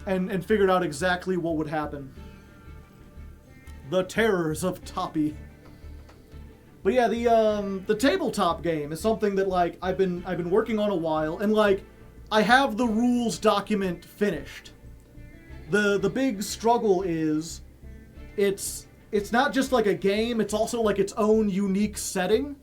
and figured out exactly what would happen. The terrors of Toppy. But yeah, the tabletop game is something that like I've been working on a while, and like I have the rules document finished. The big struggle is it's not just like a game, it's also like its own unique setting.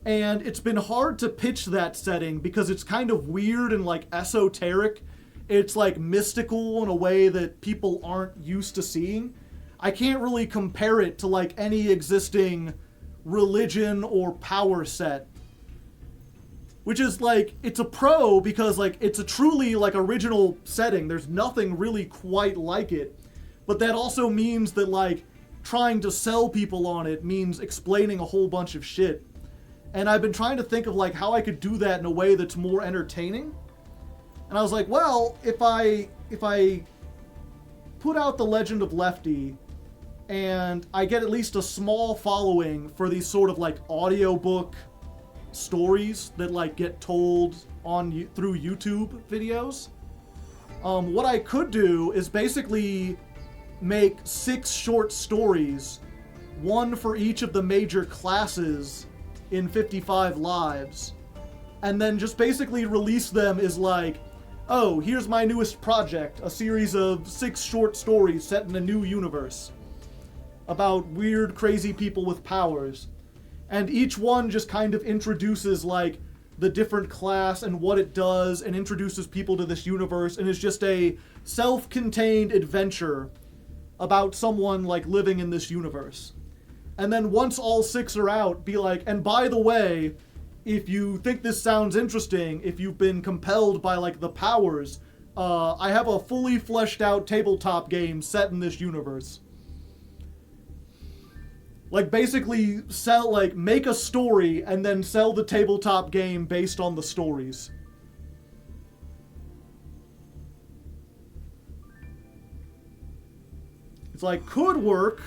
And it's been hard to pitch that setting because it's kind of weird and like esoteric. It's like mystical in a way that people aren't used to seeing. I can't really compare it to like any existing religion or power set. Which is like, it's a pro because like it's a truly like original setting. There's nothing really quite like it. But that also means that like trying to sell people on it means explaining a whole bunch of shit. And I've been trying to think of like how I could do that in a way that's more entertaining. And I was like, well, if I put out The Legend of Lefty and I get at least a small following for these sort of like audiobook stories that like get told on through YouTube videos, what I could do is basically make 6 short stories, one for each of the major classes in 55 lives, and then just basically release them as like, oh, here's my newest project, a series of 6 short stories set in a new universe about weird, crazy people with powers. And each one just kind of introduces like the different class and what it does, and introduces people to this universe, and is just a self-contained adventure about someone like living in this universe. And then once all 6 are out, be like, and by the way, if you think this sounds interesting, if you've been compelled by like the powers, I have a fully fleshed out tabletop game set in this universe. Like basically sell, like make a story and then sell the tabletop game based on the stories. It's like, could work.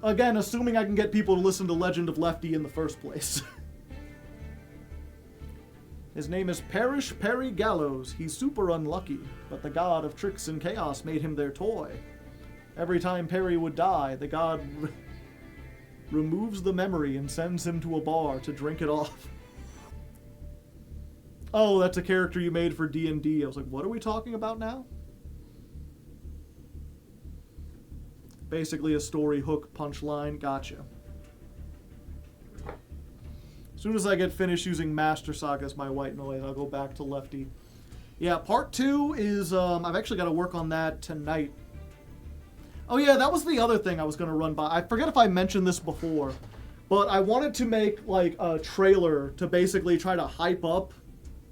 Again, assuming I can get people to listen to Legend of Lefty in the first place. His name is Parish Perry Gallows. He's super unlucky, but the god of tricks and chaos made him their toy. Every time Perry would die, the god removes the memory and sends him to a bar to drink it off. Oh, that's a character you made for D&D. I was like, what are we talking about now? Basically a story hook punchline. Gotcha. As soon as I get finished using Master Saga as my white noise, I'll go back to Lefty. Yeah, part 2 is, I've actually got to work on that tonight. Oh yeah, that was the other thing I was going to run by. I forget if I mentioned this before, but I wanted to make like a trailer to basically try to hype up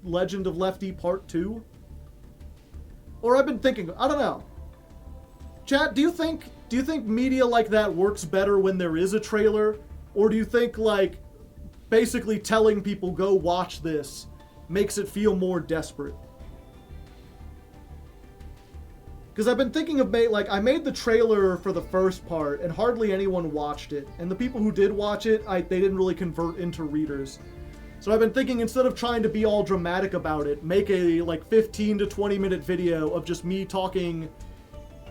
Legend of Lefty Part 2. Or I've been thinking, I don't know. Chat, do you think media like that works better when there is a trailer? Or do you think like basically telling people go watch this makes it feel more desperate? Because I've been thinking of, I made the trailer for the first part, and hardly anyone watched it. And the people who did watch it, they didn't really convert into readers. So I've been thinking, instead of trying to be all dramatic about it, make a, 15 to 20 minute video of just me talking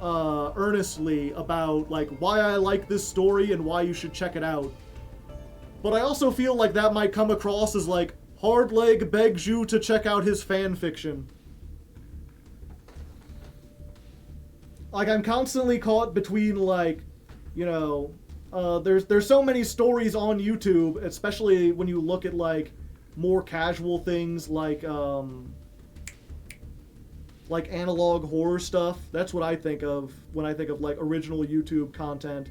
earnestly about, why I like this story and why you should check it out. But I also feel like that might come across as, Hardleg begs you to check out his fan fiction. I'm constantly caught between, there's so many stories on YouTube, especially when you look at, more casual things like analog horror stuff. That's what I think of when I think of, original YouTube content.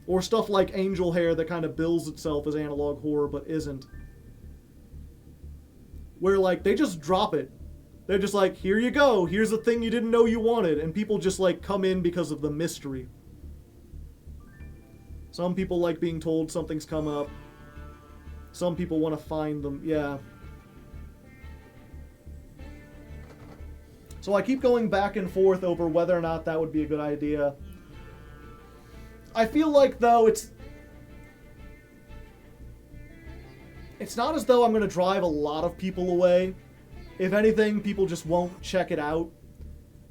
Or stuff like Angel Hair that kind of bills itself as analog horror but isn't. Where, they just drop it. They're just here you go, here's a thing you didn't know you wanted, and people just, come in because of the mystery. Some people like being told something's come up. Some people want to find them, yeah. So I keep going back and forth over whether or not that would be a good idea. I feel like, though, it's not as though I'm going to drive a lot of people away. If anything, people just won't check it out.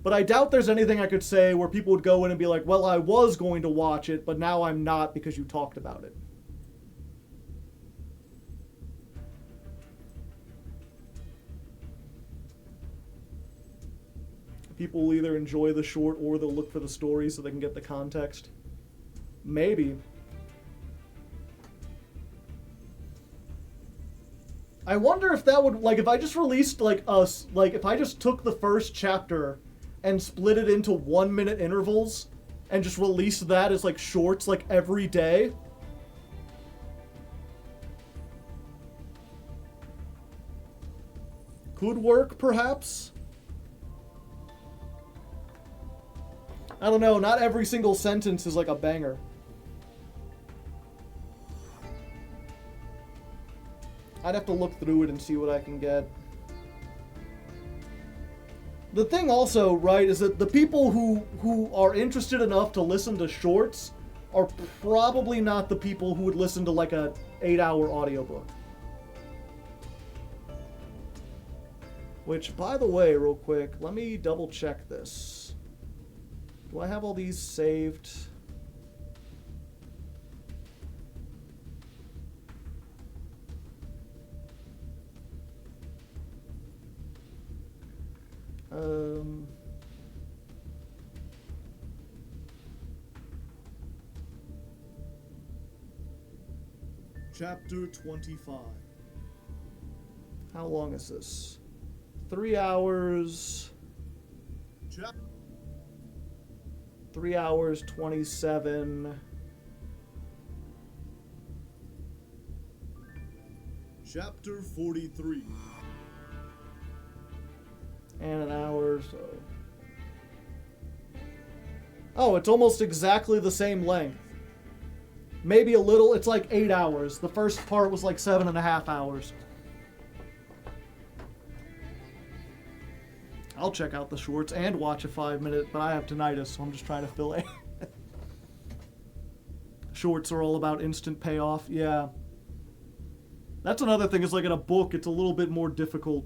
But I doubt there's anything I could say where people would go in and be like, well, I was going to watch it, but now I'm not because you talked about it. People will either enjoy the short or they'll look for the story so they can get the context. Maybe. I wonder if that would, like, if I just released, like, if I just took the first chapter and split it into 1 minute intervals and just released that as, like, shorts, like, every day. Could work, perhaps? I don't know, not every single sentence is like a banger. I'd have to look through it and see what I can get. The thing also, right, is that the people who are interested enough to listen to shorts are probably not the people who would listen to like a 8-hour audiobook. Which, by the way, real quick, let me double check this. Do I have all these saved? Chapter 25. How long is this? 3 hours. 3 hours, 27. Chapter 43. And an hour, so... Oh, it's almost exactly the same length. Maybe a little, it's like 8 hours. The first part was like 7.5 hours. I'll check out the shorts and watch a 5-minute, but I have tinnitus, so I'm just trying to fill it. Shorts are all about instant payoff, yeah. That's another thing, is like in a book, it's a little bit more difficult.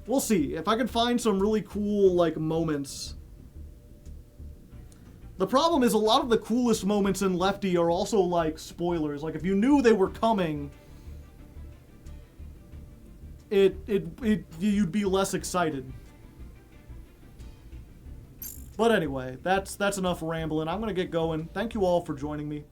We'll see. If I can find some really cool, like, moments. The problem is a lot of the coolest moments in Lefty are also, like, spoilers. Like, if you knew they were coming, you'd be less excited. But anyway, that's enough rambling. I'm gonna get going. Thank you all for joining me.